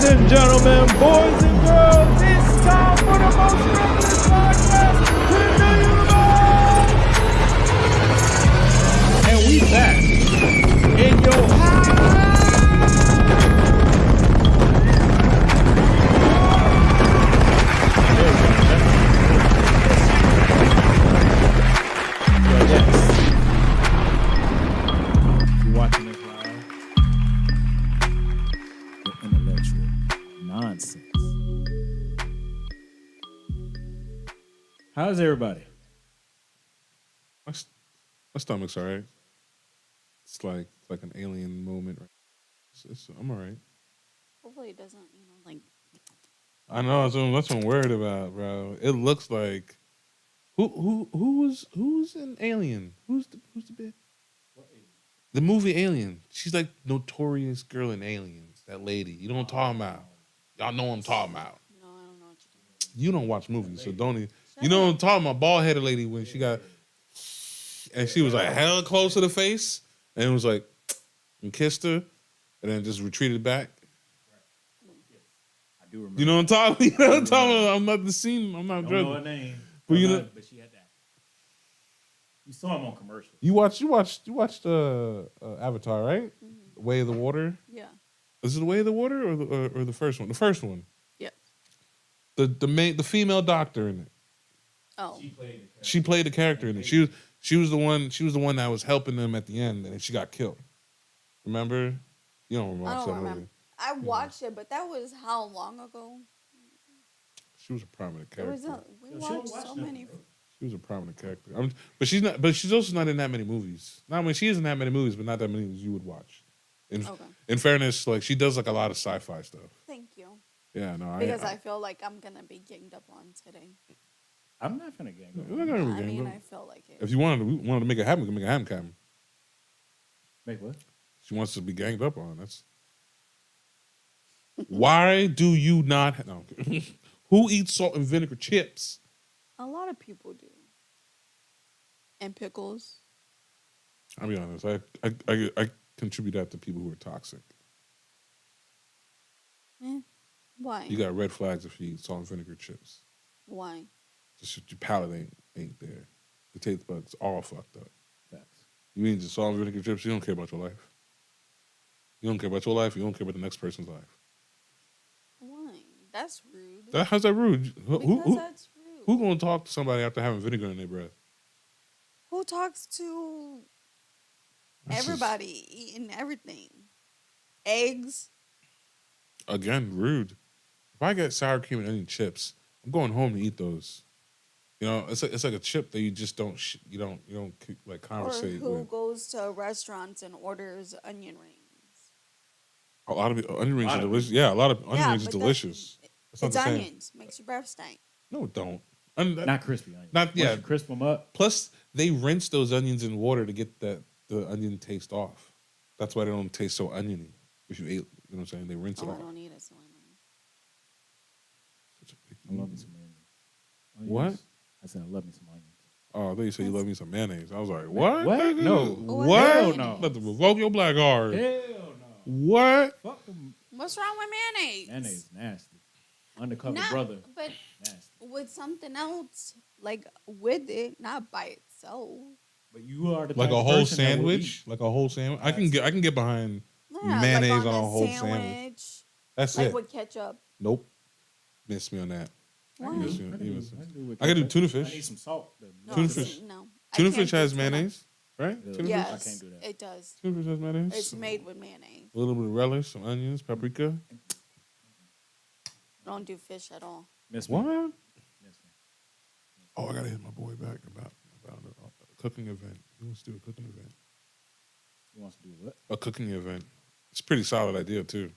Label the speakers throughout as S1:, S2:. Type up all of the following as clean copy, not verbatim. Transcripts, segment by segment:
S1: and gentlemen, boys and girls, it's time for the most relevant podcast in the universe! And we back in your house! You're watching this live. The intellectual nonsense. How's everybody?
S2: My stomach's all right. It's like an alien moment. I'm all right.
S3: Hopefully it doesn't, like...
S2: I know that's what I'm worried about, bro. It looks like who's an alien? Who's the bit? The movie Alien. She's like notorious girl in Aliens. That lady. You know what I'm talking about? Y'all know what I'm talking about.
S3: No, I don't know what you're talking about.
S2: You don't watch movies, so don't even. You know what I'm talking about? Bald headed lady when she got, and she was like hella close to the face, and it was like, and kissed her, and then just retreated back.
S1: I do remember.
S2: You know what I'm talking? You know what I'm talking about? I'm not the scene. I'm not
S1: Don't
S2: judging.
S1: know her name.
S2: But you know,
S1: but she had that. You saw him on commercials.
S2: you watched Avatar, right?
S3: Mm-hmm.
S2: Way of the Water.
S3: Yeah.
S2: Is it the Way of the Water or the first one? The first one.
S3: Yeah.
S2: The female doctor in it.
S3: Oh.
S2: She played the character in it. She was the one that was helping them at the end, and she got killed. Remember? You don't remember?
S3: I don't
S2: that
S3: remember.
S2: movie.
S3: I watched it, but that was how long ago?
S2: She was a prominent
S3: There
S2: character.
S3: was we watched so many.
S2: She was a prominent character. But she's not. But she's also not in that many movies. Not when she is in that many movies, but not that many movies you would watch. In fairness, like she does like a lot of sci-fi stuff.
S3: Thank you.
S2: Yeah, no.
S3: Because I feel like I'm gonna be ganged up on today.
S1: I'm not gonna gang up.
S2: We're not gonna be
S3: I
S2: ganged
S3: mean,
S2: up.
S3: I feel like it.
S2: If you wanted to make it happen, we can make it happen, Captain.
S1: Make what?
S2: She wants to be ganged up on. That's why do you not? No. Who eats salt and vinegar chips?
S3: A lot of people do. And pickles.
S2: I'll be honest. I contribute that to people who are toxic.
S3: Why?
S2: You got red flags if you eat salt and vinegar chips.
S3: Why?
S2: Just your palate ain't there. The taste buds all fucked up.
S1: Facts.
S2: You eat just salt and vinegar chips. You don't care about your life. You don't care about your life. You don't care about the next person's life.
S3: Why? That's rude.
S2: How's that rude?
S3: Because that's rude.
S2: Who gonna talk to somebody after having vinegar in their breath?
S3: Who talks to
S2: That's
S3: everybody eating everything? Eggs.
S2: Again, rude. If I get sour cream and onion chips, I'm going home to eat those. You know, it's like a chip that you just don't you don't like conversate
S3: Or who
S2: with.
S3: goes to restaurants and orders onion rings?
S2: A lot of onion rings are delicious. Yeah, a lot of onion rings is
S3: but
S2: delicious. It's not
S3: It's
S2: the same.
S3: onions. Makes your breath stink.
S2: No, it don't.
S1: Not crispy onions.
S2: Not yeah.
S1: Once you crisp them up.
S2: Plus, they rinse those onions in water to get the onion taste off. That's why they don't taste so oniony. If you ate, you know what I'm saying? They rinse it
S3: I
S2: off.
S3: don't eat it, so I know.
S1: I love me some onions.
S2: What?
S1: I said I love me some onions.
S2: Oh, I thought you said you love me some mayonnaise. I was like, what?
S1: What?
S2: Nigga?
S1: No.
S2: What?
S1: Hell no.
S2: About to revoke your black card.
S1: Hell no.
S2: What?
S1: Fuck them.
S3: What's wrong with mayonnaise?
S1: Mayonnaise nasty. Undercover
S3: Nah,
S1: brother.
S3: But
S1: Nasty.
S3: with something else, like with it, not by itself.
S1: But you are the
S2: Like
S1: type
S2: a
S1: of
S2: whole
S1: person that will
S2: sandwich?
S1: eat.
S2: Like a whole sandwich? I can get behind
S3: Yeah,
S2: mayonnaise
S3: like
S2: on a whole sandwich. That's
S3: like
S2: it.
S3: with ketchup.
S2: Nope. Miss me on that.
S3: Why?
S1: I
S2: Miss
S1: can
S2: me.
S1: do-
S2: You miss me.
S1: I can do with
S2: I can do
S1: ketchup.
S2: tuna
S1: I
S2: fish.
S1: need some salt.
S3: No,
S2: Tuna
S3: see,
S2: fish.
S3: No. I
S2: Tuna
S3: can't
S2: fish
S3: do
S2: has
S3: tuna.
S2: mayonnaise, right?
S1: Yeah.
S2: Tuna
S3: Yes,
S1: I can't do that.
S3: it does.
S2: Tuna fish has mayonnaise.
S3: It's made with mayonnaise.
S2: A little bit of relish, some onions, paprika.
S3: I don't do fish at all.
S1: Miss me.
S2: What?
S1: Miss me.
S2: Oh, I gotta hit my boy back about a cooking event. He wants to do a cooking event.
S1: He wants to do what?
S2: A cooking event. It's a pretty solid idea too.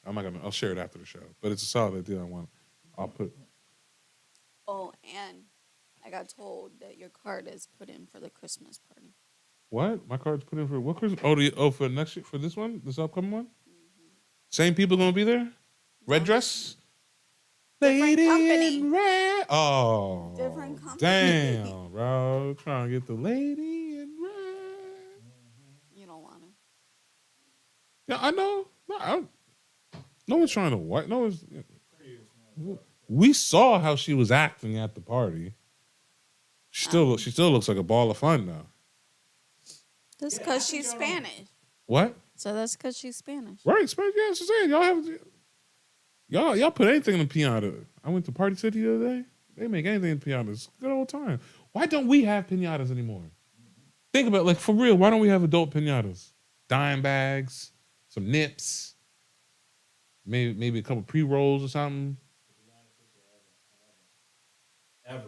S2: I'll share it after the show. But it's a solid idea. I'll put.
S3: Oh, and I got told that your card is put in for the Christmas party.
S2: What? My card's put in for what Christmas? For next year, for this one, this upcoming one. Same people gonna be there. Red dress.
S3: Different
S2: Lady
S3: company.
S2: in red. Oh,
S3: Different company.
S2: damn, bro. Trying to get the lady in red.
S3: You don't want to.
S2: Yeah, I know. No, No one's trying to what? No one's. We saw how she was acting at the party. She still looks like a ball of fun now.
S3: That's because she's Spanish.
S2: What?
S3: So that's because she's Spanish.
S2: Right, Spanish. Yeah, she's saying y'all put anything in a pinata. I went to Party City the other day. They make anything in piñatas. Good old time. Why don't we have piñatas anymore? Think about it, like for real. Why don't we have adult piñatas? Dime bags, some nips, maybe a couple pre-rolls or something.
S1: Ever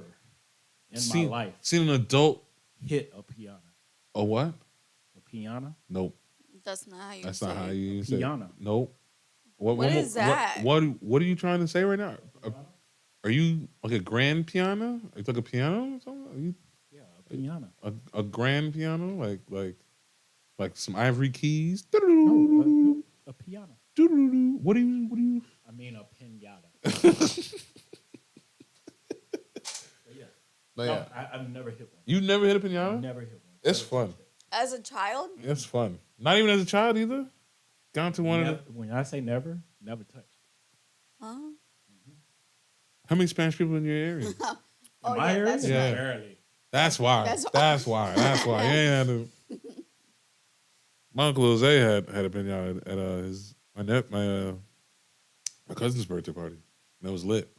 S1: in
S2: my
S1: life.
S2: Seen an adult
S1: Hit a piano.
S2: a what?
S1: A piano?
S2: Nope.
S3: That's not how you
S2: That's
S3: say
S2: not how
S3: it.
S2: you say it.
S1: Piano.
S2: Nope.
S3: What is that?
S2: What are you trying to say right now? Are you like a grand piano? Are you like a piano or something? Are you
S1: Yeah, a piano.
S2: a grand piano? Like some ivory keys?
S1: No, a piano.
S2: What do you
S1: I mean a pinata.
S2: But
S1: No,
S2: yeah.
S1: I've never hit one.
S2: You never hit a piano?
S1: Never hit one.
S2: It's fun.
S3: As a child?
S2: It's fun. Not even as a child either. Gone to one of the.
S1: When I say never, never touched.
S3: Huh?
S2: How many Spanish people in your area?
S3: Oh,
S1: My
S3: yeah,
S1: area?
S3: that's
S2: Yeah.
S3: right.
S1: Barely.
S2: That's why.
S3: That's why.
S2: That's why. You ain't had to. My uncle Jose had a pinata at my cousin's birthday party. And it was lit.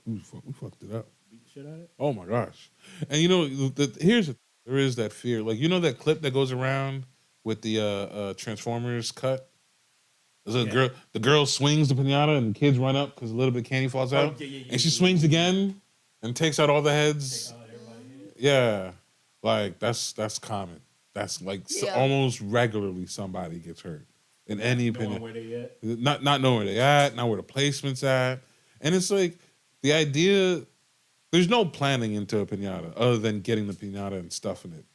S2: We fucked it up.
S1: Beat the shit out of it?
S2: Oh my gosh! And you know, there is that fear. Like you know that clip that goes around with the Transformers cut. There's a girl. The girl swings the pinata and the kids run up because a little bit of candy falls out. And she swings again and takes out all the heads. Yeah, like that's common. That's like almost regularly somebody gets hurt in any opinion.
S1: Where they at?
S2: Not knowing where they at, not where the placement's at, and it's like the idea. There's no planning into a pinata other than getting the pinata and stuffing it.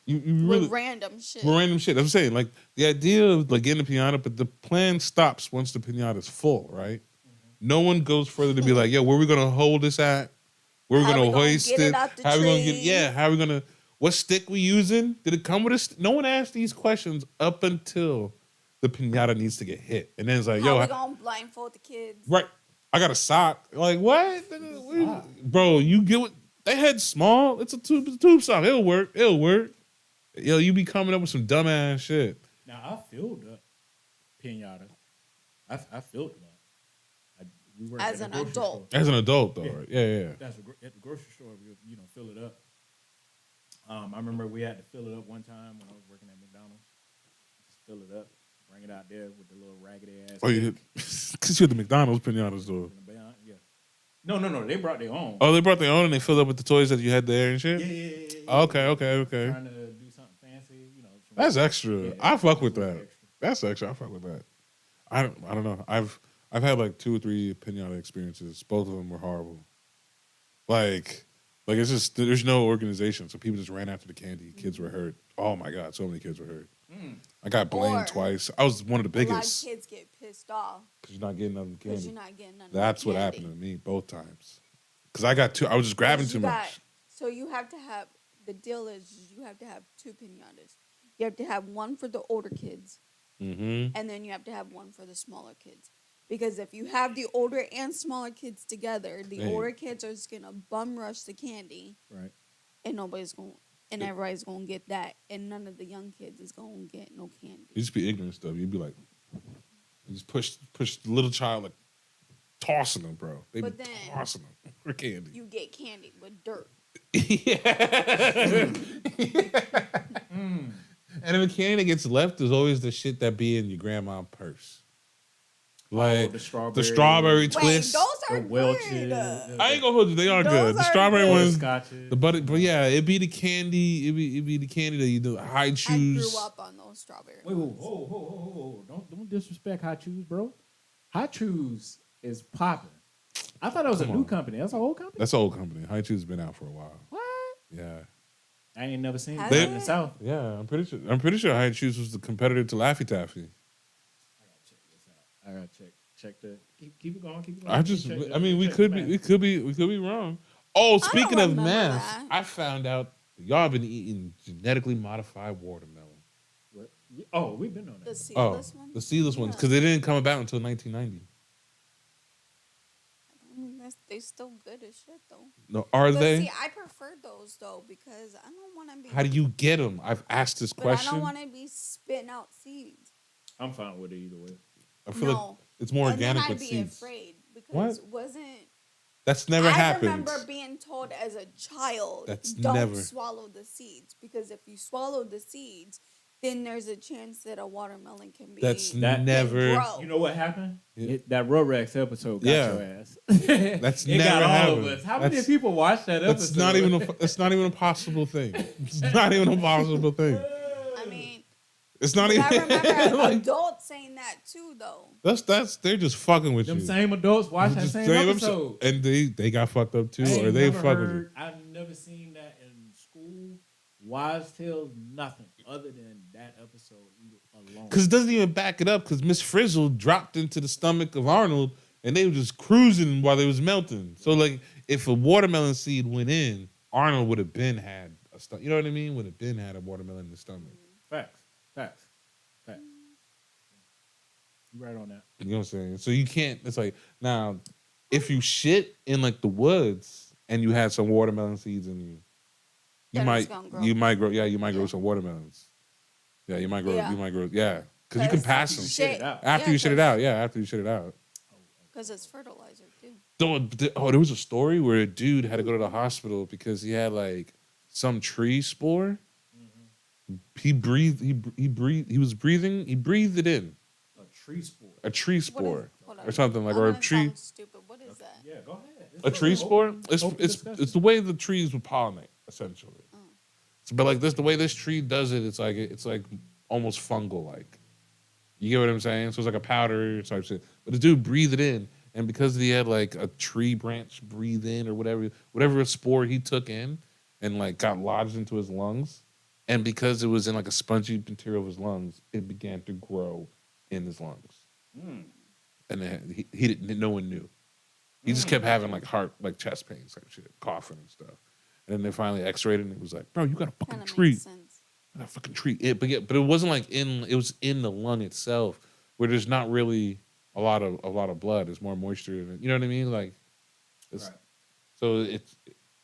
S2: You really
S3: With random shit.
S2: random shit. I'm saying like the idea of like getting a pinata, but the plan stops once the pinata's full, right? No one goes further to be like, yo, where are we gonna hold this at? Where are we gonna hoist it? How are we gonna get? How are we gonna? What stick we using? Did it come with a? No one asked these questions up until the pinata needs to get hit, and then it's like,
S3: How
S2: yo,
S3: we gonna blindfold the kids?
S2: right? I got a sock. Like what? Bro, you get what? They head small. It's a tube sock. It'll work. Yo, you be coming up with some dumbass shit.
S1: Now I filled up pinata. I filled them up. We were
S3: As
S1: at
S3: an
S1: the grocery
S3: adult.
S1: store.
S2: As an adult, though,
S1: Yeah.
S2: right? Yeah.
S1: That's at the grocery store. We fill it up. I remember we had to fill it up one time when I was working at McDonald's. Just fill it up, bring it out there with the little raggedy ass.
S2: Oh, you because you're the McDonald's pinatas, though.
S1: Yeah. No. They brought their own.
S2: Oh, they brought their own and they filled up with the toys that you had there and shit?
S1: Yeah.
S2: Okay.
S1: Trying to do something fancy,
S2: That's extra.
S1: Yeah,
S2: I fuck with that.
S1: extra.
S2: That's extra. I fuck with that. I don't know. I've had like 2 or 3 pinata experiences. Both of them were horrible. Like it's just there's no organization, so people just ran after the candy. Kids were hurt. Oh my god, so many kids were hurt. I got blamed twice. I was one of the biggest.
S3: A lot of kids get pissed off
S2: Because you're not getting none of the
S3: because
S2: candy.
S3: you're not getting none of
S2: That's
S3: the
S2: what
S3: candy.
S2: happened to me both times. Because I got I was just grabbing too much.
S3: So you have to have, the deal is you have to have 2 pinatas. You have to have one for the older kids,
S2: Mm-hmm.
S3: and then you have to have one for the smaller kids. Because if you have the older and smaller kids together, the older kids are just gonna bum rush the candy,
S1: Right.
S3: and everybody's gonna get that, and none of the young kids is gonna get no candy.
S2: You just be ignorant stuff. You'd be like, you just push the little child like tossing them, bro. They be
S3: But then
S2: tossing them for candy.
S3: You get candy with dirt.
S2: Yeah. And if a candy that gets left, there's always the shit that be in your grandma's purse. Like
S1: the
S2: strawberry
S3: Wait,
S2: twist.
S3: those are
S1: The
S3: good.
S1: Welch's.
S2: I ain't gonna hold you. They are
S3: Those
S2: good. The
S3: are
S2: strawberry
S3: good.
S2: ones,
S1: Scotches.
S2: the butter. But yeah, it'd be the candy. It'd be the candy that you do. High
S3: I
S2: chews.
S3: grew up on those strawberry.
S1: Wait, whoa. Don't disrespect Hot Chews, bro. Hot Chews is popping. I thought that was a new company. That's an old company?
S2: That's an old company. High chews has been out for a while.
S1: What?
S2: Yeah.
S1: I ain't never seen
S3: Has
S1: it
S3: it?
S1: in the South.
S2: Yeah, I'm pretty sure High Chews was the competitor to Laffy Taffy.
S1: I gotta check the. Keep it going.
S2: We could be wrong. Oh, speaking of
S3: remember
S2: math,
S3: that.
S2: I found out that y'all have been eating genetically modified watermelon.
S1: What? Oh, we've been on
S3: The
S1: that.
S3: seedless ones.
S2: the seedless ones,
S3: Yeah.
S2: because they didn't come about until 1990.
S3: They still good as shit though.
S2: No, are
S3: But
S2: they?
S3: see, I prefer those though because I don't want to be.
S2: How do you get them? I've asked this
S3: But I don't
S2: question.
S3: want to be spitting out seeds.
S1: I'm fine with it either way.
S2: I feel like
S3: No,
S2: it's more
S3: and then
S2: organic
S3: I'd
S2: with
S3: be
S2: seeds.
S3: afraid because
S2: What?
S3: wasn't.
S2: That's never
S3: I
S2: happened.
S3: remember being told as a child,
S2: That's
S3: don't
S2: never-
S3: swallow the seeds because if you swallow the seeds, then there's a chance that a watermelon can be.
S2: That's
S1: That-
S2: never.
S3: grow.
S1: You know what happened?
S2: Yeah.
S1: That Rorex episode got
S2: Yeah.
S1: your ass.
S2: That's
S1: it
S2: never
S1: got all
S2: happened.
S1: of us. How many
S2: That's-
S1: people watched that episode?
S2: That's not even. It's not even a possible thing. It's not even a possible thing.
S3: I mean,
S2: It's not
S3: I
S2: even.
S3: remember
S2: like,
S3: adults saying that too, though.
S2: that's they're just fucking with
S1: Them
S2: you.
S1: same adults watched that
S2: Just
S1: same
S2: same
S1: episode.
S2: and they got fucked up too,
S1: I ain't
S2: or they
S1: never
S2: fucked with you.
S1: heard- I've never seen that in school. Wise tales, nothing other than that episode alone.
S2: Because it doesn't even back it up. Because Miss Frizzle dropped into the stomach of Arnold, and they were just cruising while they was melting. So like, if a watermelon seed went in, Arnold would have been had a stomach. You know what I mean? Would have been had a watermelon in the stomach.
S1: Facts. You right on that.
S2: You know what I'm saying? So you can't. It's like now, if you shit in like the woods and you had some watermelon seeds in you,
S3: Then it's gonna grow.
S2: you might grow. Yeah, you might grow some watermelons. Yeah, you might grow.
S3: Yeah.
S2: You might grow. Yeah, because you can pass them
S1: shit it out.
S2: after you shit it out. Yeah, after you shit it out.
S3: Because it's fertilizer too.
S2: There was a story where a dude had to go to the hospital because he had like some tree spore. He breathed. He was breathing. He breathed it in.
S1: A tree spore.
S2: A tree
S3: What
S2: spore
S3: is- hold on.
S2: or something like,
S3: I'm
S2: or a
S3: gonna
S2: tree.
S3: sound stupid. What is that?
S1: Yeah, go ahead.
S2: A tree spore. It's
S1: open
S2: it's
S1: discussion.
S2: it's the way the trees would pollinate essentially.
S3: Oh.
S2: But like this, the way this tree does it, it's like almost fungal like. You get what I'm saying? So it's like a powder type shit. But the dude breathed it in, and because he had like a tree branch breathe in or whatever spore he took in, and like got lodged into his lungs, and because it was in like a spongy material of his lungs, it began to grow in his lungs. And then he didn't. No one knew. He just kept having like chest pains, type shit, coughing and stuff. And then they finally X-rayed it, and it was like, bro, you got a fucking
S3: Kind of
S2: tree.
S3: makes sense.
S2: You got a fucking tree. But it wasn't like it was in the lung itself, where there's not really a lot of blood. There's more moisture in it. You know what I mean? Like,
S1: Right.
S2: so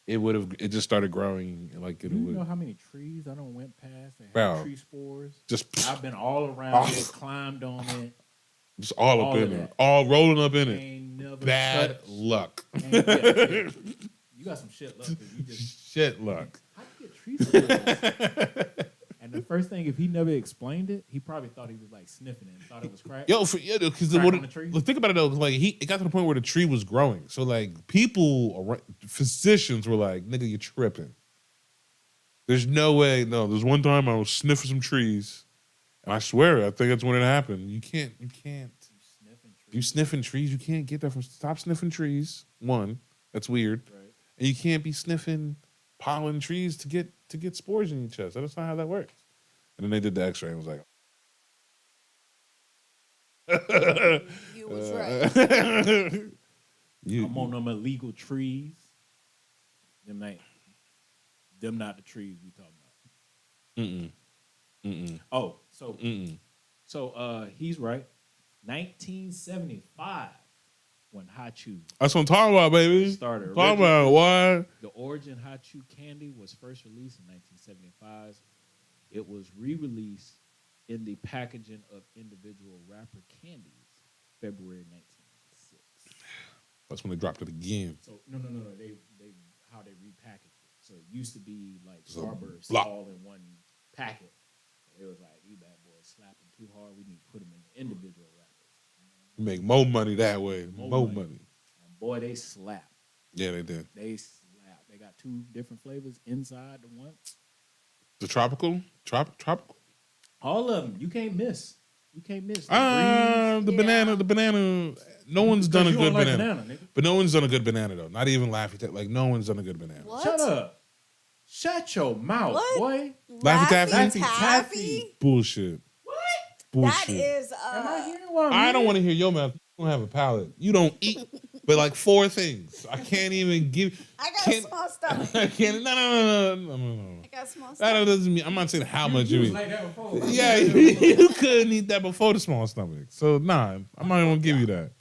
S2: it just started growing like it
S1: You
S2: would.
S1: know how many trees I don't went past that
S2: Bro.
S1: had tree spores?
S2: Just
S1: I've been all around it, climbed on it.
S2: all up
S1: all
S2: in
S1: of
S2: it,
S1: that.
S2: all rolling up in it.
S1: Ain't never
S2: Bad
S1: touched-
S2: luck.
S1: yeah. You got some shit luck. 'Cause you just
S2: Shit luck.
S1: how you get tree spores? And the first thing, if he never explained it, he probably thought he was like sniffing it and thought it was crack.
S2: Because
S1: Crack on the tree?
S2: think about it though, like it got to the point where the tree was growing. So like physicians were like, "Nigga, you're tripping." There's no way. No, there's one time I was sniffing some trees, and I swear, I think that's when it happened. You can't.
S1: Sniffing trees.
S2: You sniffing trees, you can't get that from. Stop sniffing trees. One, that's weird,
S1: Right.
S2: and you can't be sniffing pollen trees to get spores in your chest. That's not how that works. And then they did the X-ray and was like,
S3: You was right.
S1: I'm on them illegal trees. Them not the trees we talking about. Oh, so he's right. 1975 when Hachu
S2: That's what I'm talking about, baby.
S1: started.
S2: Talking about why?
S1: The origin Hachu candy was first released in 1975. It was re-released in the packaging of individual wrapper candies February 1996.
S2: That's when they dropped it again.
S1: So no. They how they repackaged it. So it used to be like
S2: So,
S1: Starburst
S2: block.
S1: all in one packet. It was like these bad boys slapping too hard. We need to put them in the individual wrappers.
S2: You make more money that way.
S1: More
S2: More
S1: money.
S2: money.
S1: And boy, they slap.
S2: Yeah, they did.
S1: They slap. They got two different flavors inside the one.
S2: The tropical? Tropical?
S1: All of them. You can't miss. You can't miss.
S2: The
S3: Yeah.
S2: banana. No one's done a
S1: Because you
S2: good
S1: don't like
S2: banana.
S1: banana, nigga.
S2: But no one's done a good banana, though. Not even Laffy Taffy. Like, no one's done a good banana.
S3: What?
S1: Shut up. Shut your mouth,
S3: What?
S1: boy.
S2: Laffy Taffy?
S1: Laffy Taffy.
S2: Bullshit.
S1: What?
S3: That
S2: Bullshit.
S3: is
S1: Am I hearing what I'm
S2: I don't
S1: hearing?
S2: want to hear your mouth. You don't have a palate. You don't eat. but like 4 things. I can't even give.
S3: I got a
S2: Can't.
S3: small stomach.
S2: I can't. No.
S3: I got a small
S2: That
S3: stomach.
S2: doesn't mean. I'm not saying how much
S1: You
S2: you
S1: was
S2: eat.
S1: like that before.
S2: Yeah, you couldn't eat that before the small stomach. So nah, I'm not even gonna give you that,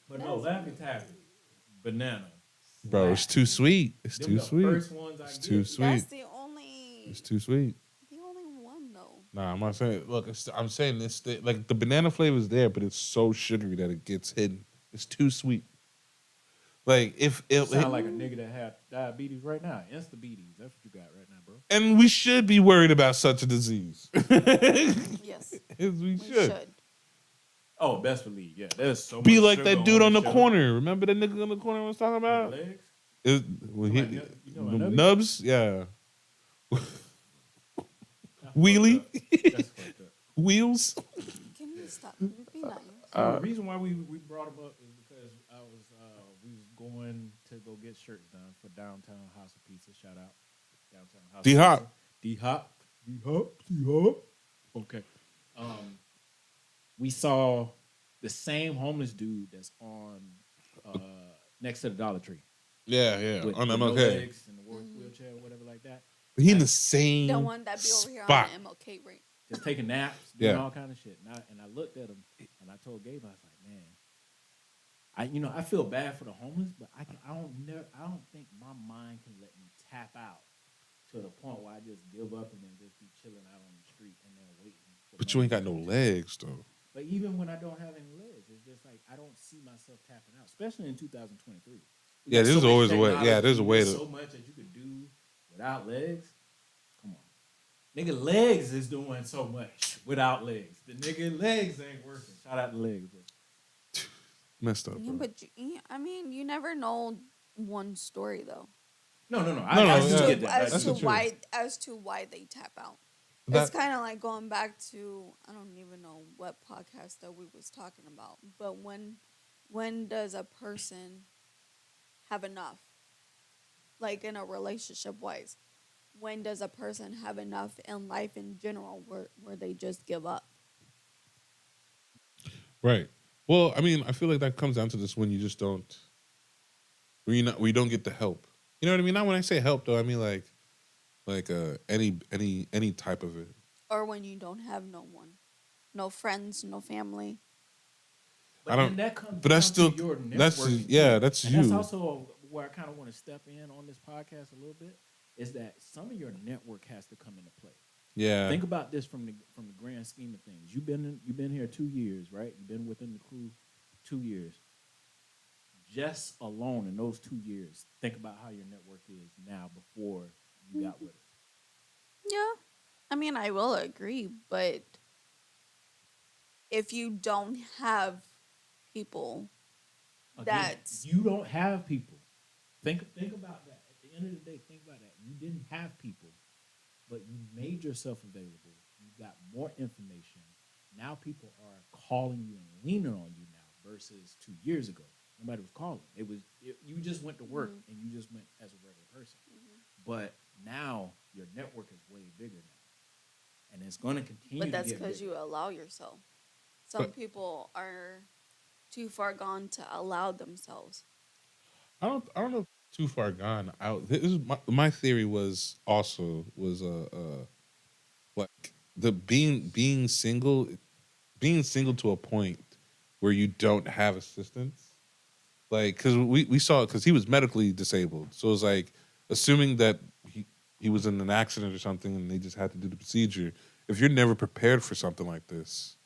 S1: But no, Laffy Taffy, banana.
S2: bro. It's
S1: Slap.
S2: too sweet. It's
S1: Them
S2: too
S1: the
S2: sweet.
S1: first ones I
S2: It's
S1: get.
S2: too
S3: That's
S2: sweet. It's too sweet.
S3: the only one though.
S2: Nah, I'm not saying. Look, I'm saying this. Like the banana flavor is there, but it's so sugary that it gets hidden. It's too sweet. Like if
S1: You
S2: it,
S1: sound like a nigga that had diabetes right now. Instabetes. That's what you got right now, bro.
S2: and we should be worried about such a disease.
S3: Yes,
S2: we
S3: we
S2: should.
S3: should.
S1: Oh, best believe. Yeah, there's so
S2: Be
S1: much
S2: like
S1: sugar
S2: that dude on the
S1: sugar.
S2: corner. Remember that nigga on the corner I was talking
S1: With
S2: about?
S1: legs.
S2: It, well, he,
S1: You know my nubby?
S2: Nubs, yeah.
S1: That's
S2: Wheelie,
S1: fucked up. That's fucked up.
S2: wheels.
S3: Can you stop? Be nice.
S1: So the reason why we brought him up is because we was going to go get shirts done for Downtown House of Pizza. Shout out Downtown House.
S2: D-Hop.
S1: D-Hop. Okay. We saw the same homeless dude that's on next to the Dollar Tree.
S2: Yeah,
S1: With
S2: on
S1: no
S2: MLK.
S1: legs and the wheelchair or whatever like that.
S2: He in the same
S3: The one that be over here
S2: spot.
S3: on MLK, right?
S1: Just taking naps, doing
S2: Yeah.
S1: all kind of shit. And I looked at him and I told Gabe, I was like, man, I feel bad for the homeless, but I don't think my mind can let me tap out to the point where I just give up and then just be chilling out on the street and then waiting.
S2: But you ain't got no legs though.
S1: But even when I don't have any legs, it's just like I don't see myself tapping out, especially in 2023.
S2: Yeah, there's always a way.
S1: technology,
S2: Yeah, there's a way to.
S1: so much that you could do without legs. Come on, nigga, legs is doing so much without legs. The nigga legs ain't working. Shout out to legs, bro.
S2: Messed up.
S3: Yeah,
S2: Bro.
S3: but I mean, you never know one story though.
S1: No.
S2: yeah.
S1: do get that.
S3: As
S2: That's
S3: to
S2: the truth.
S3: why they tap out.
S2: That-
S3: It's kind of like going back to I don't even know what podcast that we was talking about, but when does a person have enough? Like in a relationship wise, when does a person have enough in life in general where they just give up?
S2: Right. Well, I mean, I feel like that comes down to this when you just don't. We don't get the help. You know what I mean? Not when I say help though. I mean like any type of it.
S3: Or when you don't have no one, no friends, no family.
S1: But
S2: I don't-
S1: then that comes
S2: but that's
S1: down to
S2: still-
S1: your
S2: that's
S1: networking,
S2: yeah,
S1: too.
S2: that's
S1: and
S2: you.
S1: That's also where I kind of want to step in on this podcast a little bit. Is that some of your network has to come into play.
S2: Yeah.
S1: Think about this from the grand scheme of things. You've been here 2 years, right? You've been within the crew 2 years. Just alone in those 2 years, think about how your network is now before you got with us.
S3: Yeah, I mean, I will agree, but if you don't have people
S1: Again,
S3: that
S1: you don't have people. Think about that. At the end of the day, think about that. You didn't have people, but you made yourself available. You got more information. Now people are calling you and leaning on you now versus 2 years ago. Nobody was calling. You just went to work and you just went as a regular person. But now your network is way bigger now, and it's going to continue.
S3: But that's
S1: to get
S3: because
S1: bigger.
S3: you allow yourself. Some
S2: But-
S3: people are too far gone to allow themselves.
S2: I don't know. Too far gone out. This is my theory was like the being single to a point where you don't have assistance. Like, because we saw it because he was medically disabled, so it was like assuming that he was in an accident or something and they just had to do the procedure. If you're never prepared for something like this,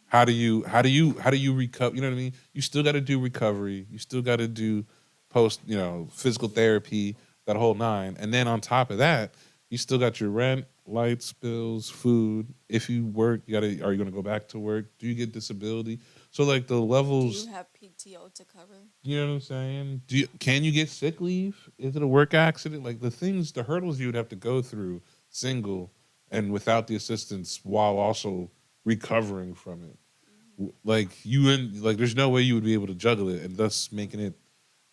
S2: how do you recover? You know what I mean? You still got to do recovery. You still got to do physical therapy, that whole nine. And then on top of that, you still got your rent, lights, bills, food. If you work, are you going to go back to work? Do you get disability? So like the
S3: Do
S2: levels,
S3: you have PTO to cover?
S2: you know what I'm saying? Can you get sick leave? Is it a work accident? Like the hurdles you would have to go through single and without the assistance while also recovering from it. There's no way you would be able to juggle it and thus making it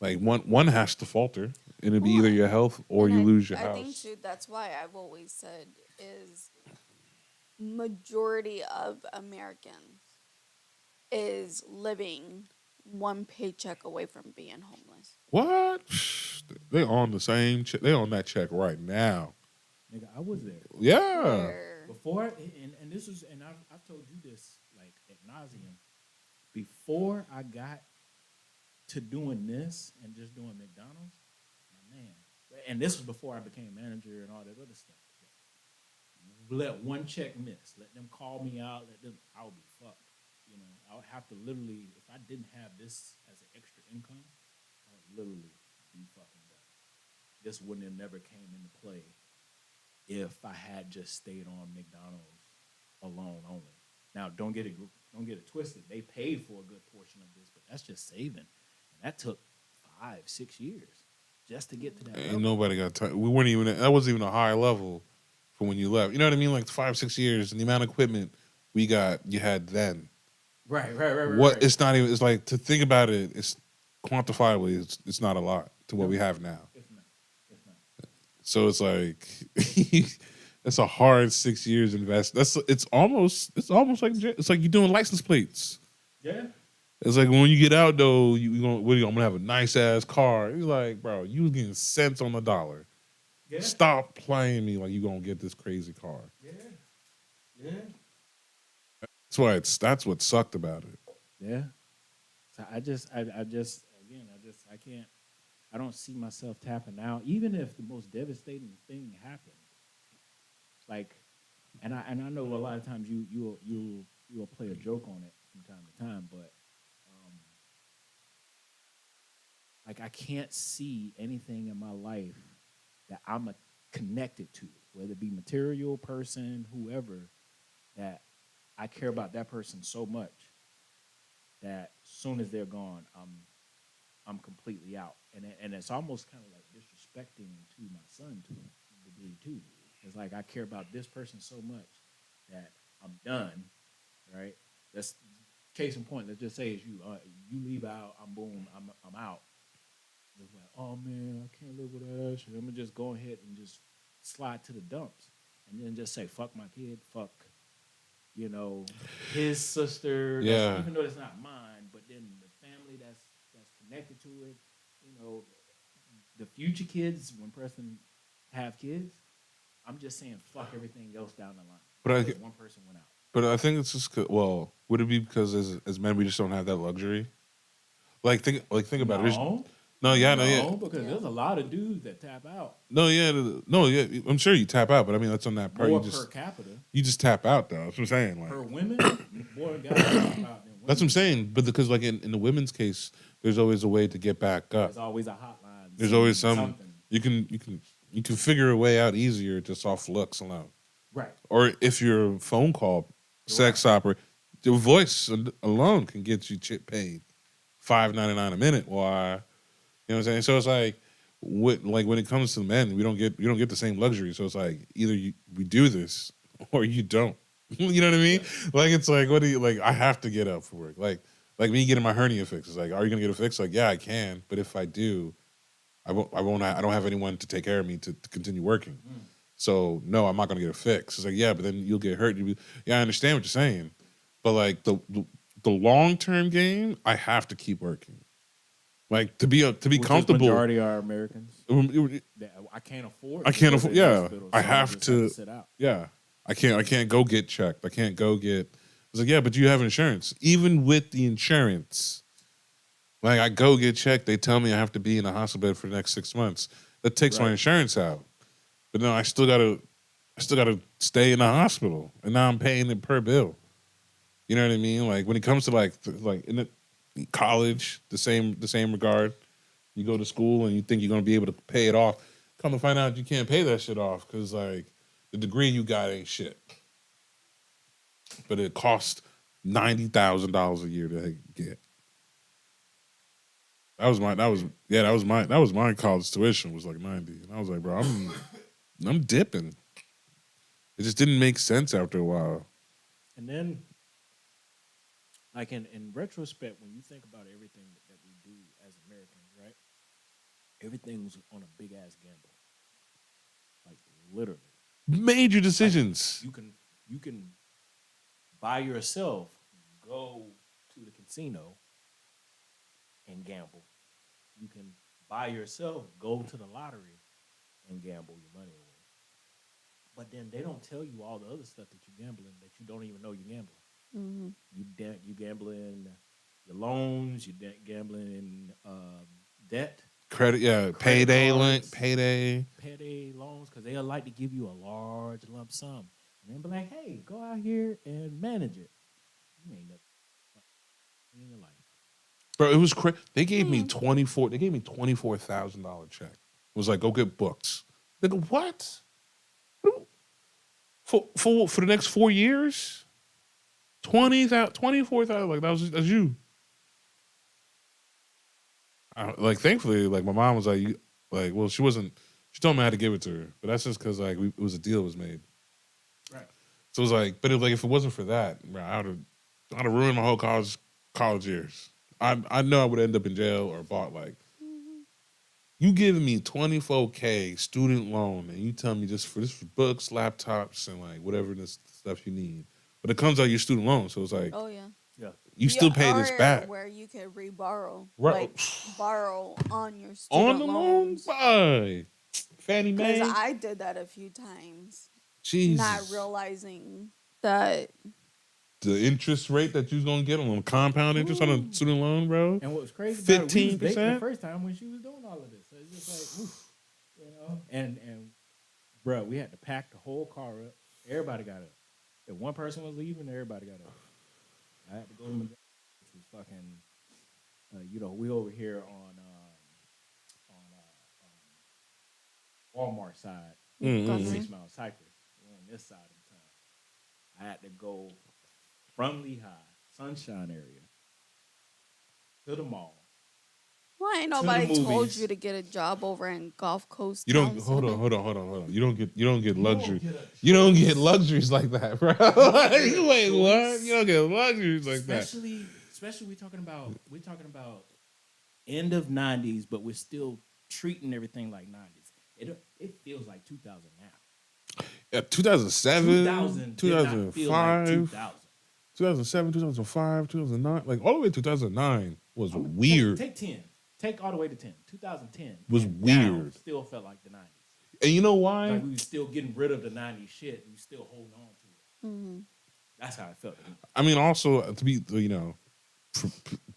S2: like one has to falter and it'd be
S3: Well,
S2: either your health or
S3: And
S2: you
S3: I-
S2: lose your
S3: I
S2: house.
S3: think too that's why I've always said is majority of Americans is living one paycheck away from being homeless.
S2: What? They on the same check. They on that check right now.
S1: Nigga, I was there
S2: Yeah.
S3: Where
S1: before, and this was, and I've told you this like ad nauseum. Before I got to doing this and just doing McDonald's, my man, and this was before I became manager and all that other stuff. Let one check miss, let them call me out, let them, I would be fucked. You know, I would have to literally, if I didn't have this as an extra income, I would literally be fucking done. This wouldn't have never came into play if I had just stayed on McDonald's alone only. Now, don't get it twisted. They paid for a good portion of this, but that's just saving, and that took 5-6 years just to get to that
S2: Ain't
S1: level.
S2: nobody got time. We weren't even. That wasn't even a high level for when you left. You know what I mean? Like 5-6 years and the amount of equipment you had then.
S1: Right.
S2: It's not even. It's like to think about it. It's quantifiably. It's not a lot to what
S1: No,
S2: we have now.
S1: it's not. It's not.
S2: So it's like that's a hard 6 years invest. It's almost like it's like you're doing license plates.
S1: Yeah.
S2: It's like when you get out though, I'm gonna have a nice ass car. You're like, bro, you was getting cents on the dollar.
S1: Yeah.
S2: Stop playing me like you gonna get this crazy car.
S1: Yeah. Yeah.
S2: That's what sucked about it.
S1: Yeah. So I can't. I don't see myself tapping out, even if the most devastating thing happened. Like, and I know a lot of times you'll play a joke on it from time to time, but like I can't see anything in my life that connected to, whether it be material, person, whoever, that I care about that person so much that as soon as they're gone, I'm completely out, and it's almost kind of like disrespecting to my son to a degree too. It's like I care about this person so much that I'm done, right? That's case in point. Let's just say is you leave out, I'm boom, I'm out. It's like, oh man, I can't live without that shit. I'm gonna just go ahead and just slide to the dumps, and then just say fuck my kid, fuck, you know, his sister.
S2: Yeah.
S1: Even though it's not mine, but then the family that's connected to it. You know, the future kids when Preston have kids. I'm just saying fuck everything else down the line
S2: But
S1: because one person went out.
S2: I think it's just well, would it be because as men we just don't have that luxury? Think about it.
S1: No,
S2: No, yeah, no, yeah.
S1: no, because there's a lot of dudes that tap out
S2: No, yeah, no, yeah. I'm sure you tap out, but I mean that's on that part.
S1: more per capita.
S2: You just tap out though. That's what I'm saying. Like
S1: Per women, more guys tap out than women.
S2: that's what I'm saying. But because like in the women's case, there's always a way to get back up.
S1: There's always a hotline.
S2: There's always
S1: something.
S2: You can figure a way out easier just off looks alone.
S1: Right.
S2: Or if you're a phone call sex operator, the voice alone can get you paid $5.99 a minute. Why? You know what I'm saying? So it's like when it comes to men, we don't get the same luxury. So it's like either we do this or you don't. You know what I mean? Yeah. Like it's like what do you like? I have to get up for work. Like me getting my hernia fixed. It's like, are you gonna get it fixed? Like, yeah, I can, but if I do, I won't. I don't have anyone to take care of me to continue working. Mm. So no, I'm not gonna get it fixed. It's like, yeah, but then you'll get hurt. Yeah, I understand what you're saying, but like the long term game, I have to keep working. Like to be comfortable.
S1: Majority are Americans. I can't afford.
S2: I can't afford. Yeah, so I have to
S1: sit out.
S2: Yeah, I can't go get checked. I can't go get. I was like, yeah, but you have insurance. Even with the insurance, like I go get checked, they tell me I have to be in a hospital bed for the next 6 months. That takes my insurance out. But no, I still gotta stay in the hospital, and now I'm paying it per bill. You know what I mean? Like when it comes to like in college, the same regard. You go to school and you think you're gonna be able to pay it off. Come to find out you can't pay that shit off because like the degree you got ain't shit. But it costs $90,000 a year to get. That was my college tuition was like 90. And I was like, bro, I'm dipping. It just didn't make sense after a while.
S1: And then like in retrospect, when you think about everything that we do as Americans, right? Everything's on a big ass gamble. Like literally.
S2: Major decisions.
S1: Like you can by yourself go to the casino and gamble. You can by yourself go to the lottery and gamble your money away. But then they don't tell you all the other stuff that you're gambling that you don't even know you're gambling.
S3: Mm-hmm.
S1: You gambling your loans, gambling in debt,
S2: Credit, yeah,
S1: credit
S2: payday
S1: cards,
S2: link, payday.
S1: payday loans, because they'll like to give you a large lump sum, and then be like, "Hey, go out here and manage it." You ain't never in your life.
S2: Bro, it was crazy. They gave me
S3: Man.
S2: $24,000 check. It was like, go get books. They go, what? For the next 4 years? 20,000, 24,000. Like that's you. Like thankfully, like my mom was like, well, she wasn't. She told me I had to give it to her, but that's just because like it was a deal was made.
S1: Right.
S2: So it was like, but if it wasn't for that, bro, I'd have ruined my whole college years. I know I would end up in jail or bought like. You giving me $24K student loan, and you tell me just for books, laptops, and like whatever this stuff you need, but it comes out of your student loan, so it's like,
S3: Oh yeah.
S1: Yeah.
S2: you still pay this
S3: or
S2: back.
S3: Where you can re-borrow,
S2: Right.
S3: like borrow on your
S2: On
S3: student
S2: the loan,
S3: loans.
S2: bye. Fannie
S3: Because
S2: Mae.
S3: I did that a few times,
S2: Jesus.
S3: not realizing that.
S2: The interest rate that you was gonna get on a compound interest on a student loan, bro.
S1: And what was crazy about it, we was dating the
S2: 15%?
S1: first time when she was doing all of this. So it's just like, oof, and bro, we had to pack the whole car up. Everybody got up. If one person was leaving, everybody got up. I had to go to my, which was fucking, we over here on Walmart side,
S2: Mm-hmm.
S1: 6 Mile Cypress. We're on this side of the town. I had to go from Lehigh, Sunshine area, to the mall.
S3: Why ain't
S1: To the
S3: nobody told
S1: movies.
S3: you to get a job over in Gulf Coast?
S2: You don't
S3: Town
S2: hold
S3: Center?
S2: on. You don't get luxury.
S1: get a
S2: You don't
S1: choice.
S2: get luxuries like that, bro.
S1: get
S2: Like,
S1: a
S2: wait, what?
S1: choice.
S2: You don't get luxuries like that.
S1: Especially we're talking about end of '90s, but we're still treating everything like '90s. It feels like 2000 now.
S2: Yeah, 2007,
S1: 2000 did not feel like
S2: 2005,
S1: 2000.
S2: 2007, 2005, 2009, like all the way to 2009 was
S1: I'm gonna
S2: weird.
S1: Take 10. Take all the way to 10. 2010
S2: Was
S1: and down
S2: weird.
S1: still felt like the '90s.
S2: And you know why?
S1: Like we were still getting rid of the '90s shit. We still holding on to it.
S3: Mm-hmm.
S1: That's how it felt to me.
S2: I mean, also to be,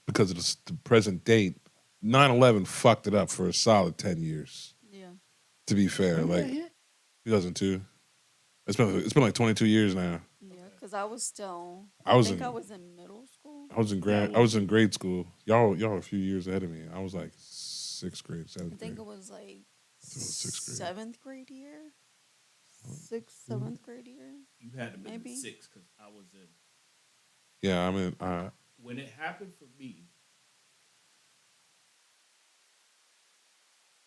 S2: because of the present date, 9/11 fucked it up for a solid 10 years.
S3: Yeah.
S2: To be fair,
S1: Remember
S2: like
S1: that hit?
S2: 2002. It's been like 22 years now.
S3: Yeah, because I was still.
S2: I was
S3: think
S2: in-
S3: I was in middle school.
S2: I was in grade school. Y'all are a few years ahead of me. I was like 6th grade, 7th
S3: I think
S2: grade.
S3: it was like
S2: So 6th grade.
S3: 7th grade year. 6th, 7th grade year.
S1: You had to be
S3: Maybe.
S1: 6 because I was in.
S2: Yeah, I mean,
S1: When it happened for me,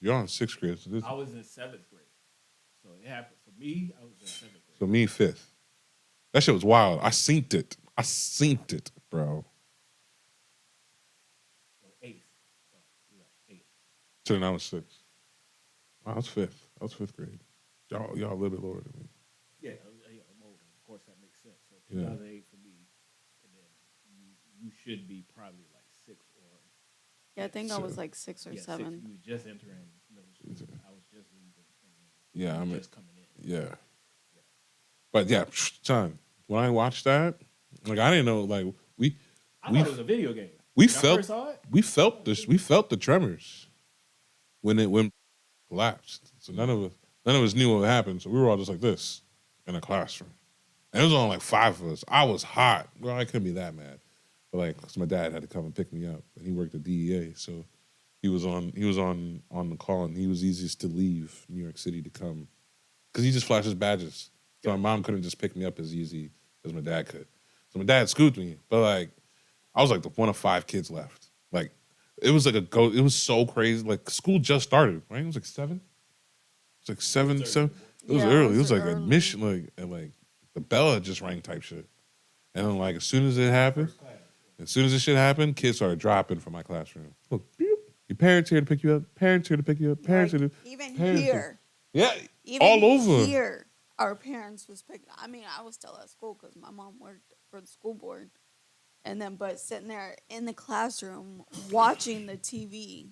S2: you're on 6th grade. So,
S1: I was in 7th grade. So it happened for me. I was in 7th grade.
S2: so me 5th. That shit was wild. I synced it, bro.
S1: So 8th. So you're right, 8th.
S2: So then I was 6. I was 5th. I was 5th grade. Y'all a little bit lower than me.
S1: Yeah, I'm older. Of course, that makes sense. So
S2: Yeah.
S1: 2008 for me, and then you should be probably like 6 or
S3: Yeah, I think I was
S2: So-
S3: like 6 or
S1: yeah, 6.
S3: 7.
S1: You were just entering middle school. I was just leaving, and then
S2: Yeah, I mean,
S1: just coming in.
S2: yeah. But yeah, son, when I watched that, like I didn't know, like
S1: I thought it was a video game.
S2: we
S1: When I
S2: felt
S1: first saw it.
S2: we felt the tremors when it collapsed. So none of us knew what happened. So we were all just like this in a classroom, and it was only like 5 of us. I was hot. Well, I couldn't be that mad, but like, 'cause my dad had to come and pick me up, and he worked at DEA, so he was on the call, and he was easiest to leave New York City to come because he just flashes badges. So my mom couldn't just pick me up as easy as my dad could. So my dad scooped me, but like I was like the one of 5 kids left. Like it was like it was so crazy. Like school just started, right? It was like 7. It's like 7. It was
S3: Yeah,
S2: early.
S3: it
S2: It was
S3: was
S2: like
S3: early.
S2: admission, and like the bell had just rang type shit. And then like as soon as it happened, as soon as this shit happened, kids started dropping from my classroom. Look, beep, your parents here to pick you up. Parents here to pick you up. Parents
S3: Like,
S2: here to
S3: even
S2: parents
S3: here.
S2: yeah,
S3: Even
S2: all over.
S3: here, our parents was picking. I mean, I was still at school because my mom worked for the school board, and then but sitting there in the classroom watching the TV,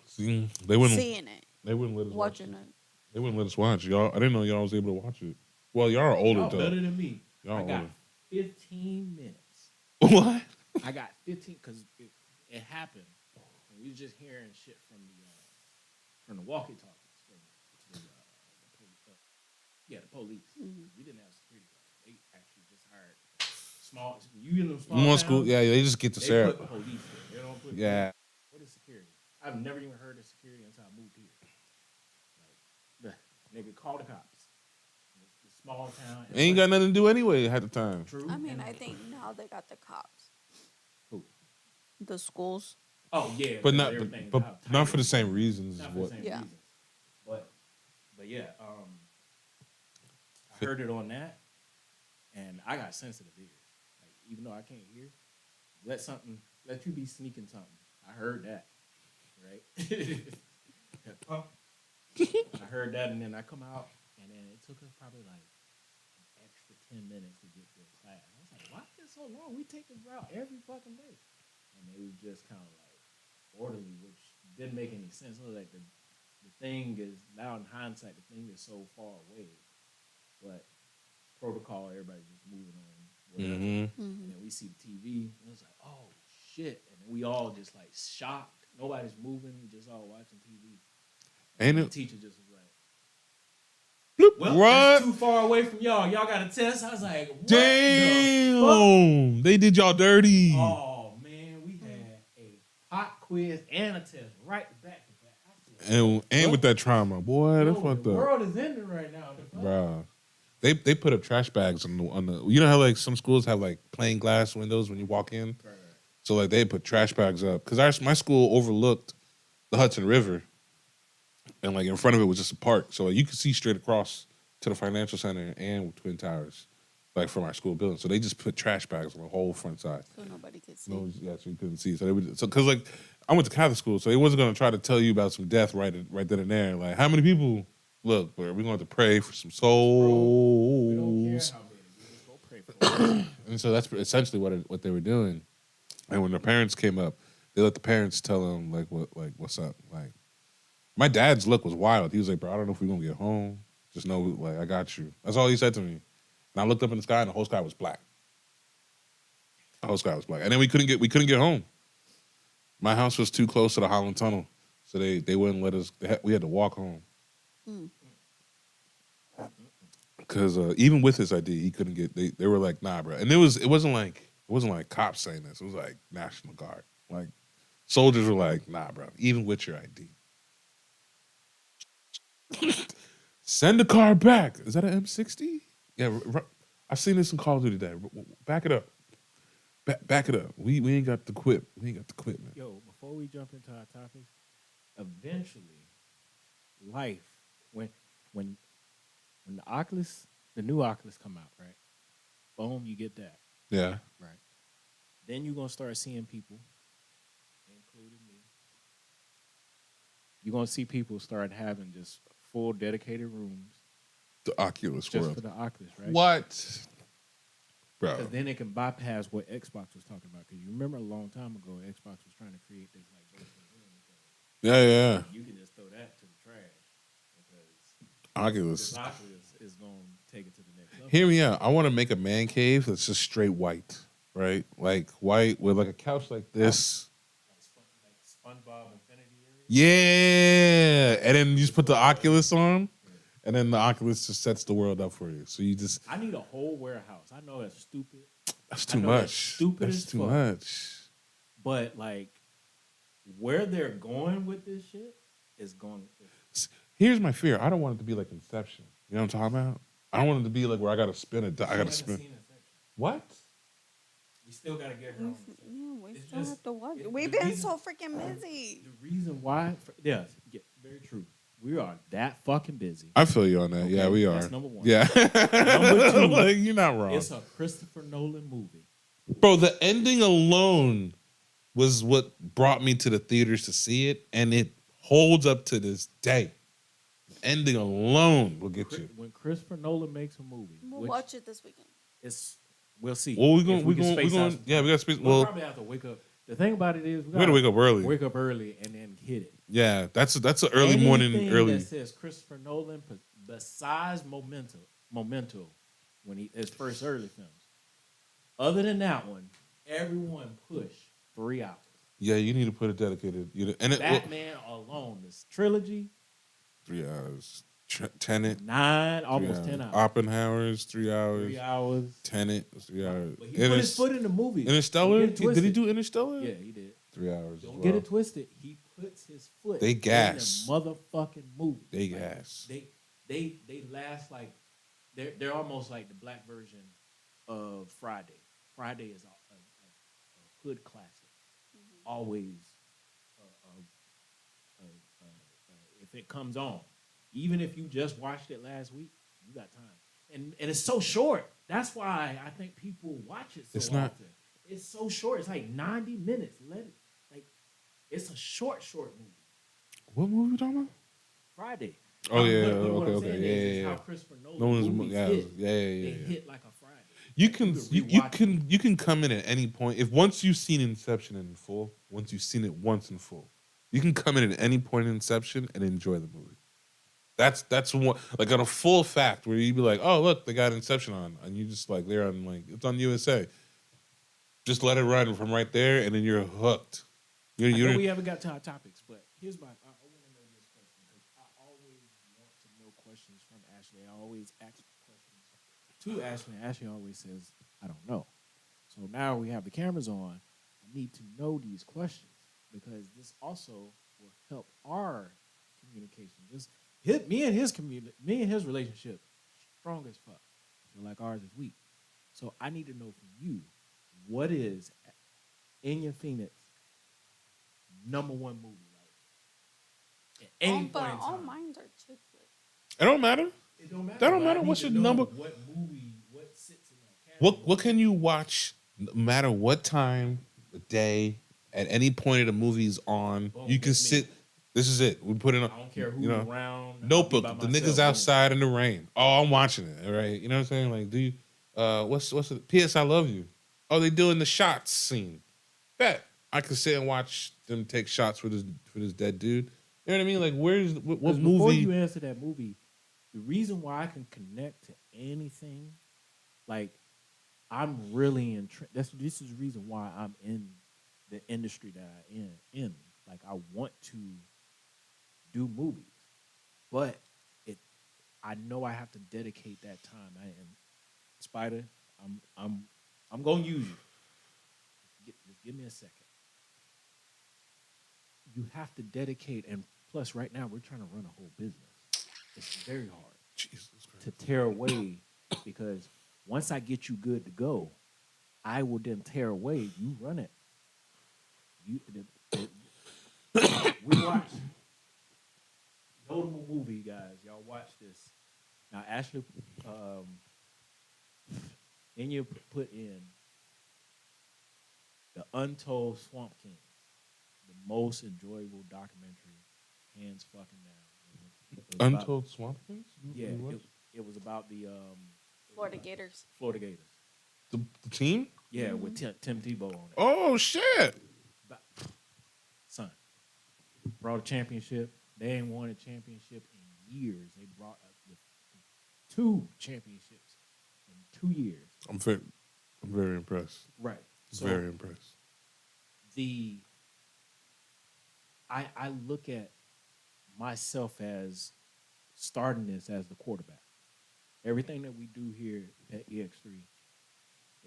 S2: See,
S3: seeing it,
S2: they wouldn't let us watch
S3: watching
S2: it.
S3: it.
S2: They wouldn't let us watch y'all. I didn't know y'all was able to watch it. Well, y'all are older
S1: Y'all
S2: though.
S1: better than me.
S2: Y'all
S1: I got
S2: older.
S1: 15 minutes.
S2: What?
S1: I got 15 because it happened. And we was just hearing shit from the walkie-talkies from the police.
S3: Mm-hmm.
S1: We didn't have security guards. They actually just hired small. You in them small
S2: One
S1: towns,
S2: school, yeah, they just get the
S1: they
S2: sheriff.
S1: put police there. They don't put
S2: Yeah.
S1: What is security? I've never even heard of security until I moved here. Like, nigga, call the cops. It's a small town.
S2: Ain't got nothing to do anyway at the time.
S1: True.
S3: I mean, I think now they got the cops,
S1: Who?
S3: the schools.
S1: Oh yeah,
S2: But
S1: 'cause
S2: not,
S1: everything's
S2: but
S1: how
S2: not
S1: tight
S2: for the
S1: it is.
S2: same reasons.
S1: Not
S2: As
S1: for
S2: what?
S1: the same
S3: Yeah.
S1: reasons. But yeah, I heard it on that, and I got sensitive ears. Like even though I can't hear, let you be sneaking something. I heard that, right? I heard that, and then I come out, and then it took us probably like an extra 10 minutes to get to a class. I was like, why is it so long? We take this route every fucking day, and it was just kind of like orderly, which didn't make any sense. It was like the thing is now in hindsight, the thing is so far away, but protocol, everybody just moving on, whatever.
S2: Mm-hmm.
S1: And then we see the TV, and it was like, oh shit, and then we all just like shocked. Nobody's moving, we just all watching TV. And the teacher just was like,
S2: Bloop,
S1: well,
S2: what?
S1: that's too far away from y'all. Y'all got a test. I was like, what
S2: Damn,
S1: the fuck?
S2: they did y'all dirty.
S1: Oh man, we had a pop quiz and a test right back to back. I said,
S2: And with that trauma, boy, that's fucked
S1: the
S2: up,
S1: world is ending right now,
S2: bro. They put up trash bags on the. You know how like some schools have like plain glass windows when you walk in.
S1: Right.
S2: So like they put trash bags up because my school overlooked the Hudson River, and like in front of it was just a park, so like, you could see straight across to the financial center and Twin Towers, like from our school building. So they just put trash bags on the whole front side.
S3: So nobody could see.
S2: No, yeah, so you couldn't see. So they would because like I went to Catholic school, so they wasn't gonna try to tell you about some death right then and there. Like how many people? Look, we're going to have to pray for some souls.
S1: We don't care how many. We just go pray for them.
S2: And so that's essentially what they were doing. And when the parents came up, they let the parents tell them what's up. Like my dad's look was wild. He was like, bro, I don't know if we're gonna get home. Just know like I got you. That's all he said to me. And I looked up in the sky and the whole sky was black. The whole sky was black. And then we couldn't get home. My house was too close to the Holland Tunnel. So they wouldn't let us we had to walk home. Because even with his ID, he couldn't get. They were like, nah, bro. And it wasn't like cops saying this. It was like National Guard. Like soldiers were like, nah, bro. Even with your ID, send the car back. Is that an M60? Yeah, I've seen this in Call of Duty today. Back it up. Back it up. We ain't got the quip. We ain't got the equipment.
S1: Yo, before we jump into our topics, eventually, life when the new Oculus come out, right? Boom, you get that.
S2: Yeah.
S1: Right. Then you're gonna start seeing people, including me. You're gonna see people start having just full dedicated rooms
S2: The Oculus
S1: just
S2: world.
S1: for the Oculus, right?
S2: What? Bro.
S1: Because then it can bypass what Xbox was talking about. Because you remember a long time ago, Xbox was trying to create this like virtual room thing.
S2: Yeah.
S1: You can just throw that to the trash because
S2: Oculus.
S1: this Oculus is gonna take it to the next level.
S2: Hear me out. I want to make a man cave that's just straight white, right? Like white with like a couch like this.
S1: Like SpongeBob Infinity area.
S2: Yeah. And then you just put the Oculus on, and then the Oculus just sets the world up for you. So you just.
S1: I need a whole warehouse. I know that's stupid.
S2: That's too
S1: know that's
S2: much.
S1: stupid
S2: That's
S1: as
S2: too
S1: fuck.
S2: much.
S1: But like, where they're going with this shit is going.
S2: Here's my fear. I don't want it to be like Inception. You know what I'm talking about? I don't want it to be like where I got to spin it. I got to spin. What?
S1: We still gotta get her on.
S3: We
S1: It's
S3: still
S1: just-
S3: have to watch.
S1: it-
S3: We've
S1: the
S3: been
S1: reason-
S3: so freaking busy.
S1: The reason why, very true. We are that fucking busy.
S2: I feel you on that.
S1: Okay,
S2: Yeah, we are.
S1: that's number one.
S2: Yeah.
S1: Number two,
S2: like, you're not wrong.
S1: It's a Christopher Nolan movie.
S2: Bro, the ending alone was what brought me to the theaters to see it, and it holds up to this day. Ending alone will get you.
S1: When Christopher Nolan makes a movie,
S3: We'll
S1: which
S3: watch it this weekend.
S1: it's We'll see.
S2: Well,
S1: If we can space out.
S2: yeah, we got space.
S1: We'll
S2: Well,
S1: probably have to wake up. The thing about it is,
S2: we gotta wake up early.
S1: Wake up early and then hit it.
S2: Yeah, that's an early morning.
S1: Anything that says Christopher Nolan, besides Memento, when his first early films. Other than that one, everyone push 3 hours.
S2: Yeah, you need to put a dedicated.
S1: Batman alone, this trilogy,
S2: 3 hours. Tenet,
S1: 9, almost 10 hours.
S2: Oppenheimer's 3 hours.
S1: 3 hours.
S2: Tenet was 3 hours.
S1: But he put his foot in the movie.
S2: Interstellar? Did he do Interstellar?
S1: Yeah, he did.
S2: 3 hours.
S1: Don't get it twisted. He puts his foot
S2: They gas.
S1: in the motherfucking movie.
S2: They gas.
S1: They last like they're almost like the black version of Friday. Friday is a hood classic. Always, if it comes on, even if you just watched it last week, you got time. And it's so short. That's why I think people watch it so often. It's so short. It's like 90 minutes. It's a short movie.
S2: What movie you talking about?
S1: Friday.
S2: Oh yeah,
S1: okay.
S2: Yeah.
S1: How Christopher Nolan movies hit. They hit like a Friday.
S2: You can come in at any point. If once you've seen Inception in full, once you've seen it once in full, you can come in at any point in Inception and enjoy the movie. That's one like on a full fact where you'd be like, oh look, they got Inception on, and you just like they're on like it's on USA. Just let it run from right there, and then you're hooked.
S1: I know we haven't got to our topics, but here's my. I want to know this question because I always want to know questions from Ashley. I always ask questions to Ashley. And Ashley always says, "I don't know." So now we have the cameras on. I need to know these questions because this also will help our communication. Me and his relationship strong as fuck. I feel like ours is weak. So I need to know from you what is in your Phoenix number one movie, like at any point in time.
S3: All mine are chick flicks.
S2: It don't matter.
S1: It don't matter.
S2: That don't matter. What's your number?
S1: What movie? What sits in that category?
S2: What can you watch? No matter what time, the day, at any point of the movie's on,
S1: Boom,
S2: you can sit.
S1: Me.
S2: This is it. We put in.
S1: I don't care who's around.
S2: Notebook. The niggas outside in the rain. Oh, I'm watching it. Right. You know what I'm saying? Like, do you? What's the P.S. I love you. Oh, they doing the shots scene. Bet I could sit and watch them take shots for this dead dude. You know what I mean? Like, what movie?
S1: Before you answer that movie, the reason why I can connect to anything, like, I'm really this is the reason why I'm in the industry that I in. Like, I want to do movies, but I know I have to dedicate that time. And Spider, I'm gonna use you. Just give me a second. You have to dedicate, and plus, right now we're trying to run a whole business. It's very hard to tear away because once I get you good to go, I will then tear away. You run it. We watch notable movie, guys. Y'all watch this. Now, Ashley, Enya put in The Untold Swamp King, the most enjoyable documentary, hands fucking down.
S2: Untold Swamp Kings?
S1: Yeah, it was about the
S3: Florida Gators.
S1: Florida Gators.
S2: The team?
S1: Yeah, with Tim Tebow on it.
S2: Oh shit!
S1: Son, brought a championship. They ain't won a championship in years. They brought up the 2 championships in 2 years.
S2: I'm very impressed.
S1: Right. So
S2: very impressed.
S1: I look at myself as starting this as the quarterback. Everything that we do here at EX3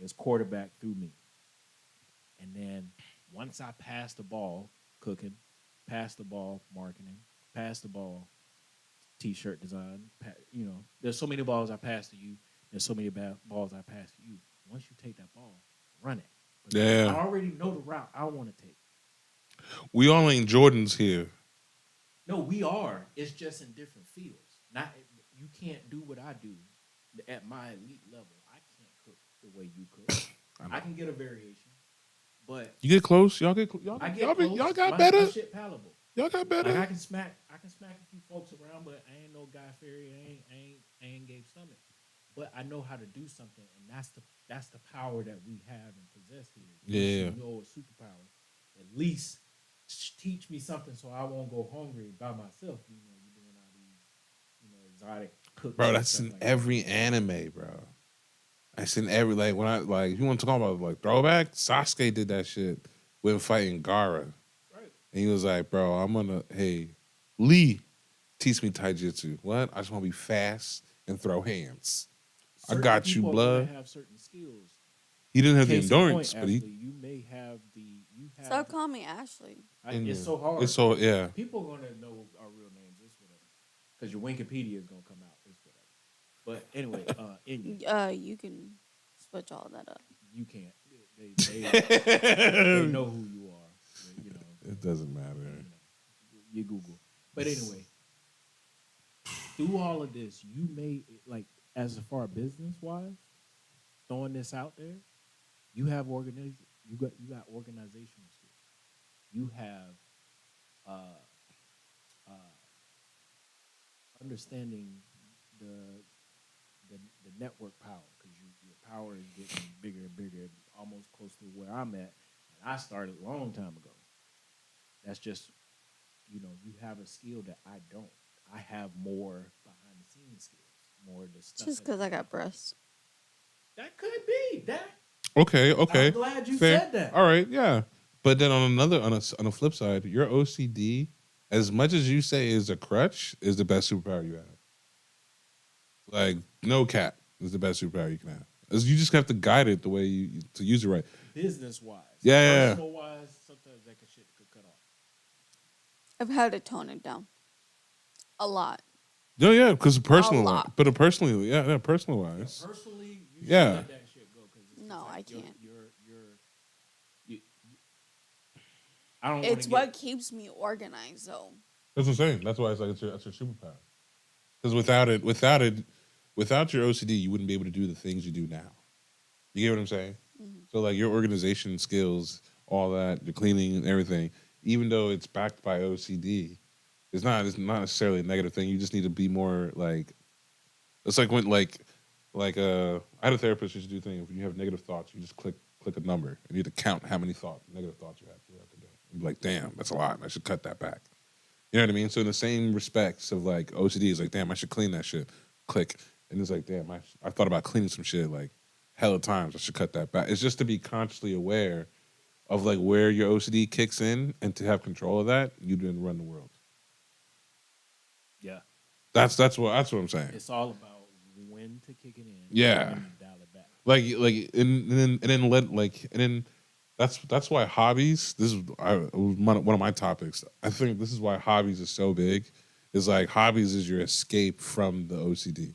S1: is quarterback through me. And then once I pass the ball, cooking, pass the ball, marketing, pass the ball, T-shirt design, there's so many balls I pass to you. There's so many balls I pass to you. Once you take that ball, run it. But
S2: yeah.
S1: I already know the route I want to take.
S2: We all ain't Jordans here.
S1: No, we are. It's just in different fields. You can't do what I do at my elite level. I can't cook the way you cook. I can get a variation, but
S2: you get close. Y'all get. Y'all got better.
S1: My shit palatable.
S2: Y'all got better.
S1: Like I can smack a few folks around, but I ain't no Guy Fieri. I ain't Gabe Stomach. but I know how to do something, and that's the power that we have and possess here. You
S2: Yeah.
S1: should know a superpower. At least teach me something so I won't go hungry by myself. You're doing all these, exotic
S2: Bro,
S1: cooks and
S2: that's
S1: stuff
S2: in
S1: like that.
S2: every anime, bro. That's in every like when I like if you want to talk about like throwback, Sasuke did that shit when fighting Gara.
S1: Right.
S2: And he was like, bro, I'm gonna hey, Lee, teach me taijutsu. What? I just wanna be fast and throw hands. I
S1: Certain
S2: got you,
S1: people are going to
S2: blood.
S1: have certain skills.
S2: He didn't have the
S1: Case in point,
S2: endurance, but he
S1: Ashley, you may have the you have
S3: Stop
S1: the,
S3: calling me Ashley.
S1: it's
S2: and
S1: so
S2: it's
S1: hard.
S2: so yeah.
S1: People are going to know our real names. It's whatever. Because your Wikipedia is going to come out. It's whatever. But anyway, India,
S3: You can switch all that up.
S1: you can't. They know who you are. You know,
S2: It doesn't matter.
S1: you Google. But anyway, through all of this, you may like as far business wise, throwing this out there, you have you got organizational skills. You have uh, uh, understanding the the network power because your power is getting bigger and bigger, almost close to where I'm at. And I started a long time ago. That's just you have a skill that I don't. I have more behind the scenes skills, more of the stuff
S3: Just
S1: that
S3: because I
S1: doesn't
S3: got
S1: come out.
S3: breasts.
S1: That could be that.
S2: Okay,
S1: I'm
S2: okay.
S1: glad you
S2: Fair.
S1: said that.
S2: All right, yeah. But then on a flip side, your OCD, as much as you say is a crutch, is the best superpower you have. Like no cap is the best superpower you can have. As you just have to guide it the way to use it right.
S1: Business wise,
S2: Yeah, yeah, yeah.
S1: personal wise, sometimes that shit could cut off.
S3: I've had to tone it down a lot.
S2: No, yeah, because
S3: A
S2: personal wise,
S3: lot.
S2: but a personally, yeah, personal
S1: Yeah,
S2: wise,
S1: personally, you should
S2: yeah.
S1: let that shit go because it's just
S3: No,
S1: like
S3: I can't.
S1: you, I don't want to
S3: It's
S1: get
S3: what keeps me organized, though.
S2: That's what I'm saying. That's why it's like that's your superpower. Because without your OCD, you wouldn't be able to do the things you do now. You get what I'm saying?
S3: Hmm.
S2: So like your organization skills, all that, the cleaning and everything, even though it's backed by OCD, it's not necessarily a negative thing. You just need to be more like it's like when I had a therapist who used to do things when you have negative thoughts, you just click a number and you have to count how many negative thoughts you have throughout the day. You'd be like, damn, that's a lot. I should cut that back. You know what I mean? So in the same respects of like OCD is like, damn, I should clean that shit. Click. And it's like, damn, I thought about cleaning some shit like hella times. I should cut that back. It's just to be consciously aware of like where your OCD kicks in and to have control of that, you then run the world.
S1: yeah.
S2: That's what I'm saying.
S1: It's all about when to kick it in,
S2: Yeah.
S1: and when to dial it back.
S2: Like and then that's why hobbies. It was one of my topics. I think this is why hobbies is so big. Is like hobbies is your escape from the OCD.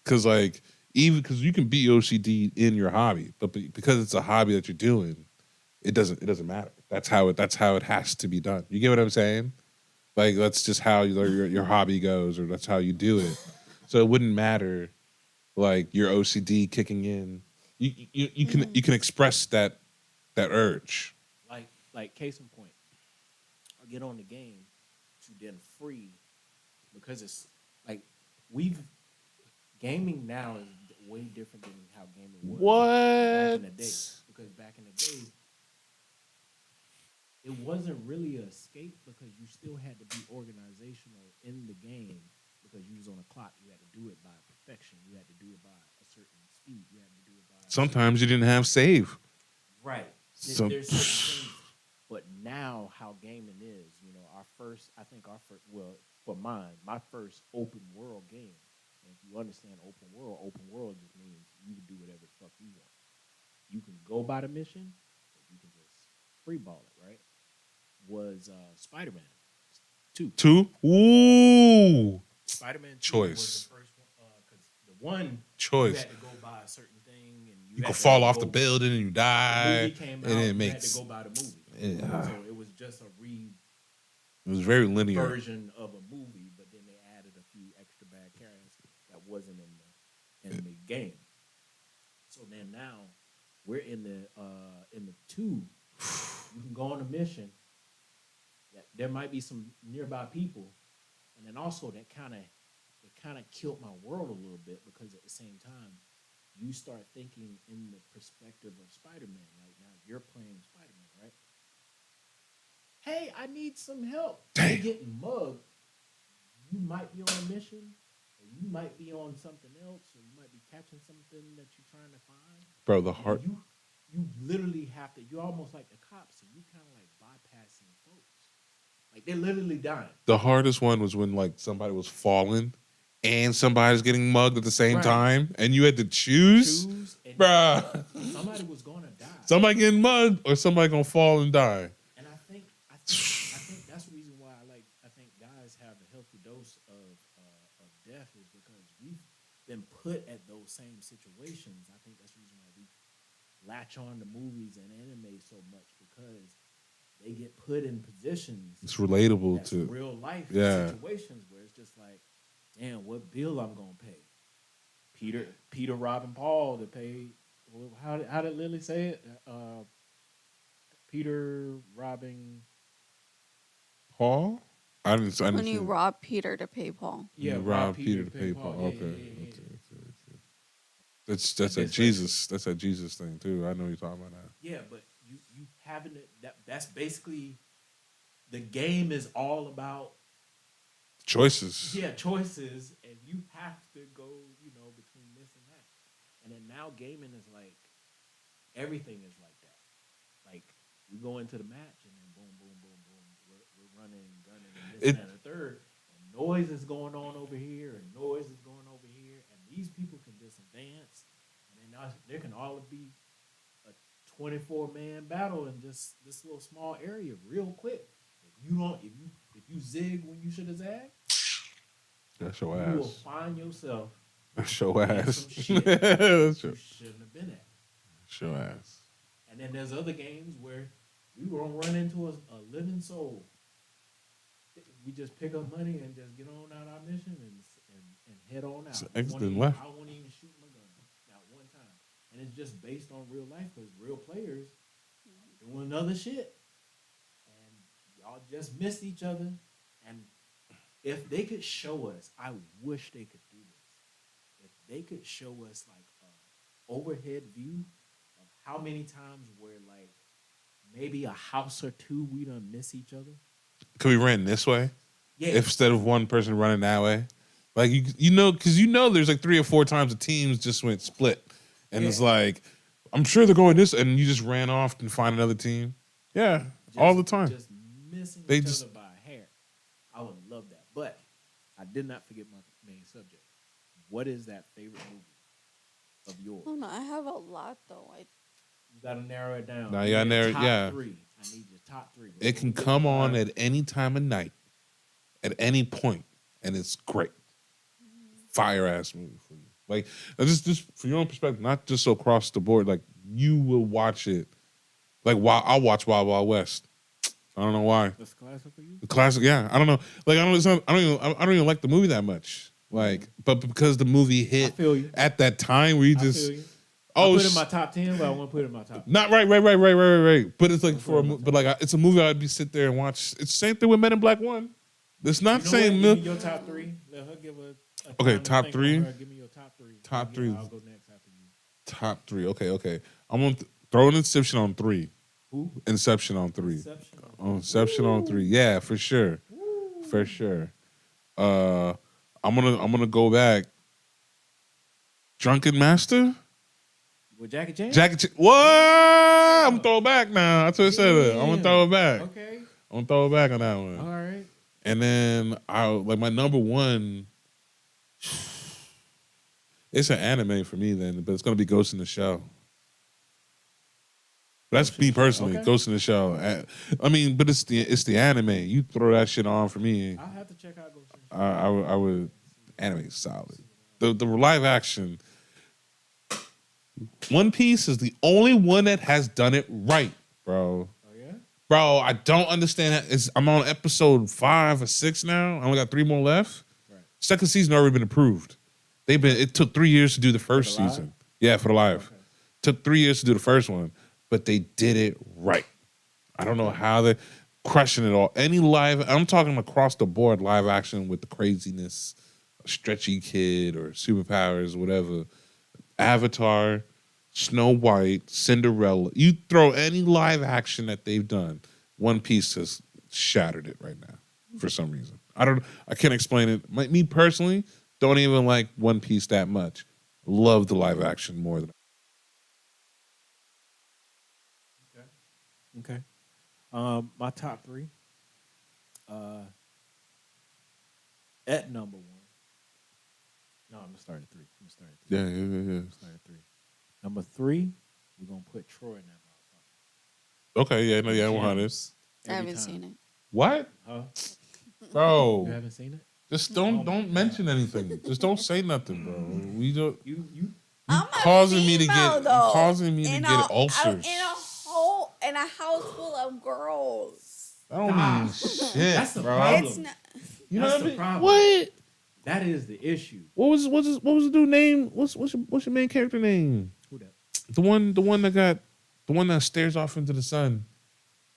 S2: Because like even because you can be OCD in your hobby, but because it's a hobby that you're doing, it doesn't matter. That's how it has to be done. You get what I'm saying? Like that's just how your hobby goes, or that's how you do it. So it wouldn't matter like your OCD kicking in. You can express that urge.
S1: Like case in point, I get on the game to then free because it's like we've gaming now is way different than how gaming was back in the day.
S2: What?
S1: Because back in the day, it wasn't really an escape because you still had to be organizational in the game because you was on a clock. You had to do it by perfection. You had to do it by a certain speed. You had to do it by a certain
S2: Sometimes you didn't have save.
S1: right.
S2: Some
S1: There's certain things, but now how gaming is, I think our first, well, for mine, my first open world game. And if you understand open world just means you can do whatever the fuck you want. You can go by the mission, or you can just free ball it, right? Was Spider Man 2.
S2: two. Ooh,
S1: Spider Man 2 was
S2: choice,
S1: the first one because the one you
S2: choice.
S1: had to go by a certain thing and
S2: You
S1: you
S2: could
S1: had
S2: fall
S1: to
S2: off the
S1: go.
S2: building and you
S1: The movie
S2: die,
S1: came
S2: and
S1: out,
S2: it
S1: you had to
S2: makes
S1: go by the movie.
S2: it
S1: So it was just a
S2: it was very linear.
S1: version of a movie, but then they added a few extra bad characters that wasn't in the game. So then now we're in the two. You can go on a mission. That there might be some nearby people, and then also that kind of it kind of killed my world a little bit because at the same time, you start thinking in the perspective of Spider-Man. Like now you're playing Spider-Man, right? Hey, I need some help.
S2: Damn.
S1: You're getting mugged. You might be on a mission, or you might be on something else, or you might be catching something that you're trying to find.
S2: Bro, the
S1: And
S2: heart.
S1: you literally have to. You're almost like the cops, and you kind of like bypassing folks. Like they're literally dying.
S2: The hardest one was when like somebody was falling and somebody's getting mugged at the same
S1: Right.
S2: time, and you had to choose.
S1: And
S2: Bruh.
S1: somebody was gonna die.
S2: Somebody getting mugged or somebody gonna fall and die.
S1: And I think that's the reason why I think guys have a healthy dose of death is because we've been put at those same situations. I think that's the reason why we latch on to movies and anime so much because they get put in positions.
S2: It's relatable
S1: that's
S2: to
S1: real life
S2: Yeah.
S1: situations where it's just like, damn, what bill I'm gonna pay? Peter robbing Paul to pay. How did Lily say it? Peter robbing.
S2: Paul. I didn't
S3: When
S2: see
S3: you
S2: it.
S3: rob Peter to pay Paul.
S2: You rob Peter to pay Paul.
S1: Yeah,
S2: Okay.
S1: yeah, yeah, yeah.
S2: Okay. That's
S1: That's
S2: a
S1: right.
S2: Jesus. That's a Jesus thing too. I know you're talking about that.
S1: Yeah, but you having it. That's basically the game is all about
S2: Choices.
S1: choices, and you have to go between this and that. And then now gaming is like everything is like that. Like we go into the match and then boom, boom, boom, boom. We're running, gunning, and this and the third. And noise is going on over here, and noise is going over here, and these people can just advance, and then there can all be a 24-man battle in just this little small area real quick. If you zig when you should have zagged,
S2: That's your
S1: you will
S2: ass.
S1: find yourself
S2: That's your
S1: in
S2: ass.
S1: some shit
S2: That's
S1: you shouldn't have been at.
S2: your ass.
S1: And then there's other games where we were gonna run into a living soul. We just pick up money and just get on out our mission and head on out.
S2: So exit and left.
S1: I won't even shoot my gun not one time. And it's just based on real life because real players are doing other shit. And y'all just missed each other. And if they could show us, I wish they could do this. If they could show us like a overhead view of how many times where like maybe a house or two we done miss each other.
S2: Could we run this way?
S1: Yeah.
S2: Instead of one person running that way? Like, because there's like 3 or 4 times the teams just went split. And it's like, I'm sure they're going this, and you just ran off and find another team. Yeah, all the time.
S1: Just missing
S2: They
S1: each
S2: just-
S1: other by a hair. I would love that. But I did not forget my main subject. What is that favorite movie of yours?
S3: Oh no, I have a lot though.
S1: You gotta narrow it down.
S2: Now you gotta narrow it,
S1: top
S2: yeah.
S1: 3. I need your top 3.
S2: It can come on at any time of night, at any point, and it's great. Fire ass movie for you. Like, just for your own perspective, not just across the board. Like, you will watch it. Like, I'll watch Wild Wild West. I don't know why.
S1: That's classic for you?
S2: The classic, yeah. I don't know. Like, I don't even like the movie that much. Like, but because the movie
S1: I
S2: hit
S1: feel you.
S2: at that time, where you
S1: I
S2: just
S1: feel you.
S2: oh,
S1: I put it in my top 10, but I won't put it in my top.
S2: not right. But it's like but like it's a movie I'd be sit there and watch. It's the same thing with Men in Black 1. It's not the same.
S1: Give me your top 3. Let her give a
S2: Okay,
S1: time to
S2: top
S1: think
S2: 3?
S1: on her. Give me your top 3.
S2: Top 3.
S1: I'll go next after you.
S2: Top 3. Okay. I'm gonna throw an Inception on 3.
S1: Who?
S2: Inception on 3.
S1: Inception.
S2: Inception on 3. Yeah, for sure. For sure. I'm gonna go back. Drunken Master?
S1: With Jackie Chan?
S2: What? I'm throwing back now. That's what I said. I'm gonna
S1: Damn.
S2: throw it back.
S1: Okay.
S2: I'm gonna throw it back on that one.
S1: All right.
S2: And then my number 1. It's an anime for me then, but it's gonna be Ghost in the Shell. That's me personally,
S1: Okay.
S2: Ghost in the Shell. I mean, but it's the anime. You throw that shit on for me.
S1: I'll have to check out Ghost in the Shell.
S2: I would. Anime is solid. The live action. One Piece is the only one that has done it right, bro.
S1: Oh, yeah?
S2: Bro, I don't understand that. I'm on episode 5 or 6 now. I only got 3 more left.
S1: Right.
S2: Second season already been approved. It took 3 years to do the first
S1: For the live?
S2: season. Yeah, for the live.
S1: Okay.
S2: Took 3 years to do the first one, but they did it right. I don't know how they're crushing it all. I'm talking across the board live action with the craziness. stretchy kid or superpowers, whatever. Avatar, Snow White, Cinderella. You throw any live action that they've done, One Piece has shattered it right now for some reason. I can't explain it. Me personally, don't even like One Piece that much. Love the live action more than.
S1: Okay. My top three. At number one. No, I'm gonna start at three.
S2: Yeah.
S1: Start at three. Number three, we're gonna put Troy in that motherfucker.
S2: Okay, yeah, no, yeah, 100.
S3: I haven't seen it.
S2: What?
S1: Huh?
S2: Bro.
S1: You haven't seen it?
S2: Just don't mention anything. Just don't say nothing, bro. We don't.
S1: You
S3: I'm
S2: causing
S3: a
S2: me to
S3: female,
S2: get
S3: though,
S2: causing me to get ulcers.
S3: In a house full of girls.
S2: I don't mean shit.
S1: That's the
S2: bro.
S1: problem.
S3: It's not.
S2: You know
S1: That's
S2: what I
S1: the
S2: mean?
S1: problem.
S2: What?
S1: That is the issue.
S2: What was the dude name? What's your main character name?
S1: Who that?
S2: The one that stares off into the sun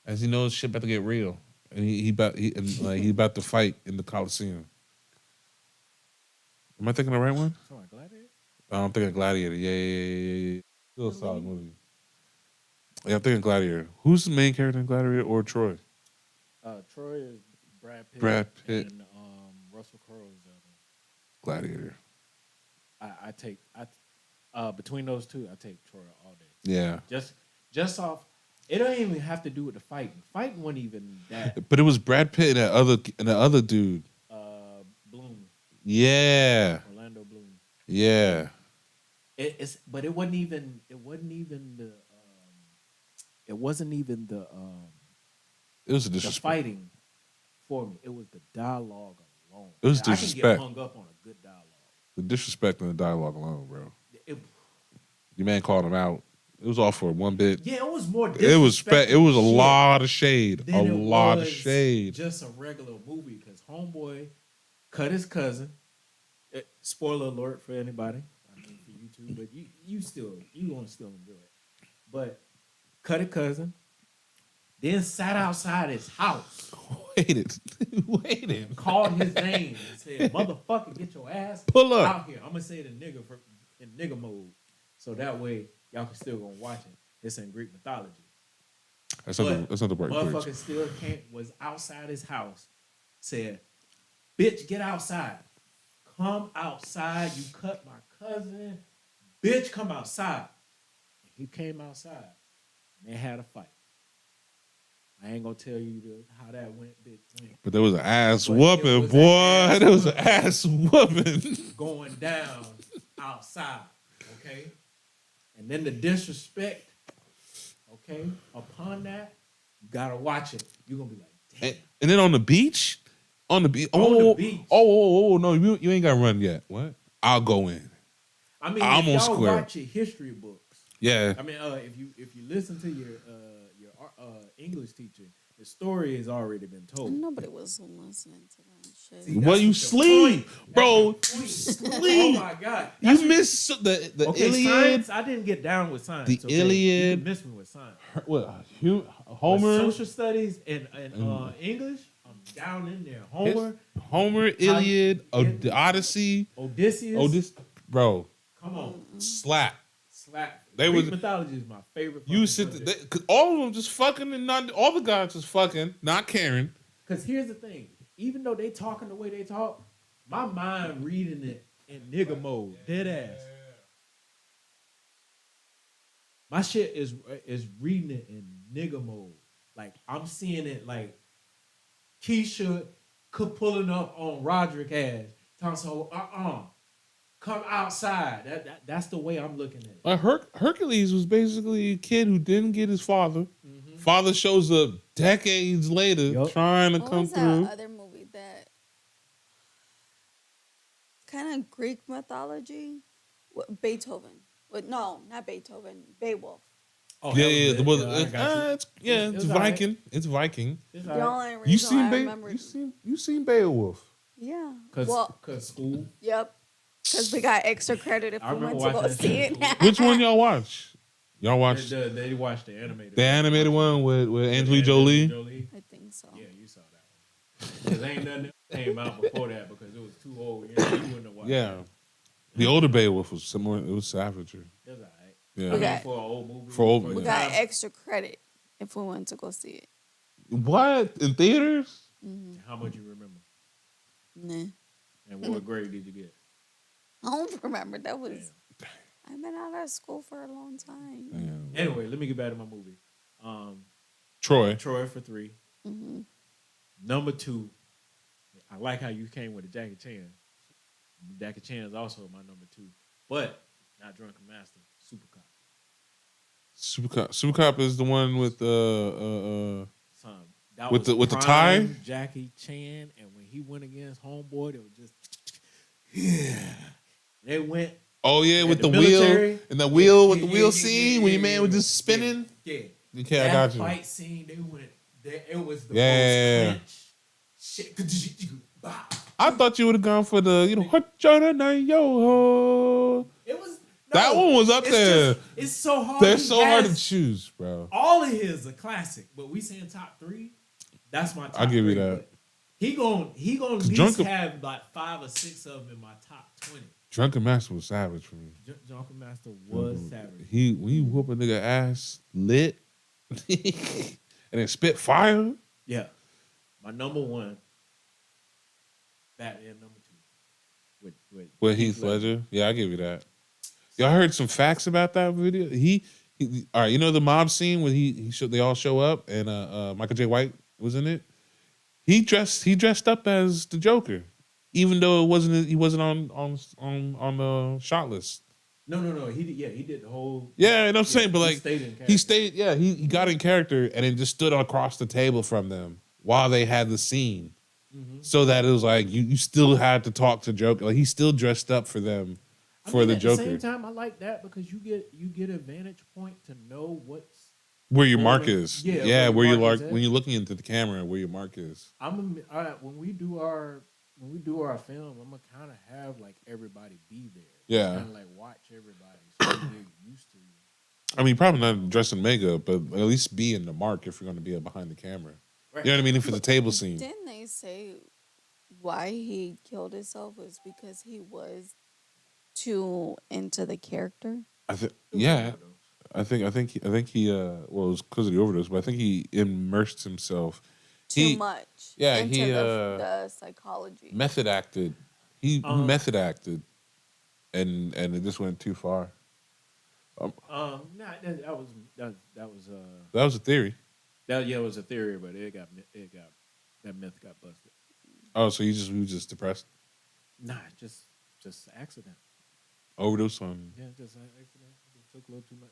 S2: as he knows shit about to get real, and he about to fight in the Coliseum. Am I thinking the right one?
S1: Sorry, Gladiator?
S2: I'm thinking Gladiator. Yeah. Still a solid movie. Yeah, I'm thinking Gladiator. Who's the main character in Gladiator or Troy?
S1: Troy is Brad Pitt.
S2: Brad Pitt.
S1: And Russell Crowe is the other
S2: Gladiator.
S1: one. I take between those two, I take Troy all day.
S2: Yeah.
S1: Just off. It don't even have to do with the fighting. Fighting wasn't even that.
S2: But it was Brad Pitt and that other dude.
S1: Bloom.
S2: Yeah.
S1: Orlando Bloom.
S2: Yeah.
S1: But it wasn't even the. It wasn't even the.
S2: It was a
S1: The
S2: disrespect.
S1: fighting for me. It was the dialogue alone.
S2: It was
S1: I can
S2: disrespect.
S1: get hung up on a good dialogue.
S2: The disrespect and the dialogue alone, bro.
S1: It,
S2: Your man called him out. It was all for one bit.
S1: yeah, it was more.
S2: It was a
S1: shit
S2: lot of shade.
S1: than
S2: A
S1: it
S2: lot of
S1: was
S2: shade.
S1: Just a regular movie because Homeboy cut his cousin. Spoiler alert for anybody. I mean for you too, but you gonna still enjoy it. But cut his cousin. Then sat outside his house.
S2: Waited.
S1: Called his name and said, "Motherfucker, get your ass
S2: Pull up
S1: out here." I'm gonna say the nigga in nigga mode, so that way y'all can still gonna watch it. It's in Greek mythology.
S2: That's not the word.
S1: Motherfucker still was outside his house. Said, "Bitch, get outside. Come outside. You cut my cousin. Bitch, come outside." And he came outside. And they had a fight. I ain't gonna tell you how that went, bitch.
S2: But there was an ass
S1: But
S2: whooping,
S1: it was
S2: boy.
S1: an ass
S2: There was an ass whooping.
S1: going down outside, okay? And then the disrespect, okay? Upon that, you gotta watch it. You're gonna be like, damn.
S2: And then on the beach? On the beach.
S1: Beach.
S2: No, you ain't got to run yet. What? I'll go in.
S1: I mean,
S2: I'm
S1: if
S2: on
S1: y'all
S2: square.
S1: watch your history books,
S2: Yeah.
S1: I mean, if you listen to your English teacher, the story has already been told.
S3: Nobody was listening to that shit.
S1: See,
S2: Well,
S1: that's
S2: you
S1: the
S2: sleep,
S1: point.
S2: bro.
S1: That's the point.
S2: Sleep.
S1: Oh my god,
S2: You miss the
S1: okay,
S2: Iliad.
S1: science. I didn't get down with science.
S2: The
S1: okay? You
S2: Iliad.
S1: can miss me with science.
S2: What?
S1: With
S2: Homer.
S1: social studies and English. I'm down in there.
S2: Homer, Iliad, the Odyssey,
S1: Odysseus.
S2: Bro,
S1: Come on,
S2: slap.
S1: slap.
S2: They
S1: Greek
S2: was-
S1: mythology is my favorite.
S2: You sit because all of them just fucking and not all the gods just fucking, not caring.
S1: Because here's the thing: even though they talking the way they talk, my mind reading it in nigga mode, dead ass. My shit is reading it in nigga mode. Like I'm seeing it like Keisha pulling up on Roderick ass, talking so come outside. That's the way I'm looking at it.
S2: Like Hercules was basically a kid who didn't get his father. Father shows up decades later
S1: Yup.
S2: trying to
S3: What
S2: come
S3: was
S2: through.
S3: that other movie that kind of Greek mythology? Beethoven. No, not Beethoven. Beowulf.
S1: Oh,
S2: Yeah,
S1: that was it. I got you. It
S2: it's
S1: was all right.
S2: Viking. It's Viking.
S1: It's
S3: The
S1: all right.
S3: only reason
S2: You seen
S3: I remember.
S2: you seen Beowulf?
S3: Yeah.
S1: Cause
S3: Well,
S1: school.
S3: yep. Because we got extra credit if
S1: I
S3: we
S1: remember
S3: went to go
S1: watching that
S3: see
S1: shit.
S3: it.
S2: Which one y'all watch? Y'all watch
S1: They watched the animated.
S2: the animated one with Angelina Jolie?
S3: I think so.
S1: Yeah, you saw that Because ain't nothing else came out before that because it was too old. You wouldn't have watched
S2: Yeah.
S1: that.
S2: The older Beowulf was similar. It was savager.
S1: It was all right.
S2: Yeah.
S1: I
S3: We
S1: mean,
S3: got
S1: for an old movie,
S2: For old-
S1: for
S3: we
S1: the
S2: yeah.
S3: got
S1: time.
S3: extra credit if we went to go see it.
S2: What in theaters?
S1: How much you remember?
S3: Nah.
S1: And what grade did you get?
S3: I don't remember. That was
S1: Damn.
S3: I've been out of school for a long time.
S2: Damn.
S1: Anyway, let me get back to my movie.
S2: Troy.
S1: Troy for 3.
S3: Mm-hmm.
S1: Number 2, I like how you came with a Jackie Chan. Jackie Chan is also my number 2, but not Drunken Master. Super Cop.
S2: Super Cop is the one with
S1: Son, that
S2: with
S1: was
S2: the
S1: prime
S2: tie.
S1: Jackie Chan, and when he went against Homeboy, it was just yeah. They went.
S2: Oh yeah, with
S1: the
S2: the wheel
S1: military.
S2: and the
S1: Yeah,
S2: wheel with
S1: yeah,
S2: the wheel
S1: yeah,
S2: scene when your man was just
S1: yeah,
S2: spinning.
S1: Yeah.
S2: Okay, I
S1: That
S2: got you.
S1: fight scene, they went. It was the
S2: Yeah.
S1: most clinch shit.
S2: I thought you would have gone for the yo ho.
S1: It was
S2: That one was up
S1: it's
S2: there.
S1: It's so hard.
S2: They're
S1: He
S2: so hard to
S1: has-
S2: choose, bro.
S1: All of his are classic, but we saying top 3. That's my top.
S2: I'll give you
S1: 3,
S2: that.
S1: but He gonna at least
S2: Drunken-
S1: have like 5 or 6 of them in my top 20.
S2: Drunken Master was savage for me.
S1: Drunken Master was savage.
S2: He when you whoop a nigga ass lit and then spit fire.
S1: Yeah, my number 1, Batman number 2,
S2: With Heath Ledger. Yeah, I give you that. Y'all heard some facts about that video? He all right, you know the mob scene when they all show up and Michael J. White was in it? He dressed up as the Joker. Even though he wasn't on the shot list.
S1: No. He did the whole.
S2: Yeah, you know what I'm saying? But
S1: he
S2: like
S1: stayed in
S2: he stayed, yeah, he got in character and then just stood across the table from them while they had the scene. So that it was like you still had to talk to Joker. Like he still dressed up for them for the Joker.
S1: At the same time, I like that because you get a vantage point to know
S2: where your mark
S1: Well,
S2: is.
S1: yeah,
S2: Yeah, where
S1: your
S2: you
S1: mark
S2: like
S1: is at.
S2: when you're looking into the camera where your mark is.
S1: when we do our film, I'm gonna kind of have like everybody be there.
S2: Yeah.
S1: Kind of like watch everybody so you get used to you.
S2: I mean, probably not dressed in makeup, but at least be in the mark if you're going to be behind the camera.
S1: Right.
S2: You know what I mean? If it's a table scene.
S3: Didn't they say why he killed himself was because he was too into the character?
S2: Yeah. I think he well it was because of the overdose, but I think he immersed himself
S3: Too much.
S2: Yeah,
S3: into
S2: he
S3: the psychology.
S2: method acted. He method acted, and it just went too far.
S1: Nah, that was
S2: That was a theory.
S1: it was a theory, but that myth got busted.
S2: Oh, so he was just depressed,
S1: Nah, just accident.
S2: overdose on.
S1: Yeah, just an accident. Just took a little too much.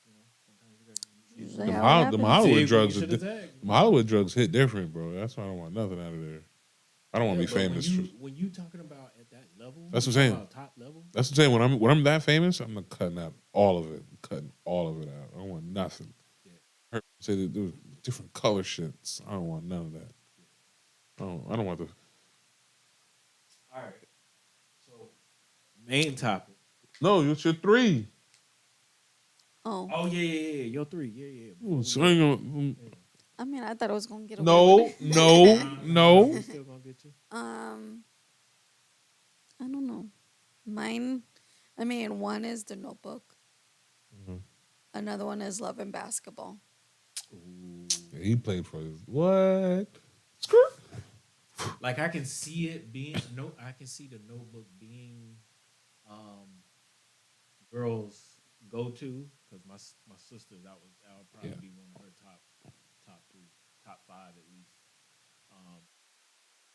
S1: You know, sometimes you got.
S3: Usually
S2: Them
S3: how it
S2: Hol-
S3: happens.
S2: them Hollywood
S1: See,
S2: drugs.
S1: you
S2: Are
S1: shoulda
S2: di-
S1: tagged
S2: them
S1: me.
S2: Hollywood drugs hit different, bro. That's why I don't want nothing out of there. I don't want to be
S1: but
S2: famous.
S1: When you talking about at that level,
S2: That's what I'm
S1: you
S2: saying.
S1: talking about top level.
S2: That's what I'm saying. When I'm that famous, I'm not cutting out all of it. I'm cutting all of it out. I don't want nothing.
S1: Yeah.
S2: I heard say that there was different color shits. I don't want none of that. I don't want the.
S1: All right. So main topic.
S2: No, it's your 3.
S3: Oh,
S1: Oh yeah. Your 3. Yeah.
S2: Ooh, so I ain't gonna,
S3: I mean, I thought I was gonna get away
S2: no,
S3: with it.
S2: no.
S1: We still gonna get you.
S3: I don't know. Mine, I mean, one is The Notebook.
S2: Mm-hmm.
S3: Another one is Love and Basketball.
S2: Yeah, he played for his what?
S1: Like I can see it being I can see the Notebook being girls go to because my sister that would probably be one of her top 3, top 5 at least.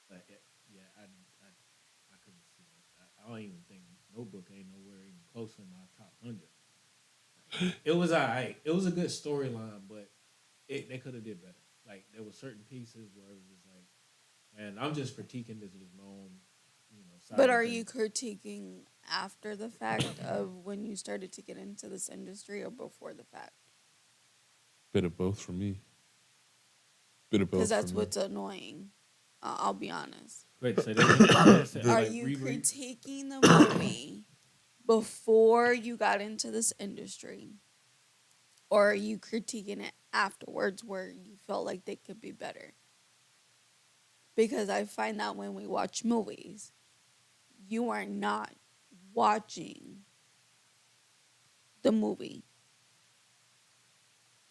S1: But I couldn't see it. I don't even think Notebook ain't nowhere even close in my top 100. It was alright. It was a good storyline, but they could have did better. Like there were certain pieces where it was just like, and I'm just critiquing this was known, side
S3: But
S1: of
S3: are
S1: things.
S3: you critiquing after the fact of when you started to get into this industry or before the fact?
S2: Bit of both for me. Bit of both.
S3: Because that's
S2: for me.
S3: what's annoying. I'll be honest.
S1: Wait, say that again.
S3: Are
S1: Like,
S3: you
S1: reread?
S3: critiquing the movie before you got into this industry? Or are you critiquing it afterwards where you felt like they could be better? because I find that when we watch movies, you are not watching the movie.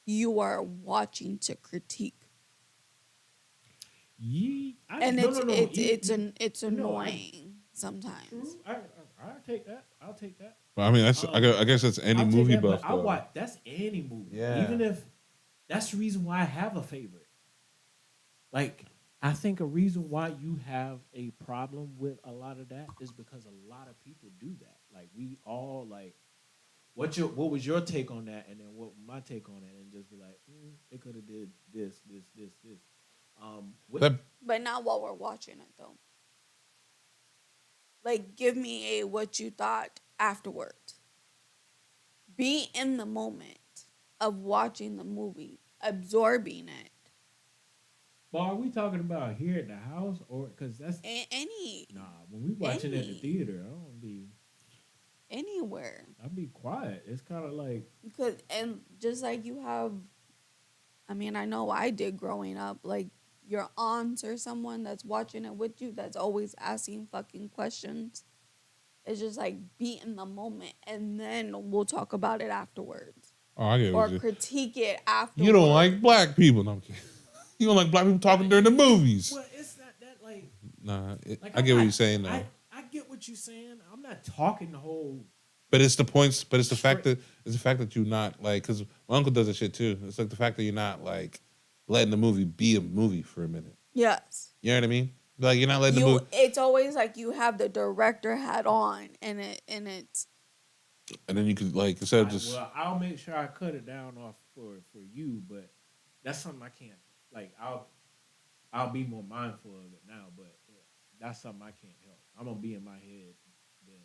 S3: You are watching to critique. And
S1: No, no, no.
S3: it's
S1: No,
S3: annoying sometimes.
S1: true. I take that. I'll take that.
S2: Well, I mean,
S1: Um,
S2: I guess that's any
S1: I'll take
S2: movie
S1: that. But
S2: buff
S1: I
S2: though.
S1: watch. That's any movie.
S2: Yeah.
S1: Even if that's the reason why I have a favorite. Like, I think a reason why you have a problem with a lot of that is because a lot of people do that. Like, we all like, what was your take on that, and then what my take on it, and just be like, they could have did this. What?
S2: That
S3: But not while we're watching it though. Like give me a what you thought afterwards. Be in the moment of watching the movie, absorbing it.
S1: Well, are we talking about here at the house, or because that's
S3: Any
S1: nah? When we watching at the
S3: any
S1: theater, I don't be.
S3: anywhere.
S1: I be quiet. It's kind of like
S3: Because and just like you have, I mean, I know I did growing up. Like your aunt or someone that's watching it with you, that's always asking fucking questions. It's just like be in the moment, and then we'll talk about it afterwards,
S2: oh, I get what
S3: or
S2: you.
S3: critique it
S2: You don't like
S3: afterwards.
S2: black people. No, I'm kidding. You don't like black people talking during the movies.
S1: well, it's not that like
S2: Nah,
S1: like
S2: I
S1: I'm
S2: get what
S1: not,
S2: you're saying though.
S1: I get what you're saying. I'm not talking the whole.
S2: But it's the points. But it's the
S1: Straight-
S2: fact that you're not like, because my uncle does that shit too. It's like the fact that you're not like letting the movie be a movie for a minute.
S3: Yes.
S2: You know what I mean? Like you're not letting the movie,
S3: It's always like you have the director hat on, and it's
S2: and then you could like instead of just
S1: well, I'll make sure I cut it down off for you, but that's something I can't like. I'll be more mindful of it now, but that's something I can't help. I'm gonna be in my head then,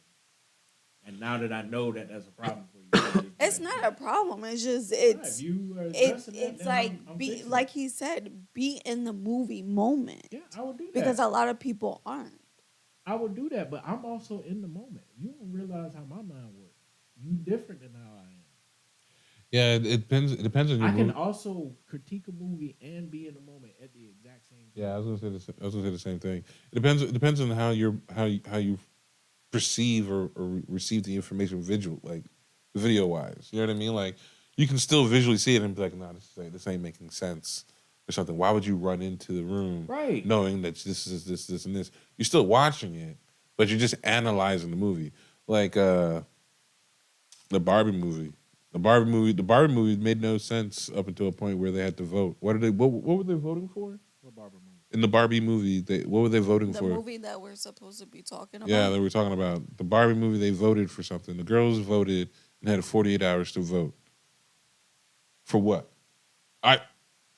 S1: and now that I know that that's a problem for you, it's just
S3: it's
S1: like,
S3: not a problem. It's just
S1: if you are addressing that,
S3: it's
S1: then
S3: like
S1: I'm
S3: be
S1: fixing
S3: like
S1: it.
S3: he said, be in the movie moment.
S1: Yeah, I would do that
S3: Because a lot of people aren't.
S1: I would do that, but I'm also in the moment. You don't realize how my mind works. You different than how I am.
S2: yeah. It depends. It depends on your
S1: I can
S2: movie.
S1: also critique a movie and be in the moment at the exact same time.
S2: Yeah, I was gonna say the same thing. It depends. It depends on how you perceive or receive the information like video wise. You know what I mean? Like you can still visually see it and be like, "No, this ain't making sense," or something. Why would you run into the room
S1: Right.
S2: knowing that this is this and this? You're still watching it, but you're just analyzing the movie. Like the Barbie movie. The Barbie movie made no sense up until a point where they had to vote. What were they voting for?
S1: What Barbara movie?
S2: In the Barbie movie, what were they voting
S3: The
S2: for?
S3: movie that we're supposed to be talking about.
S2: Yeah, they were talking about the Barbie movie. They voted for something. The girls voted and had 48 hours to vote. For what? I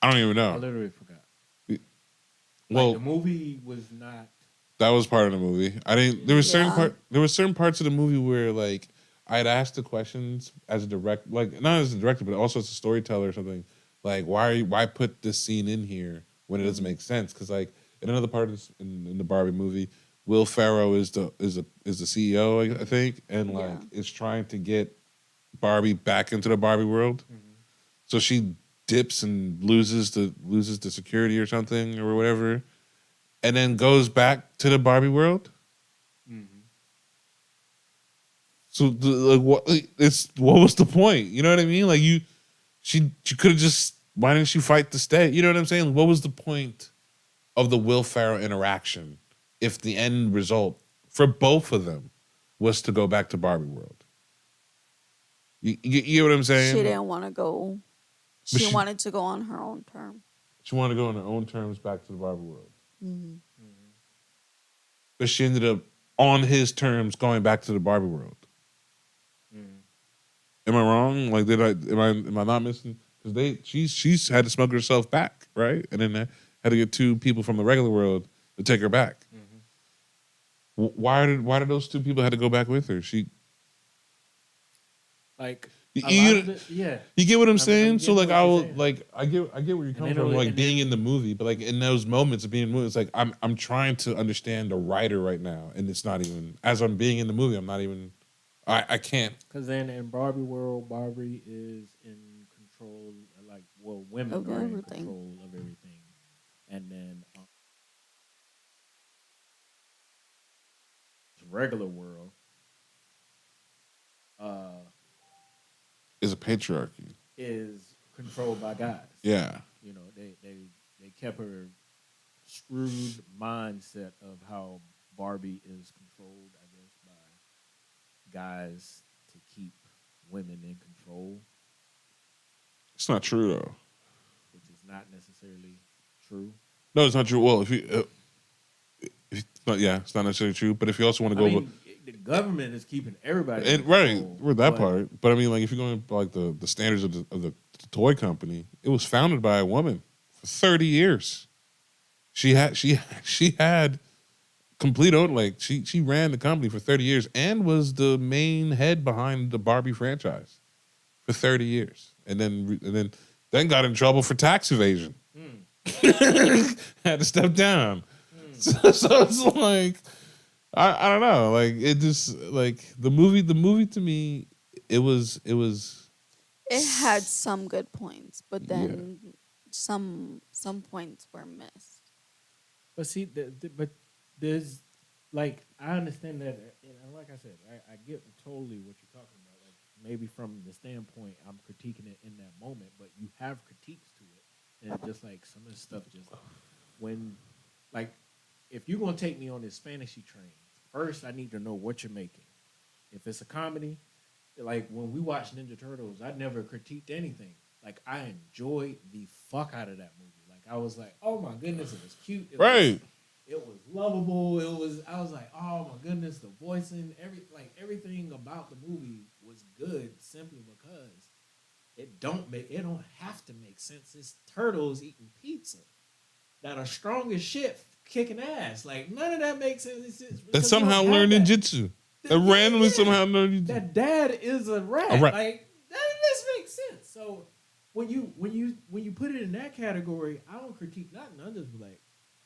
S2: I don't even
S1: I
S2: know.
S1: literally forgot.
S2: Well,
S1: Like, the movie was not.
S2: that was part of the movie. I didn't.
S3: Yeah.
S2: There were certain parts of the movie where like I'd ask the questions as a direct, like not as a director, but also as a storyteller or something. Like why put this scene in here when it doesn't make sense? Because like in another part of this, in the Barbie movie, Will Ferrell is the CEO, I think, and like
S3: Yeah.
S2: is trying to get Barbie back into the Barbie world. So she dips and loses the security or something or whatever, and then goes back to the Barbie world. So like what was the point? You know what I mean? Like she could have just, why didn't she fight to stay? You know what I'm saying? What was the point of the Will Ferrell interaction if the end result for both of them was to go back to Barbie world? You get what I'm saying?
S3: She didn't want to go.
S2: But
S3: She wanted to go on her own term.
S2: She wanted to go on her own terms back to the Barbie world.
S3: Mm-hmm.
S2: But she ended up on his terms going back to the Barbie world. Am I wrong? Like, am I not missing? Because she's had to smuggle herself back, right? And then had to get two people from the regular world to take her back. Why did those two people have to go back with her?
S1: Like,
S2: You get what I'm saying? So like
S1: getting what you're saying.
S2: I get where you're coming from,
S1: then-
S2: like
S1: and
S2: being in the movie, but like in those moments of being in the movie, it's like I'm trying to understand the writer right now, and it's not even, as I'm being in the movie, I'm not even, I can't.
S1: Because then in Barbie world, Barbie is in control, like, well, women
S3: Of
S1: are in
S3: everything.
S1: control of everything. And then regular world, uh,
S2: It's a patriarchy.
S1: is controlled by guys.
S2: Yeah.
S1: You know, they kept her screwed mindset of how Barbie is controlled, I guess, by guys to keep women in control,
S2: It's not true though.
S1: which is not necessarily true.
S2: No, it's not true. Well, yeah, it's not necessarily true. But if you also want to
S1: I
S2: go,
S1: mean, the government is keeping everybody in
S2: and right,
S1: control,
S2: with that
S1: but
S2: part. But I mean, like if you're going by like the standards of the toy company, it was founded by a woman for 30 years. She had complete own like she ran the company for 30 years and was the main head behind the Barbie franchise for 30 years, and then got in trouble for tax evasion. Had to step down. So it's like I don't know. Like it just like the movie to me, it was
S3: It had some good points, but
S2: yeah.
S3: then some points were missed.
S1: But see, but there's like I understand that, and like I said, I get totally what you're talking about. Like maybe from the standpoint I'm critiquing it in that moment, but you have critiques to it, and just like some of the stuff, just when like if you're gonna take me on this fantasy train, first I need to know what you're making. If it's a comedy, like when we watched Ninja Turtles, I never critiqued anything. Like I enjoyed the fuck out of that movie. Like I was like, oh my goodness, it was cute.
S2: Right.
S1: It was lovable. I was like, oh my goodness, the voicing, everything about the movie was good simply because it don't have to make sense. It's turtles eating pizza that are strong as shit, kicking ass. Like none of that makes sense.
S2: That
S1: Because you
S2: somehow
S1: don't have
S2: learned
S1: that.
S2: ninjutsu. That
S1: Yeah,
S2: randomly
S1: yeah.
S2: somehow learned ninjutsu.
S1: That dad is a rat.
S2: A rat.
S1: Like that just makes sense. So when you put it in that category, I don't critique nothing. I just be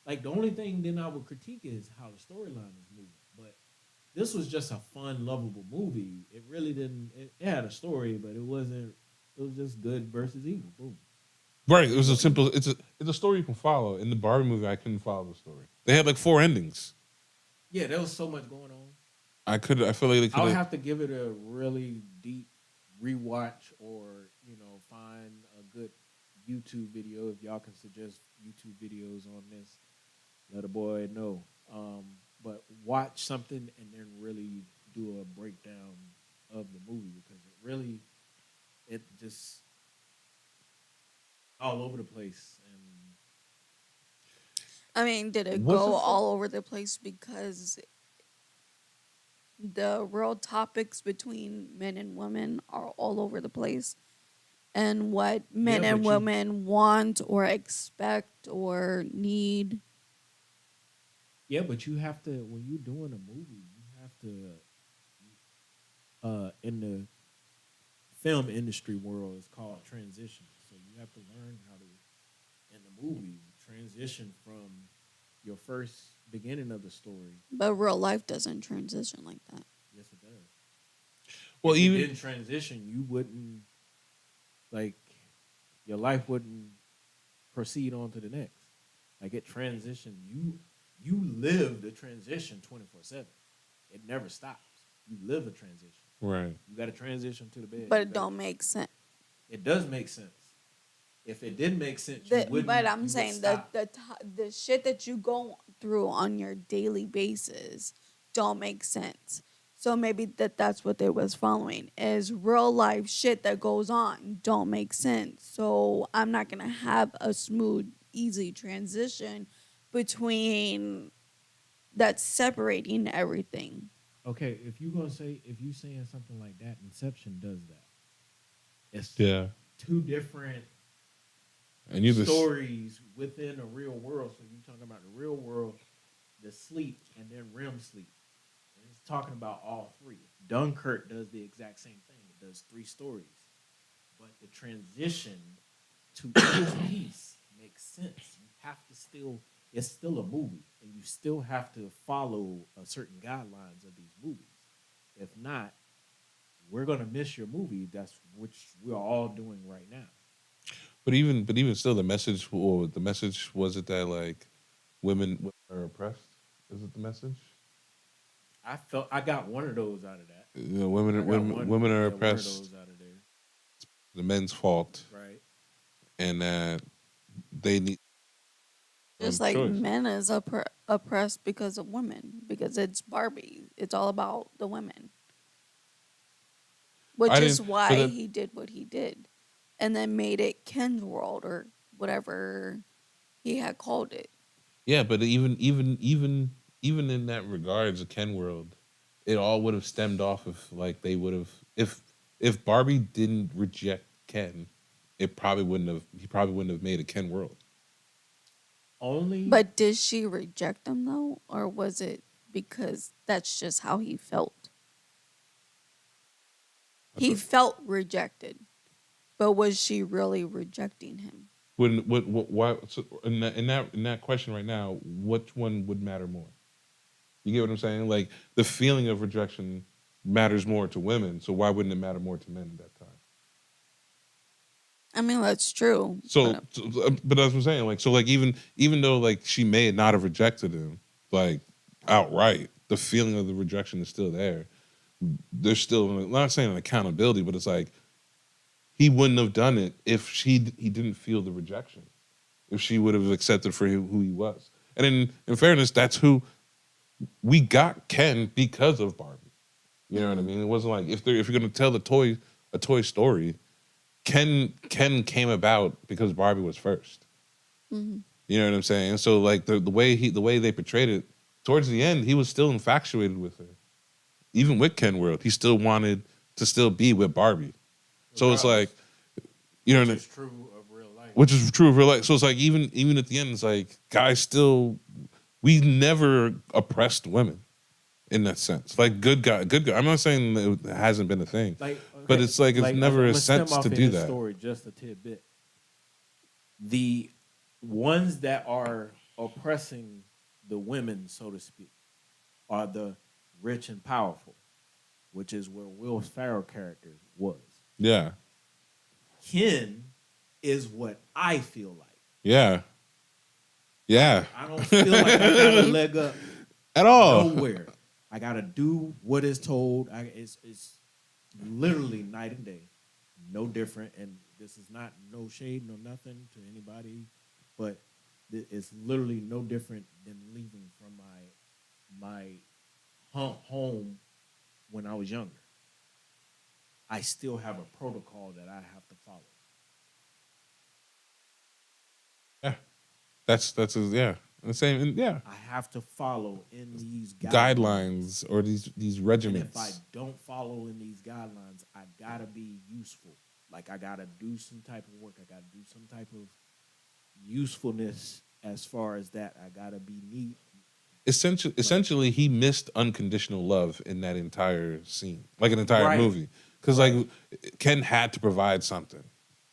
S1: like the only thing then I would critique is how the storyline is moving. But this was just a fun, lovable movie. It really didn't. It had a story, but it wasn't. It was just good versus evil. Boom.
S2: Right. It was a simple. It's a story you can follow. In the Barbie movie, I couldn't follow the story. They had like 4 endings.
S1: Yeah, there was so much going on.
S2: I feel like they
S1: I'll
S2: could.
S1: have to give it a really deep rewatch, or find a good YouTube video. If y'all can suggest YouTube videos on this, let a boy know. But watch something and then really do a breakdown of the movie, because it just all over the place. And
S3: I mean, did it
S2: What's
S3: go
S2: the fu-
S3: all over the place because the real topics between men and women are all over the place? And what men
S1: Yeah,
S3: and
S1: but you
S3: women want or expect or need.
S1: yeah, but you have to, when you're doing a movie, you have to in the film industry world, it's called transition. So you have to learn how to, in the movie, transition from your first beginning of the story.
S3: But real life doesn't transition like that.
S1: Yes, it does.
S2: Well,
S1: If it
S2: even
S1: didn't transition, you wouldn't, like, your life wouldn't proceed on to the next. Like it transitioned. You live the transition 24/7. It never stops. You live a transition.
S2: right.
S1: You got to transition to the bed.
S3: But it don't make sense.
S1: It does make sense. If it didn't make sense, you wouldn't.
S3: But
S1: You
S3: I'm
S1: would
S3: saying
S1: stop.
S3: the shit that you go through on your daily basis don't make sense. So maybe that's what they was following is real life shit that goes on don't make sense. So I'm not gonna have a smooth, easy transition between that's separating everything.
S1: Okay, if you saying something like that, Inception does that. It's
S2: Yeah.
S1: two different
S2: And you just
S1: stories within a real world. So you're talking about the real world, the sleep, and then REM sleep. And it's talking about all three. Dunkirk does the exact same thing. It does 3 stories. But the transition to each piece makes sense. You have to still, it's still a movie, and you still have to follow a certain guidelines of these movies. If not, we're gonna miss your movie. That's which we're all doing right now.
S2: but even still, the message was it that like women are oppressed? Is it the message?
S1: I got one of those out of that.
S2: You know,
S1: I got
S2: women are
S1: one of
S2: oppressed.
S1: those out of there.
S2: The men's fault,
S1: Right.
S2: and that they need
S3: Just like
S2: choice.
S3: men is oppressed because of women, because it's Barbie. It's all about the women, which
S2: I
S3: is
S2: didn't, but
S3: why
S2: that,
S3: he did what he did, and then made it Ken's world or whatever he had called it.
S2: yeah, but even in that regards, of Ken world, it all would have stemmed off of like they would have if Barbie didn't reject Ken, it probably wouldn't have he probably wouldn't have made a Ken world.
S1: Only
S3: But did she reject him though, or was it because that's just how he felt?
S2: That's
S3: He
S2: what
S3: felt rejected, but was she really rejecting him?
S2: wouldn't what why so in that question right now, which one would matter more? You get what I'm saying? Like the feeling of rejection matters more to women, so why wouldn't it matter more to men at that time?
S3: I mean, that's true.
S2: So,
S3: But
S2: but as I'm saying, like, so, like, even though like she may not have rejected him, like outright, the feeling of the rejection is still there. There's still I'm not saying an accountability, but it's like he wouldn't have done it if he didn't feel the rejection. If she would have accepted for who he was, and in fairness, that's who we got Ken because of Barbie. You know what I mean? It wasn't like if you're gonna tell a toy story, Ken came about because Barbie was first.
S3: mhm.
S2: You know what I'm saying? So like the way they portrayed it, towards the end, he was still infatuated with her. Even with Ken World, he still wanted to still be with Barbie. So it's like, you know,
S1: which is true of real life.
S2: which is true of real life. So it's like even at the end, it's like guys still we never oppressed women in that sense. Like good guy. I'm not saying that it hasn't been a thing,
S1: Like,
S2: but
S1: okay,
S2: it's like it's
S1: like
S2: never
S1: I'm
S2: a
S1: gonna stem
S2: sense
S1: off
S2: to
S1: in
S2: do
S1: this
S2: that.
S1: story just a tidbit. The ones that are oppressing the women, so to speak, are the rich and powerful, which is where Will Ferrell character was.
S2: Yeah,
S1: Ken is what I feel like.
S2: yeah, yeah.
S1: I don't feel like I got a leg up
S2: At all.
S1: nowhere. I gotta do what is told. It's literally night and day, no different. And this is not no shade, no nothing to anybody, but it's literally no different than leaving from my home when I was younger. I still have a protocol that I have to follow.
S2: Yeah, that's yeah. The same, yeah.
S1: I have to follow in these
S2: Guidelines or these
S1: And if I
S2: regiments.
S1: don't follow in these guidelines, I gotta be useful. Like I gotta do some type of work. I gotta do some type of usefulness as far as that. I gotta be neat.
S2: Essentially, he missed unconditional love in that entire scene, like an entire
S1: Right.
S2: movie, because
S1: Right.
S2: like Ken had to provide something,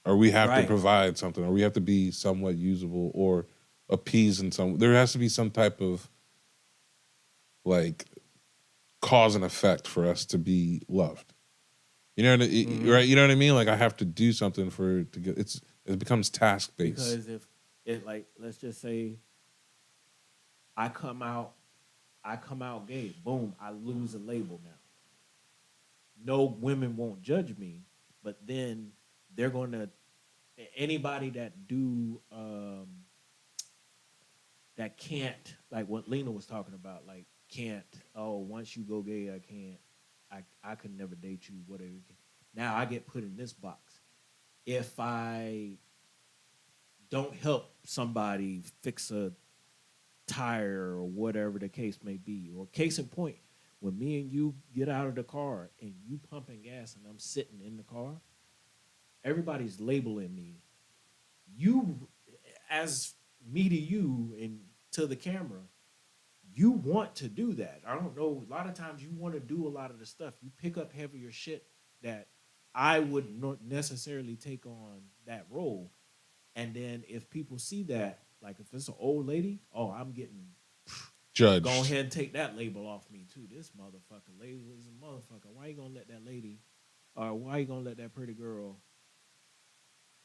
S2: or we have to
S1: Right.
S2: provide something, or we have to be somewhat usable or appease in some. There has to be some type of like cause and effect for us to be loved. You know, right? You know what I mean? Like I have to do something for it to get. It becomes task based.
S1: Because if it like let's just say I come out gay, boom, I lose a label now. No women won't judge me, but then they're gonna anybody that do that can't like what Lena was talking about, like can't once you go gay I can't I could never date you, whatever. Now I get put in this box. If I don't help somebody fix a tire or whatever the case may be, or case in point, when me and you get out of the car and you pumping gas and I'm sitting in the car, everybody's labeling me. You, as me to you and to the camera, you want to do that. I don't know. A lot of times you want to do a lot of the stuff. You pick up heavier shit that I would not necessarily take on that role. And then if people see that, like if it's an old lady, I'm getting
S2: Judged.
S1: go ahead and take that label off me too. This motherfucker label is a motherfucker. Why you gonna let that lady, or why you gonna let that pretty girl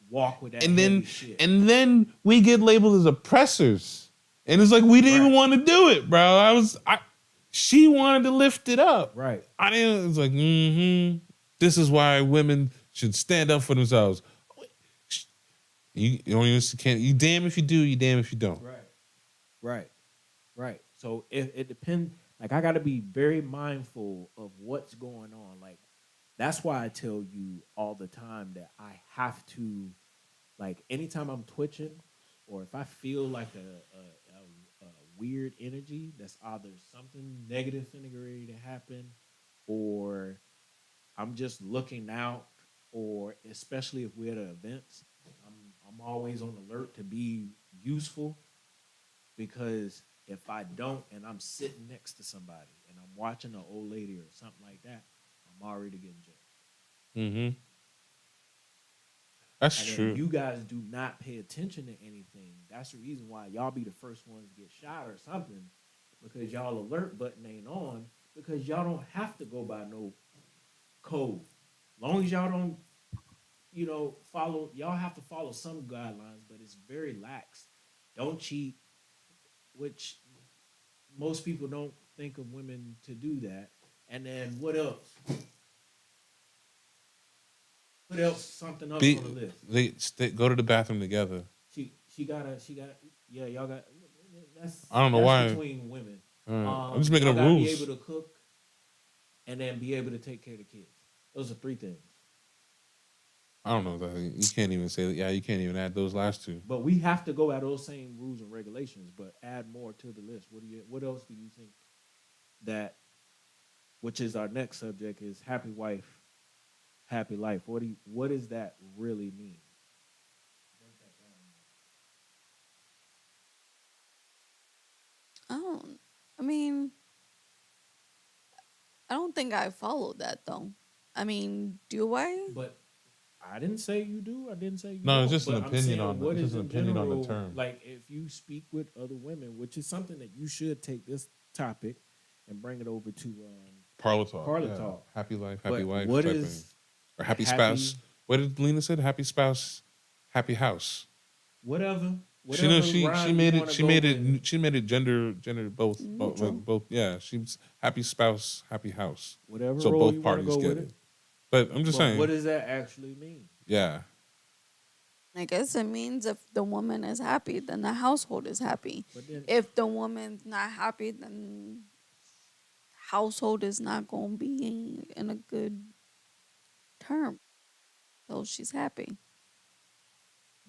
S1: walk with that heavy shit?
S2: And then we get labeled as oppressors, and it's like we didn't even
S1: Right.
S2: want to do it, bro. She wanted to lift it up.
S1: Right.
S2: I didn't. It was like, this is why women should stand up for themselves. You don't even can't. You damn if you do. You damn if you don't.
S1: Right. Right. Right. So it depends. Like I got to be very mindful of what's going on. Like that's why I tell you all the time that I have to, like, anytime I'm twitching, or if I feel like a weird energy, that's either something negative finna ready to happen, or I'm just looking out, or especially if we're at events, I'm I'm always on alert to be useful, because if I don't and I'm sitting next to somebody and I'm watching an old lady or something like that, I'm already getting judged.
S2: Mm-hmm. That's
S1: And if
S2: true.
S1: you guys do not pay attention to anything, that's the reason why y'all be the first ones to get shot or something, because y'all alert button ain't on, because y'all don't have to go by no code. Long as y'all don't, follow, y'all have to follow some guidelines, but it's very lax. Don't cheat, which most people don't think of women to do that. And then what else? What else? Something else on the list.
S2: Go to the bathroom together.
S1: She got yeah, y'all got
S2: I don't know
S1: that's
S2: why.
S1: between women.
S2: I'm just making
S1: y'all
S2: up
S1: gotta
S2: rules.
S1: be able to cook and then be able to take care of the kids. Those are three things.
S2: I don't know that you can't even say that. Yeah, you can't even add those last two.
S1: But we have to go at those same rules and regulations, but add more to the list. What else do you think that, which is our next subject, is happy wife, happy life? What does that really mean?
S3: I don't. I mean, I don't think I followed that though. I mean, do I?
S1: But I didn't say you do. I didn't say you
S2: No, it's
S1: don't.
S2: just an
S1: But I'm
S2: opinion
S1: saying
S2: on
S1: what
S2: it's
S1: is
S2: just an
S1: in
S2: opinion on the
S1: general,
S2: term.
S1: like if you speak with other women, which is something that you should take this topic and bring it over to
S2: Parlor talk.
S1: Parlor
S2: Yeah.
S1: talk.
S2: Happy life, happy
S1: But
S2: wife
S1: what
S2: type thing.
S1: is
S2: Or happy spouse. What did Lena said? Happy spouse, happy house.
S1: whatever
S2: She knows she
S1: rhyme
S2: made
S1: you
S2: it
S1: want to
S2: she
S1: go
S2: made
S1: with?
S2: it she made it gender both like
S3: Neutral.
S2: both yeah. She's happy spouse, happy house.
S1: Whatever
S2: So
S1: role
S2: both
S1: you want to
S2: parties
S1: go
S2: get
S1: with
S2: it.
S1: it.
S2: But I'm just
S1: But what
S2: saying.
S1: does that actually mean?
S2: Yeah.
S3: I guess it means if the woman is happy, then the household is happy.
S1: But then
S3: If the woman's not happy, then household is not going to be in a good term. So she's happy.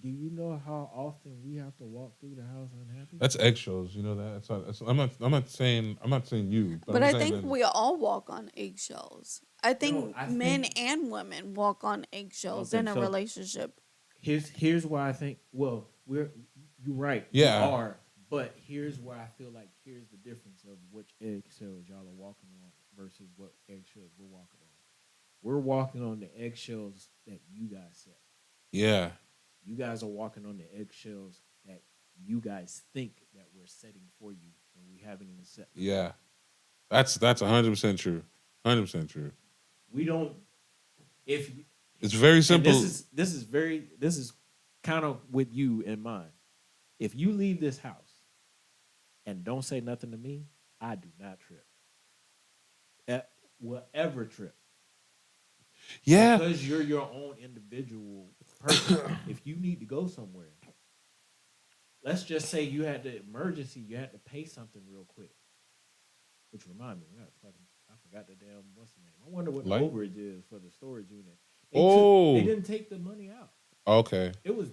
S1: do you know how often we have to walk through the house unhappy?
S2: That's eggshells, you know that. I'm not saying you, but I'm
S3: But
S2: just
S3: I
S2: saying
S3: think
S2: that.
S3: we all walk on eggshells. I
S1: No,
S3: think
S1: I
S3: men
S1: think
S3: and women walk on
S1: I don't
S3: eggshells in
S1: think
S3: a
S1: so.
S3: relationship.
S1: Here's why I think. Well, you're right. We
S2: Yeah.
S1: are. But here's where I feel like here's the difference of which eggshells y'all are walking on versus what eggshells we're walking on. We're walking on the eggshells that you guys set.
S2: Yeah.
S1: You guys are walking on the eggshells that you guys think that we're setting for you, and we haven't even set.
S2: Yeah. That's 100% true. 100% true.
S1: We don't. If
S2: It's very
S1: and
S2: simple.
S1: this is kind of with you in mind. If you leave this house and don't say nothing to me, I do not trip. Will ever trip.
S2: Yeah.
S1: Because you're your own individual person. If you need to go somewhere, let's just say you had the emergency, you had to pay something real quick. Which remind me, I forgot the damn what's the name. I wonder what the
S2: Light?
S1: overage is for the storage unit.
S2: Oh.
S1: They didn't take the money out.
S2: Okay.
S1: It was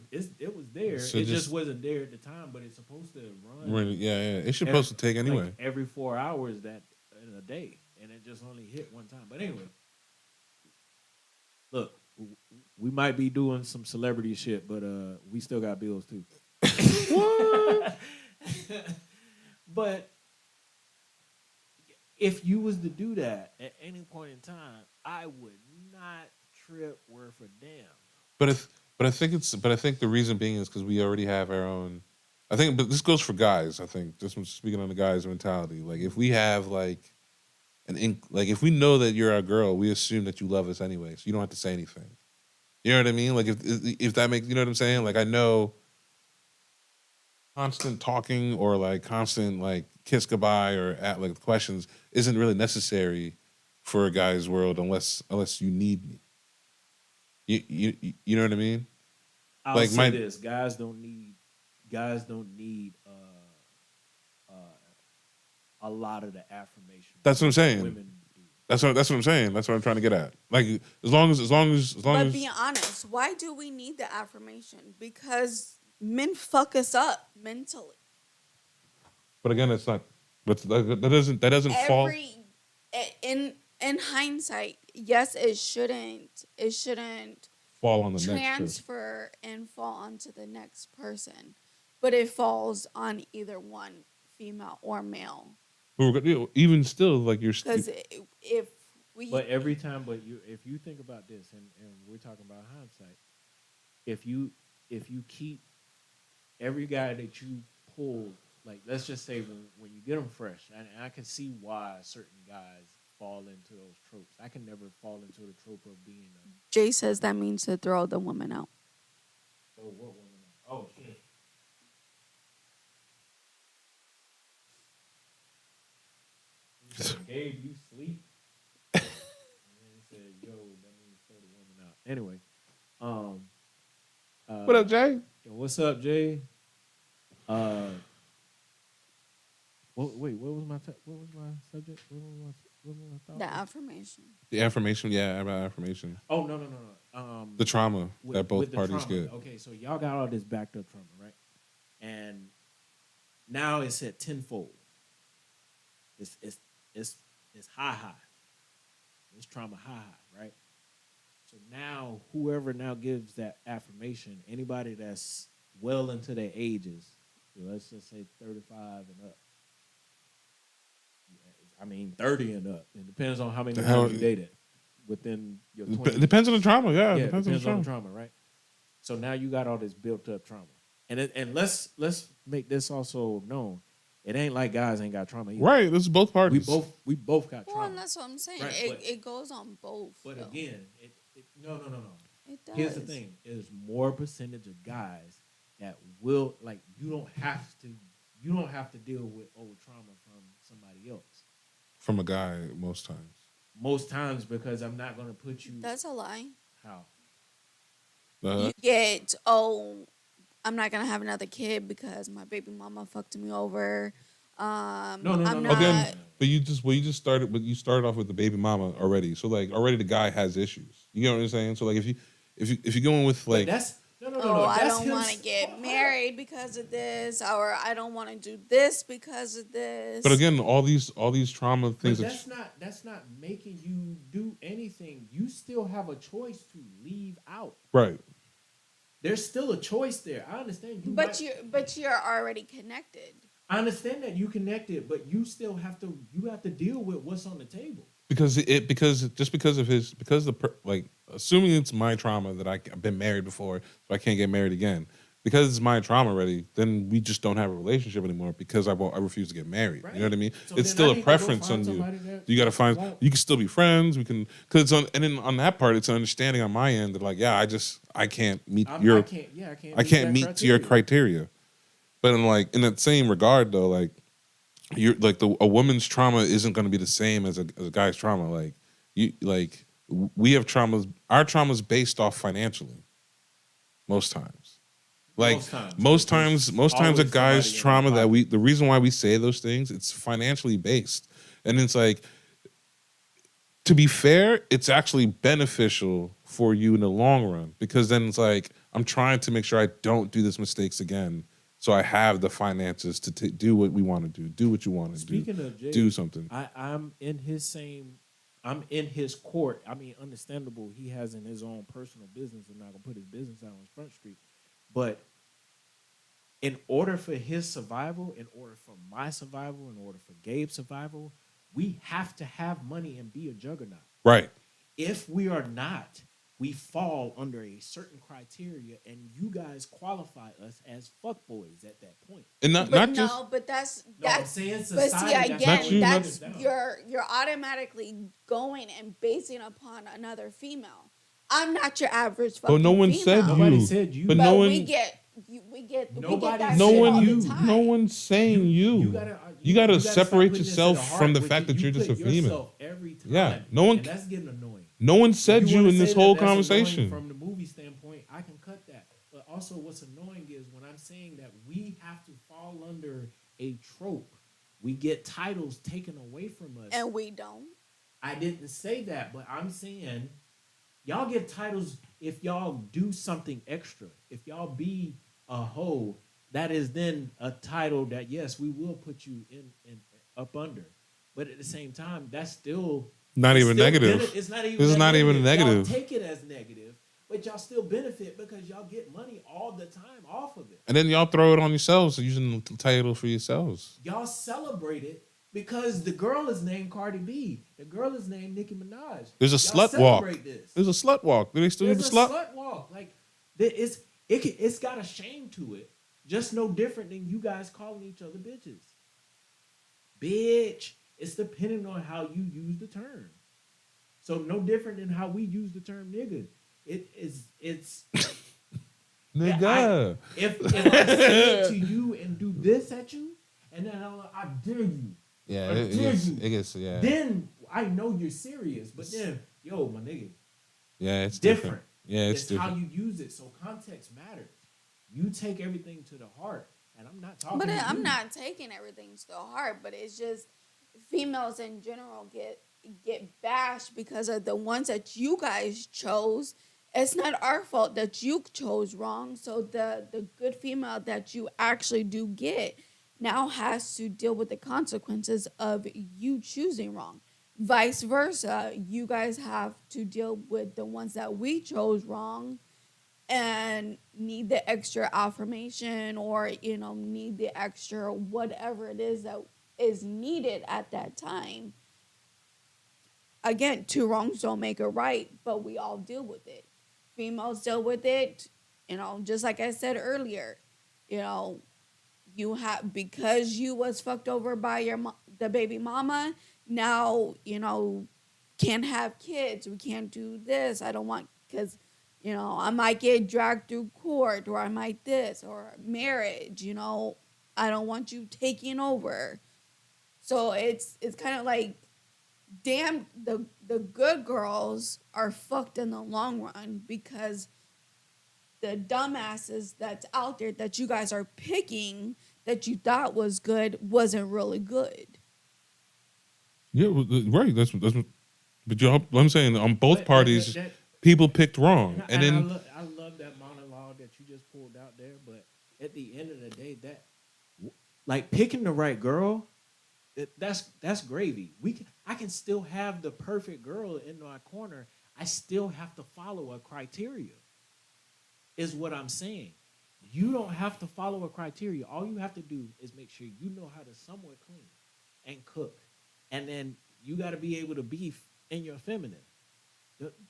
S1: there.
S2: So
S1: it
S2: just-
S1: just wasn't there at the time, but it's supposed to run.
S2: Yeah. It's supposed to take anyway.
S1: Like every 4 hours that in a day, and it just only hit one time. But anyway, look, we might be doing some celebrity shit, but we still got bills too.
S2: What?
S1: But if you was to do that at any point in time, I would not trip worth a damn.
S2: But I think the reason being is because we already have our own. But this goes for guys. I think just speaking on the guys' mentality. Like if we have like like if we know that you're our girl, we assume that you love us anyway, so you don't have to say anything. You know what I mean? Like if that makes, you know what I'm saying? Like I know. constant talking or like constant like kiss goodbye or at like questions isn't really necessary for a guy's world unless you need me. You know what I mean?
S1: I'll
S2: Like
S1: say
S2: my
S1: this: guys don't need a lot of the affirmation.
S2: that's what I'm saying.
S1: Women do.
S2: That's what I'm saying. That's what I'm trying to get at. Like as long as
S3: be honest, why do we need the affirmation? Because men fuck us up mentally.
S2: but again it's not but that doesn't fall
S3: Every in hindsight, yes, it shouldn't
S2: fall on the next person.
S3: transfer and fall onto the next person, but it falls on either one, female or male.
S2: Even still, like
S3: Because if we,
S1: But every time, if you think about this, and we're talking about hindsight, if you keep every guy that you pull, like let's just say when you get them fresh, and I can see why certain guys fall into those tropes. I can never fall into the trope of being a
S3: Jay says that means to throw the woman out.
S1: oh what woman? Oh shit. He said, Gabe, you sleep? And then he said, yo, that means throw the woman out. Anyway,
S2: What up, Jay?
S1: what's up, Jay? Wait, what was my subject? What was my thought?
S3: The affirmation.
S2: The affirmation, yeah, about affirmation.
S1: Oh no.
S2: The trauma that both
S1: with the
S2: parties
S1: trauma.
S2: get.
S1: Okay, so y'all got all this backed up trauma, right? And now it's at tenfold. It's high. It's trauma high, right? So now whoever now gives that affirmation, anybody that's well into their ages, so let's just say 35 and up. I mean 30 and up. It depends on how many times you dated within your 20s.
S2: Depends on the trauma, yeah.
S1: Yeah,
S2: Depends
S1: on the trauma, right? So now you got all this built up trauma, and let's make this also known. It ain't like guys ain't got trauma either.
S2: Right, this is both parties.
S1: We both got trauma.
S3: Well, and that's what I'm saying.
S1: Right,
S3: it goes on both.
S1: But
S3: though.
S1: again, no.
S3: It does.
S1: Here's the thing: there's more percentage of guys that will like you don't have to deal with old trauma from somebody else.
S2: From a guy, most times.
S1: Most times because I'm not going to put you.
S3: That's a lie.
S1: How?
S3: You get, I'm not gonna have another kid because my baby mama fucked me over.
S1: No.
S3: I'm not.
S2: Again, but you started off with the baby mama already. So like already the guy has issues. You know what I'm saying? So like if you go in with like
S1: But that's no.
S3: I
S1: That's
S3: don't want to get married because of this, or I don't want to do this because of this.
S2: But again, all these trauma things.
S1: But that's not making you do anything. You still have a choice to leave out.
S2: Right.
S1: There's still a choice there. I understand you.
S3: But you're already connected.
S1: I understand that you connected, but you still have to deal with what's on the table.
S2: Because assuming it's my trauma that I've been married before, so I can't get married again. Because it's my trauma already, then we just don't have a relationship anymore because I refuse to get married. Right. You know what I mean?
S1: So
S2: it's still a preference on you. You got to find. You can still be friends. We can because and then on that part, it's an understanding on my end that like I can't meet I can't meet your criteria. But in that same regard though, like you're like a woman's trauma isn't going to be the same as a guy's trauma. Like we have traumas. Our trauma is based off financially. Most times. Like most times a guy's trauma the reason why we say those things, it's financially based. And it's like, to be fair, it's actually beneficial for you in the long run because then it's like, I'm trying to make sure I don't do these mistakes again. So I have the finances to do what we want to do what you want to do.
S1: Speaking of Jay,
S2: do something.
S1: I'm in his court. I mean, understandable. He has in his own personal business. I'm not going to put his business out on Front Street. But in order for his survival, in order for my survival, in order for Gabe's survival, we have to have money and be a juggernaut.
S2: Right.
S1: If we are not, we fall under a certain criteria, and you guys qualify us as fuckboys at that point.
S2: And
S1: that's I'm saying society.
S3: But see, again, you're automatically going and basing upon another female. I'm not your average fucking
S2: But no one
S3: female.
S2: said you.
S1: Nobody said you.
S2: But
S3: But
S2: no one.
S3: we get
S1: Nobody
S3: that
S2: No
S3: shit
S1: said
S3: all
S2: one,
S3: the
S1: you.
S3: time.
S2: no one's saying you. You gotta
S1: stop
S2: separate
S1: putting this to
S2: yourself
S1: the
S2: from
S1: heart
S2: the
S1: with
S2: fact that
S1: you
S2: you're just a
S1: put
S2: female.
S1: yourself every time.
S2: Yeah, no one,
S1: And that's getting annoying.
S2: no one
S1: If
S2: said you
S1: wanna
S2: in this
S1: say that
S2: whole
S1: that's annoying
S2: conversation.
S1: from the movie standpoint, I can cut that. But also, what's annoying is when I'm saying that we have to fall under a trope. We get titles taken away from us.
S3: And we don't.
S1: I didn't say that, but I'm saying y'all get titles if y'all do something extra. If y'all be a hoe, that is then a title that yes, we will put you in up under. But at the same time, that's still
S2: Not
S1: it's
S2: even
S1: still
S2: negative.
S1: It's not even
S2: This is
S1: that
S2: not even
S1: Y'all
S2: negative.
S1: take it as negative, but y'all still benefit because y'all get money all the time off of it.
S2: And then y'all throw it on yourselves using the title for yourselves.
S1: Y'all celebrate it because the girl is named Cardi B. The girl is named Nicki Minaj.
S2: There's a
S1: Y'all
S2: slut walk.
S1: celebrate this.
S2: There's a slut walk. Do they still do
S1: There's
S2: the
S1: a
S2: slut?
S1: slut walk. Like it's got a shame to it. Just no different than you guys calling each other bitches. Bitch. It's depending on how you use the term. So no different than how we use the term nigga. It's
S2: Nigga.
S1: if I say it to you and do this at you, and then I dare you.
S2: Yeah,
S1: I
S2: it
S1: dare
S2: gets,
S1: you.
S2: it gets, yeah.
S1: Then I know you're serious. But then, yo, my nigga,
S2: Yeah, it's
S1: different.
S2: different. Yeah, it's
S1: how
S2: different.
S1: you use it. So context matters. You take everything to the heart, and I'm not talking.
S3: But
S1: to
S3: I'm
S1: you.
S3: not taking everything to the heart. But it's just females in general get bashed because of the ones that you guys chose. It's not our fault that you chose wrong. So the good female that you actually do get now has to deal with the consequences of you choosing wrong. Vice versa, you guys have to deal with the ones that we chose wrong and need the extra affirmation or need the extra whatever it is that is needed at that time. Again, two wrongs don't make a right, but we all deal with it. Females deal with it, just like I said earlier. You know, you have because you was fucked over by the baby mama. Now can't have kids. We can't do this. I don't want because I might get dragged through court or I might this or marriage. I don't want you taking over. So it's kind of like damn the good girls are fucked in the long run because the dumbasses that's out there that you guys are picking that you thought was good wasn't really good.
S2: Yeah, right. That's what. But I'm saying on both parties, people picked wrong, and then
S1: I love that monologue that you just pulled out there. But at the end of the day, that like picking the right girl, that's gravy. I can still have the perfect girl in my corner. I still have to follow a criteria. Is what I'm saying. You don't have to follow a criteria. All you have to do is make sure you know how to somewhat clean and cook. And then you got to be able to be in your feminine.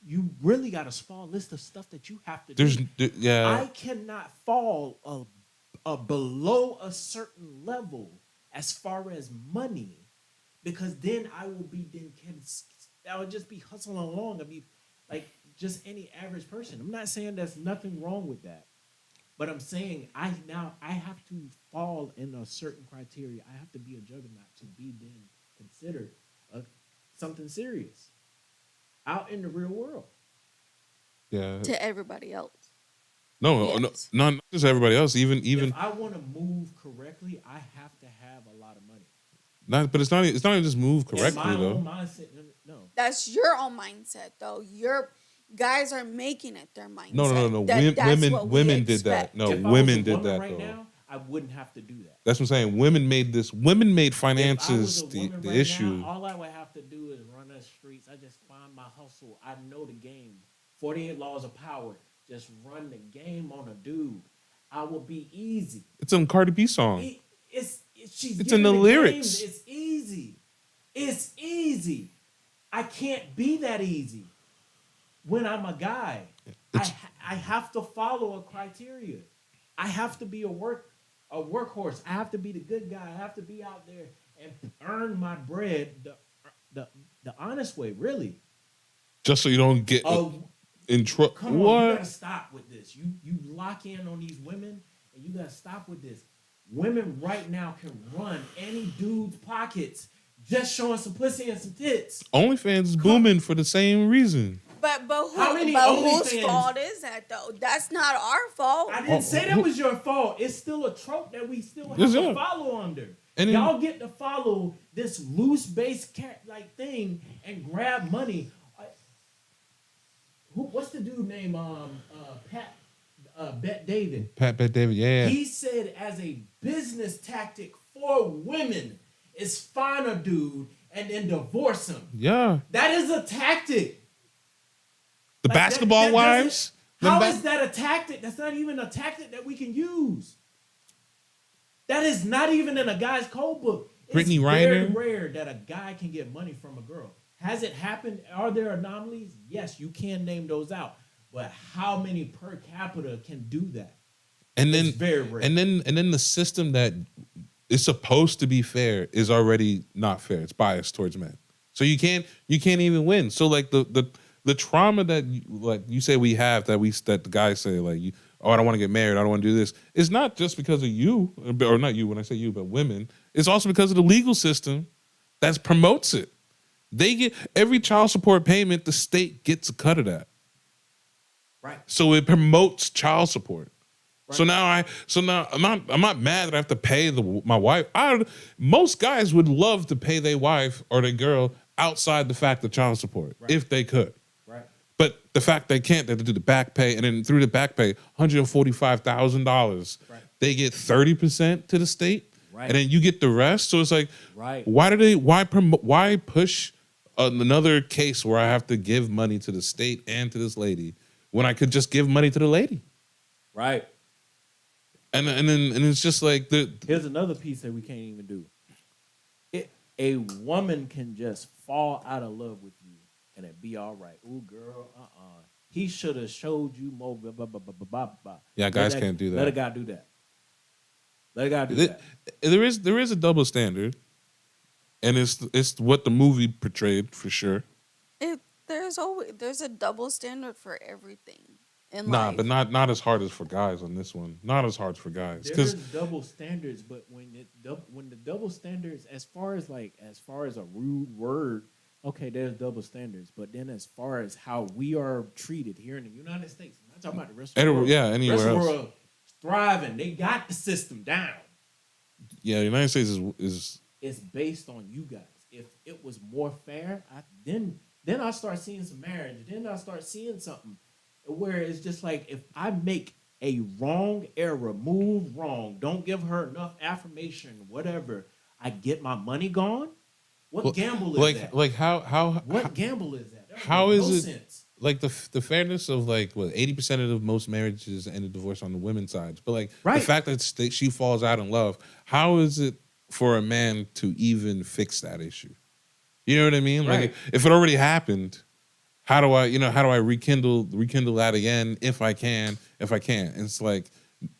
S1: You really got a small list of stuff that you have to do.
S2: Yeah.
S1: I cannot fall below a certain level as far as money because then I would just be hustling along. I'd be like just any average person. I'm not saying there's nothing wrong with that. But I'm saying I have to fall in a certain criteria. I have to be a juggernaut to be then considered something serious out in the real world.
S2: Yeah.
S3: To everybody else.
S2: No,
S3: Yes.
S2: not just everybody else. Even
S1: If I want to move correctly, I have to have a lot of money.
S2: but it's not even just move correctly
S1: in my
S2: though.
S1: own mindset, no.
S3: That's your own mindset, though. Your guys are making it their mindset.
S2: No.
S3: That's
S2: Women did that. No,
S1: If I was
S2: women
S1: a
S2: did
S1: woman
S2: that
S1: right
S2: though.
S1: now, I wouldn't have to do that.
S2: That's what I'm saying. Women made this. Women made finances
S1: If I was a woman
S2: the
S1: right
S2: issue.
S1: now, all I would have to do is run the streets. I just find my hustle. I know the game. 48 laws of power. Just run the game on a dude. I will be easy.
S2: It's a Cardi B song.
S1: It's
S2: It's in the lyrics.
S1: Games. It's easy. It's easy. I can't be that easy when I'm a guy. I have to follow a criteria. I have to be a workhorse. I have to be the good guy. I have to be out there and earn my bread the honest way, really.
S2: Just so you don't get in trouble.
S1: Come on, you gotta stop with this. You lock in on these women and you gotta stop with this. Women right now can run any dude's pockets just showing some pussy and some tits.
S2: OnlyFans is booming for the same reason.
S3: But
S1: How many
S3: whose
S1: OnlyFans?
S3: fault is that though? That's not our fault.
S1: I didn't say that was your fault. It's still a trope that we still have
S2: Yes,
S1: to
S2: yeah.
S1: follow under.
S2: And then-
S1: Y'all get to follow this loose base cat like thing and grab money. What's the dude name? Pat Bet David.
S2: Pat Bet David, yeah.
S1: He said as a business tactic for women is find a dude and then divorce him.
S2: Yeah.
S1: That is a tactic.
S2: The
S1: Like,
S2: basketball
S1: that
S2: wives.
S1: How is that a tactic? That's not even a tactic that we can use. That is not even in a guy's code book.
S2: Brittany
S1: It's very
S2: Reiner?
S1: rare that a guy can get money from a girl. Has it happened? Are there anomalies? Yes, you can name those out. But how many per capita can do that?
S2: And then
S1: It's very rare.
S2: and then the system that is supposed to be fair is already not fair. It's biased towards men. So you can't even win. So like the trauma that you say we have that the guys say like I don't want to get married, I don't want to do this. It's not just because of you, or not you when I say you, but women. It's also because of the legal system that promotes it. They get every child support payment, the state gets a cut of that.
S1: Right.
S2: So it promotes child support.
S1: Right.
S2: So now I'm not mad that I have to pay my wife. Most guys would love to pay their wife or their girl outside the fact of child support if they could.
S1: Right.
S2: But the fact they can't, they have to do the back pay, and then through the back pay, $145,000.
S1: Right.
S2: They get 30% to the state,
S1: Right.
S2: and then you get the rest. So it's like,
S1: Right.
S2: why push another case where I have to give money to the state and to this lady when I could just give money to the lady?
S1: Right.
S2: And it's just like
S1: Here's another piece that we can't even do. A woman can just fall out of love with you and it be all right. Ooh, girl, he should have showed you more. Blah, blah, blah, blah, blah, blah.
S2: Yeah, guys can't do that.
S1: Let a guy do that. Let a guy do that.
S2: There is a double standard, and it's what the movie portrayed for sure.
S3: There's a double standard for everything in
S2: Nah,
S3: life.
S2: but not as hard as for guys on this one. Not as hard for guys
S1: There's
S2: because
S1: double standards, but when the double standards, as far as a rude word, okay, there's double standards. But then as far as how we are treated here in the United States, I'm not talking about the rest of the world.
S2: Yeah, anywhere
S1: rest of
S2: else.
S1: the world is thriving. They got the system down.
S2: Yeah, the United States is
S1: It's based on you guys. If it was more fair, then I start seeing some marriage. Then I start seeing something where it's just like if I make a wrong error, move wrong, don't give her enough affirmation, whatever, I get my money gone. What gamble is that?
S2: Like how
S1: What gamble is that?
S2: how
S1: makes
S2: is
S1: no
S2: it
S1: sense.
S2: like the fairness of like 80% of most marriages end in divorce on the women's sides, but like the
S1: Right.
S2: fact that she falls out in love, how is it for a man to even fix that issue? You know what I mean? Like
S1: Right.
S2: if it already happened, how do I rekindle that again if I can, if I can't? And it's like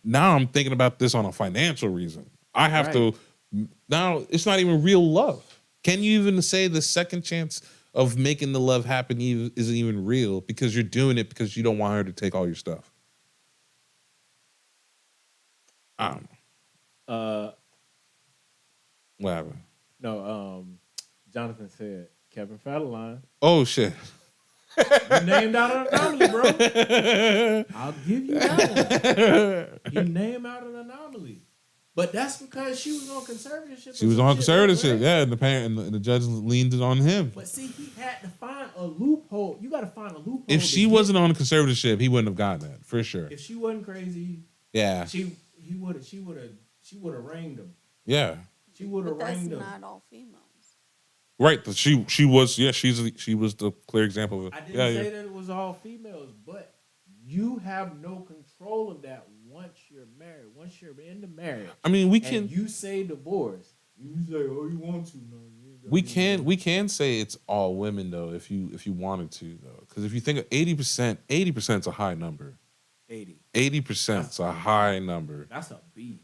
S2: now I'm thinking about this on a financial reason. I have to now it's not even real love. Can you even say the second chance of making the love happen isn't even real because you're doing it because you don't want her to take all your stuff? I don't know. Whatever.
S1: No, Jonathan said Kevin Federline.
S2: Oh shit.
S1: You named out an anomaly, bro. I'll give you that one. You named out an anomaly. But that's because she was on conservatorship.
S2: She was on conservatorship, yeah, and the parent and the judge leaned it on him.
S1: But see, he had to find a loophole. You got to find a loophole.
S2: If she wasn't on conservatorship, he wouldn't have gotten that for sure.
S1: If she wasn't crazy,
S2: Yeah,
S1: she would have ranged him.
S2: yeah,
S1: She would have
S3: But that's
S1: ranged him.
S3: not all females.
S2: right. But she was she was the clear example of it.
S1: I didn't
S2: Yeah,
S1: say
S2: yeah.
S1: that it was all females, but you have no control of that once you're married. Once you're in the marriage,
S2: I mean, we
S1: and
S2: can
S1: you say divorce. You say, oh, you want to? No, you ain't gotta
S2: we
S1: do
S2: can say it's all women though if you wanted to though, because if you think of 80% is a high number.
S1: that. 80.
S2: 80% is a high number.
S1: That's a B.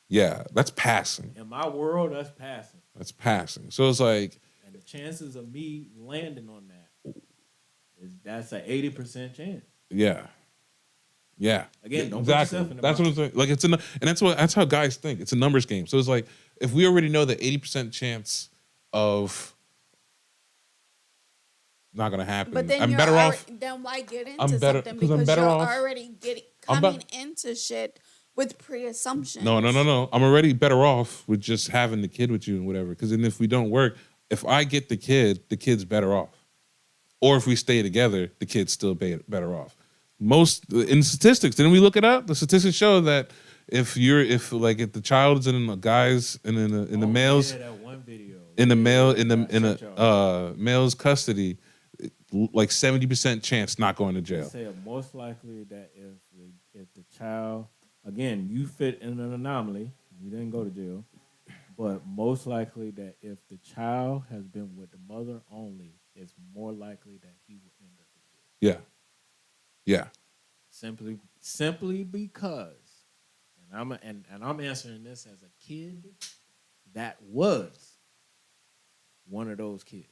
S2: Yeah, that's passing.
S1: In my world, that's passing.
S2: That's passing. So it's like,
S1: And the chances of me landing on that that's an 80% chance.
S2: yeah. Yeah.
S1: Again, don't put
S2: Exactly.
S1: yourself in the
S2: That's what I'm
S1: box.
S2: saying. Like that's how guys think. It's a numbers game. So it's like if we already know the 80% chance of not gonna
S3: But
S2: happen,
S3: then
S2: I'm
S3: you're
S2: better
S3: already,
S2: off.
S3: then why get
S2: I'm
S3: into
S2: better
S3: something
S2: because I'm
S3: because
S2: better
S3: you're
S2: off.
S3: already getting
S2: I'm
S3: coming
S2: better.
S3: into shit with
S2: No, no, no,
S3: pre-assumptions.
S2: no. I'm already better off with just having the kid with you and whatever. Because then if we don't work, if I get the kid's better off. Or if we stay together, the kid's still better off. Most in statistics, didn't we look it up? The statistics show that if the child is in the guys and in the males
S1: Yeah, that one video.
S2: in the male
S1: Yeah,
S2: in
S1: shut
S2: a male's custody, like 70% chance not going to
S1: They
S2: jail.
S1: say most likely that if the child, again, you fit in an anomaly, you didn't go to jail, but most likely that if the child has been with the mother only, it's more likely that he will end up in jail.
S2: Yeah, yeah.
S1: Simply because, and I'm answering this as a kid that was one of those kids.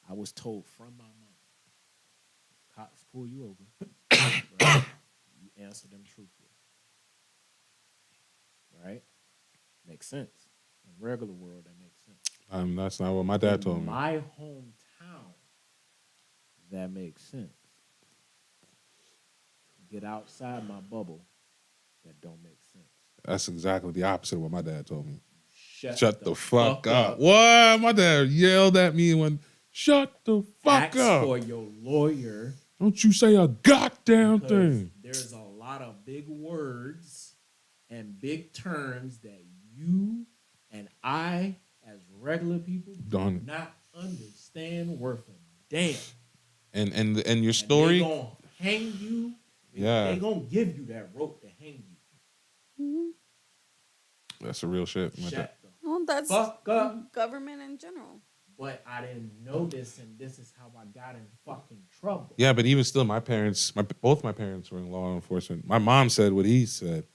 S1: I was told from my mom, cops pull you over, right? You answer them truthfully, right? Makes sense. In regular world, that makes sense.
S2: That's not what my dad
S1: In
S2: told me.
S1: my hometown, that makes sense. Get outside my bubble, that don't make sense.
S2: That's exactly the opposite of what my dad told me.
S1: Shut
S2: The fuck up. What? My dad yelled at me when, shut the fuck
S1: Ask
S2: up.
S1: for your lawyer.
S2: Don't you say a goddamn
S1: because
S2: thing.
S1: there's a lot of big words and big terms that you and I, as regular people, do not understand worth a damn.
S2: And your story.
S1: And they gonna hang you.
S2: Yeah.
S1: They gonna give you that rope to hang you.
S3: Mm-hmm.
S2: That's the real shit.
S1: Shut the
S3: Well, that's
S1: fuck up.
S3: government in general.
S1: But I didn't know this, and this is how I got in fucking trouble.
S2: Yeah, but even still, both my parents were in law enforcement. My mom said what he said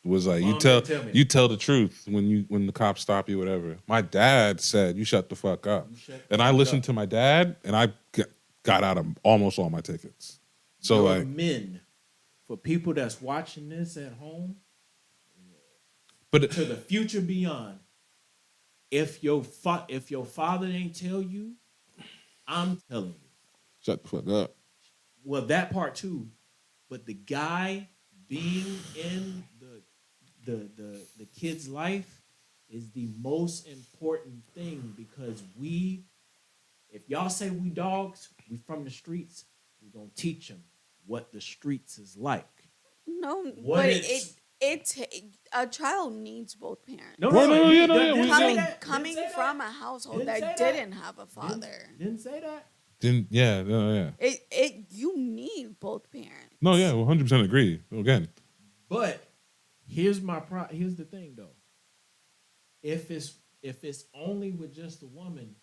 S2: was like, you tell the truth when the cops stop you, whatever. My dad said, you shut the fuck up. And I listened to my dad, and I got out of almost all my tickets. So
S1: Your men, for people that's watching this at home, but to the future beyond. If your father ain't tell you, I'm telling you.
S2: Shut the fuck up.
S1: Well, that part too, but the guy being in the kid's life is the most important thing because if y'all say we dogs, we from the streets, we gonna teach them what the streets is like.
S3: No, but a child needs both parents. Coming from a household that didn't have a father.
S1: Didn't say that.
S3: You need both parents.
S2: No, yeah, 100% agree. Again.
S1: But here's the thing though. If it's only with just a woman,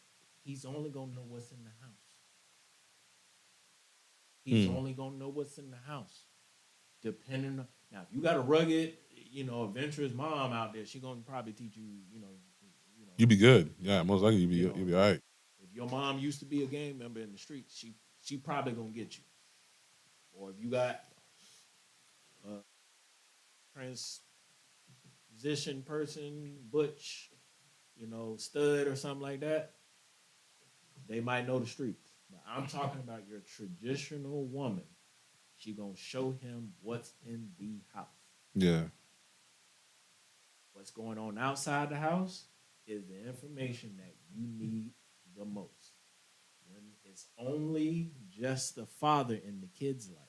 S1: he's only gonna know what's in the house. He's only gonna know what's in the house. Depending on now, if you got a rugged, adventurous mom out there, she gonna probably teach you,
S2: You be good. Yeah, most likely you'll be all right.
S1: If your mom used to be a gang member in the streets, she probably gonna get you. Or if you got a transition person, butch, stud or something like that, they might know the streets. But I'm talking about your traditional woman. She gonna show him what's in the house.
S2: Yeah.
S1: What's going on outside the house is the information that you need the most. When it's only just the father in the kid's life,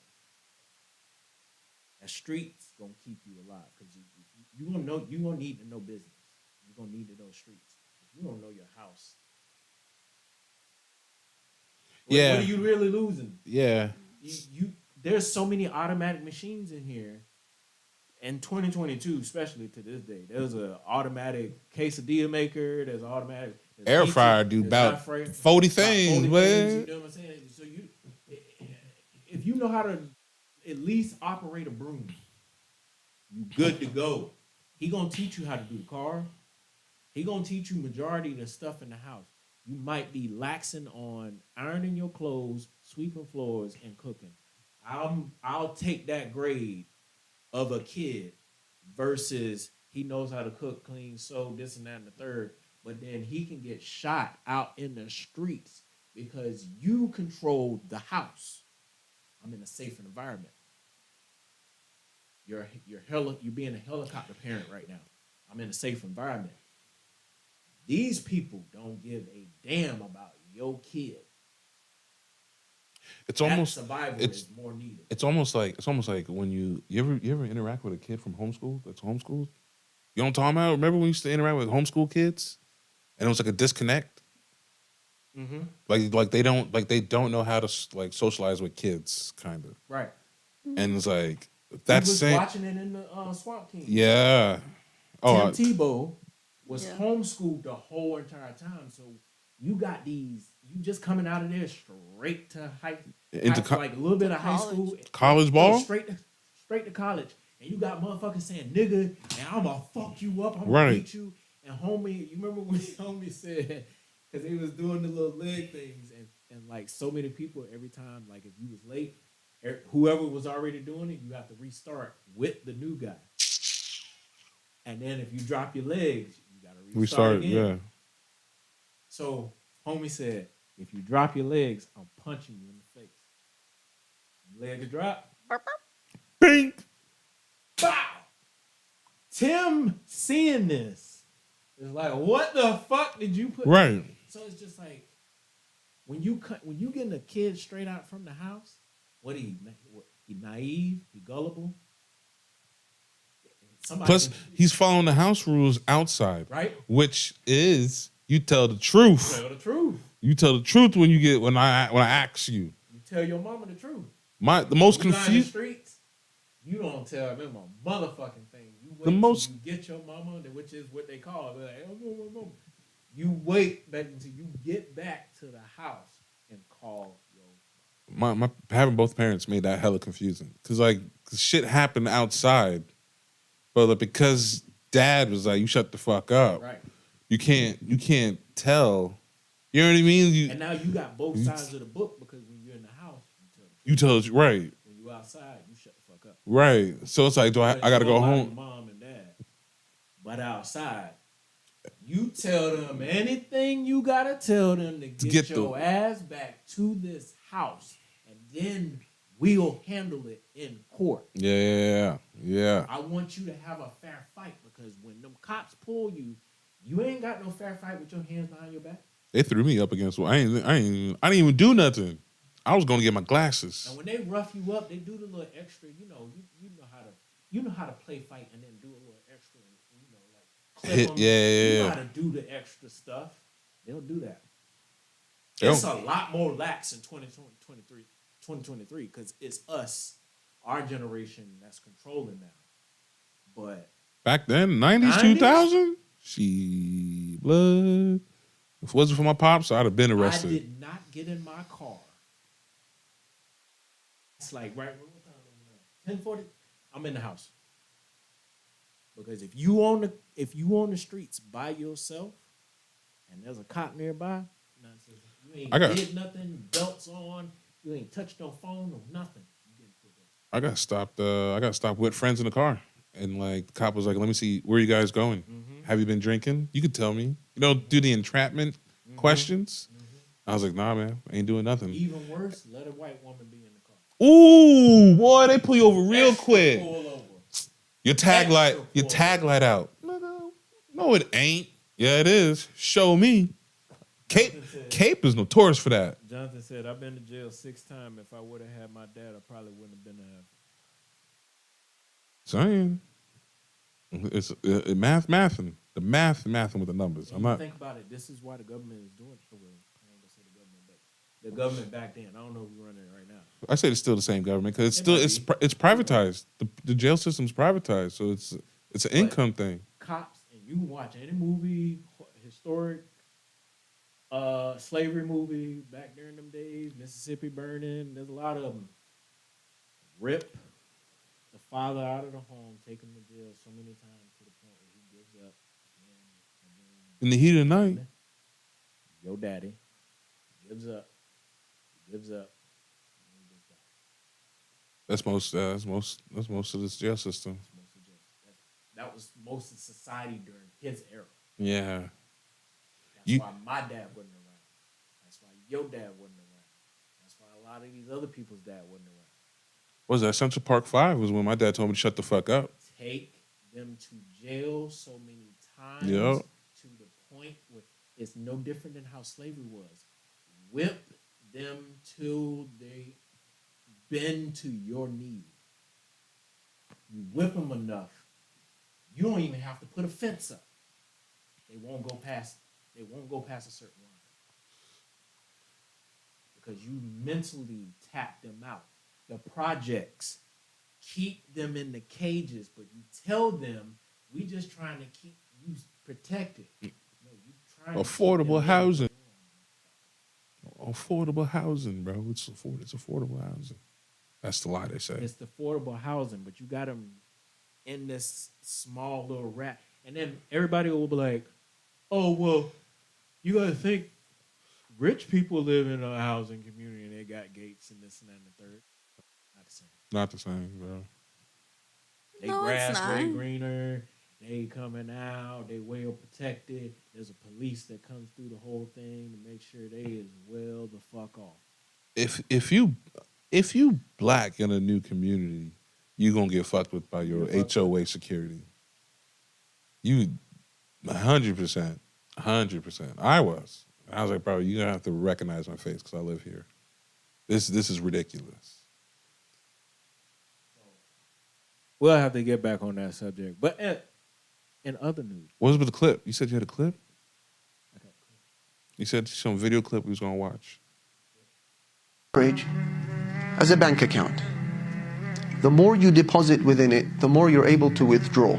S1: that street's gonna keep you alive because you gonna need to know business. You're gonna need to know streets. If you don't know your house, what are you really losing?
S2: Yeah.
S1: There's so many automatic machines in here. In 2022, especially to this day, there's an automatic quesadilla maker. There's automatic
S2: air fryer. Do about 40 things, man.
S1: You know what I'm saying? So if you know how to at least operate a broom, you good to go. He gonna teach you how to do the car. He gonna teach you majority of the stuff in the house. You might be laxing on ironing your clothes, sweeping floors, and cooking. I'll take that grade of a kid versus he knows how to cook, clean, sew, this and that and the third, but then he can get shot out in the streets because you controlled the house. I'm in a safer environment. You're being a helicopter parent right now. I'm in a safe environment. These people don't give a damn about your kid.
S2: It's
S1: That
S2: almost
S1: survival
S2: it's
S1: is more needed.
S2: it's almost like when you ever interact with a kid from homeschool that's homeschooled. You know what I'm talking about? Remember when we used to interact with homeschool kids, and it was like a disconnect.
S1: Mm-hmm.
S2: Like they don't know how to like socialize with kids, kind of.
S1: Right.
S2: And it's like
S1: We
S2: that's
S1: was
S2: same.
S1: watching it in the Swamp King.
S2: Yeah. Oh,
S1: Tim Tebow was
S3: Yeah.
S1: homeschooled the whole entire time. So you got you just coming out of there straight to like a little bit of high school,
S2: college ball?
S1: straight to college, and you got motherfuckers saying nigga, and I'm gonna fuck you up, I'm gonna
S2: Right.
S1: beat you, and homie, you remember when homie said, because he was doing the little leg things, and like so many people every time, like if you was late, whoever was already doing it, you have to restart with the new guy. And then if you drop your legs, you gotta restart again.
S2: Yeah.
S1: So homie said, if you drop your legs, I'm punching you in the face. Legs drop.
S2: Bing.
S1: Bow. Tim seeing this is like, what the fuck did you put?
S2: Right.
S1: So it's just like when you getting a kid straight out from the house, he naive, he gullible.
S2: Plus, he's following the house rules outside,
S1: right?
S2: Which is you tell the truth.
S1: Tell the truth.
S2: You tell the truth when I ask you.
S1: You tell your mama the truth.
S2: The most
S1: confused. In the streets, you don't tell them a motherfucking thing. You wait till you get your mama, which is what they call it. Like, oh, you wait back until you get back to the house and call your.
S2: My having both parents made that hella confusing because like shit happened outside, but like, because dad was like, "You shut the fuck up."
S1: Right.
S2: You can't tell. You know what I mean?
S1: And now you got both sides of the book because when you're in the house,
S2: you tell us right.
S1: When you outside, you shut the fuck up.
S2: Right. So it's like, I gotta go home?
S1: Mom and dad. But outside, you tell them anything you gotta tell them to get your ass back to this house, and then we'll handle it in court.
S2: Yeah.
S1: I want you to have a fair fight because when them cops pull you, you ain't got no fair fight with your hands behind your back.
S2: They threw me up against. I didn't even do nothing. I was going to get my glasses.
S1: And when they rough you up, they do the little extra. You know how to play fight and then do a little extra. Like you know how to do the extra stuff. They'll do that. It's a lot more lax in 2023 because it's us, our generation, that's controlling now. But
S2: back then, 90s, 2000, blood. If it wasn't for my pops, I'd have been arrested.
S1: I did not get in my car. It's like right what time? 10:40. I'm in the house because if you on the streets by yourself and there's a cop nearby, you ain't did nothing, belts on, you ain't touched no phone or nothing.
S2: I got stopped. I got stopped with friends in the car, and like the cop was like, "Let me see, where are you guys going? Mm-hmm. Have you been drinking? You could tell me. You know, do the entrapment questions." Mm-hmm. I was like, "Nah, man, I ain't doing nothing."
S1: Even worse, let a white woman be in the car.
S2: Ooh, boy, they pull you over real quick. Pull over. Your tag light out. No, it ain't. Yeah, it is. Show me. Cape is notorious for that.
S1: Jonathan said, I've been to jail 6 times. If I would have had my dad, I probably wouldn't have been there.
S2: Saying. It's mathing. The mathing with the numbers. I'm not.
S1: Think about it. This is why the government is doing it. Well, I ain't gonna say the government, but the government back then. I don't know who's running it right now.
S2: I say it's still the same government because it's privatized. The jail system's privatized, so it's an income thing.
S1: Cops, and you can watch any movie, historic, slavery movie back during them days, Mississippi burning. There's a lot of them. Rip the father out of the home, take him to jail so many times to the point where he gives up.
S2: In the heat of the night,
S1: your daddy gives up.
S2: That's most. That's most. That's most of this jail system.
S1: That's most of that was most of society during his era.
S2: Yeah.
S1: That's
S2: You
S1: why my dad wasn't around. That's why your dad wasn't around. That's why a lot of these other people's dad wasn't around.
S2: what was that? Central Park 5 was when my dad told me to shut the fuck up.
S1: Take them to jail so many times
S2: Yep.
S1: to the point where it's no different than how slavery was. Whip them till they bend to your knee. You whip them enough, you don't even have to put a fence up. They won't go past. They won't go past a certain line because you mentally tap them out. The projects keep them in the cages, but you tell them we just trying to keep you protected. No, you trying
S2: Affordable
S1: to
S2: housing. Affordable housing, bro. It's affordable housing. That's the lie they say.
S1: It's the affordable housing, but you got them in this small little rat, and then everybody will be like, "Oh well, you got to think rich people live in a housing community and they got gates and this and that and the third." Not the same.
S2: Not the same, bro.
S1: They
S3: No,
S1: grass
S3: it's
S1: way
S3: not.
S1: greener. They coming out. They well protected. There's a police that comes through the whole thing to make sure they is well the fuck off.
S2: If you black in a new community, you gonna get fucked with by your HOA security. You 100%. I was like, bro, you're gonna have to recognize my face because I live here. This is ridiculous.
S1: We'll have to get back on that subject. But in other news,
S2: What was with the clip? You said you had a clip?
S1: I got
S2: You said some video clip we was gonna watch.
S4: Marriage as a bank account. The more you deposit within it, the more you're able to withdraw.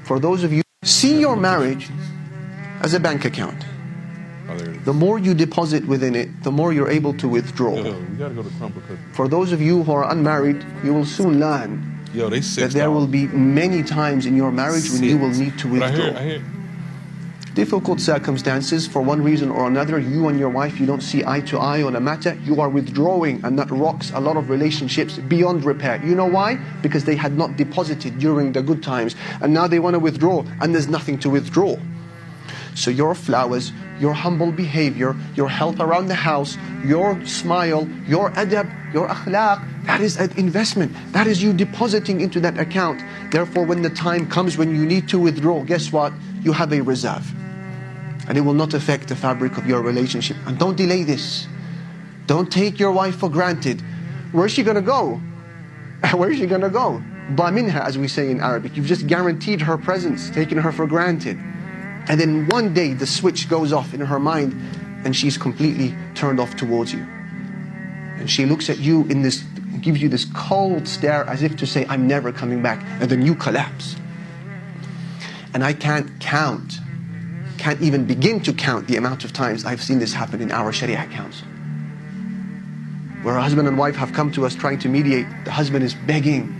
S4: For those of you, see your marriage as a bank account.
S2: Oh, there it is.
S4: The more you deposit within it, the more you're able to withdraw.
S2: Yo, we gotta go to Crumble Cookie.
S4: For those of you who are unmarried, you will soon learn
S2: Yo, they
S4: that
S2: $6.
S4: there will be many times in your marriage when you will need to
S2: But
S4: withdraw.
S2: I hear.
S4: Difficult circumstances, for one reason or another, you and your wife, you don't see eye to eye on a matter, you are withdrawing, and that rocks a lot of relationships beyond repair. You know why? Because they had not deposited during the good times, and now they want to withdraw, and there's nothing to withdraw. So your flowers, your humble behavior, your help around the house, your smile, your adab, your akhlaq, that is an investment. That is you depositing into that account. Therefore, when the time comes when you need to withdraw, guess what? You have a reserve. And it will not affect the fabric of your relationship. And don't delay this. Don't take your wife for granted. Where's she gonna go? Where's she gonna go? Baminha, as we say in Arabic. You've just guaranteed her presence, taken her for granted. And then one day the switch goes off in her mind and she's completely turned off towards you. And she looks at you in this, gives you this cold stare as if to say, I'm never coming back. And then you collapse. And I can't even begin to count the amount of times I've seen this happen in our Sharia council. Where a husband and wife have come to us trying to mediate. The husband is begging,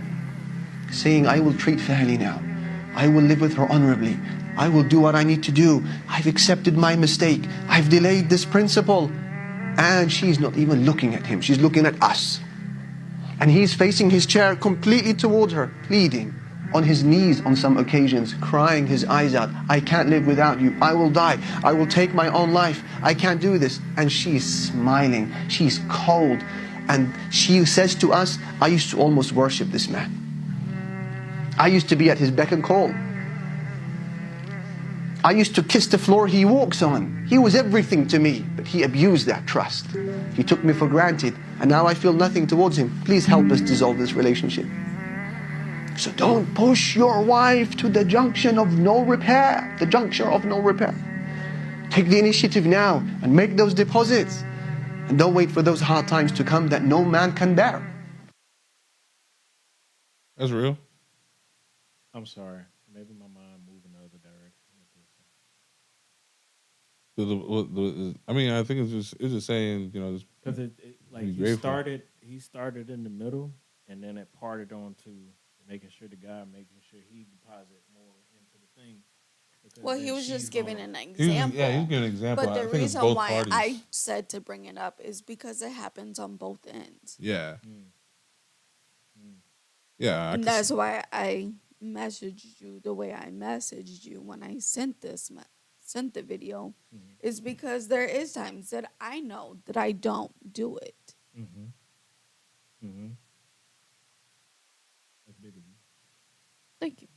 S4: saying, I will treat fairly now. I will live with her honorably. I will do what I need to do. I've accepted my mistake. I've delayed this principle. And she's not even looking at him. She's looking at us. And he's facing his chair completely towards her, pleading. On his knees on some occasions, crying his eyes out. I can't live without you. I will die. I will take my own life. I can't do this. And she's smiling. She's cold. And she says to us, I used to almost worship this man. I used to be at his beck and call. I used to kiss the floor he walks on. He was everything to me, but he abused that trust. He took me for granted, and now I feel nothing towards him. Please help us dissolve this relationship. So don't push your wife to the junction of no repair. The juncture of no repair. Take the initiative now and make those deposits. And don't wait for those hard times to come that no man can bear.
S2: That's real.
S1: I'm sorry. Maybe my mind moved in the other direction.
S2: I mean, I think it's just saying, just
S1: Because like
S2: be
S1: he
S2: grateful.
S1: started in the middle, and then it parted on to making sure the guy, making sure he deposit more into the thing. Because
S3: Well,
S1: then
S3: he was
S1: she's
S3: just giving
S1: gonna-
S3: an
S2: he was,
S3: example.
S2: yeah, he's giving an example.
S3: But
S2: I
S3: the
S2: think it's
S3: reason
S2: both
S3: why
S2: parties.
S3: I said to bring it up is because it happens on both ends.
S2: Yeah. Yeah, I
S3: And
S2: can
S3: that's
S2: see.
S3: why I messaged you the way I messaged you when I sent the video,
S1: Mhm.
S3: is because there is times that I know that I don't do it.
S1: Mm-hmm. Mm-hmm. That's big of you.
S3: Thank you.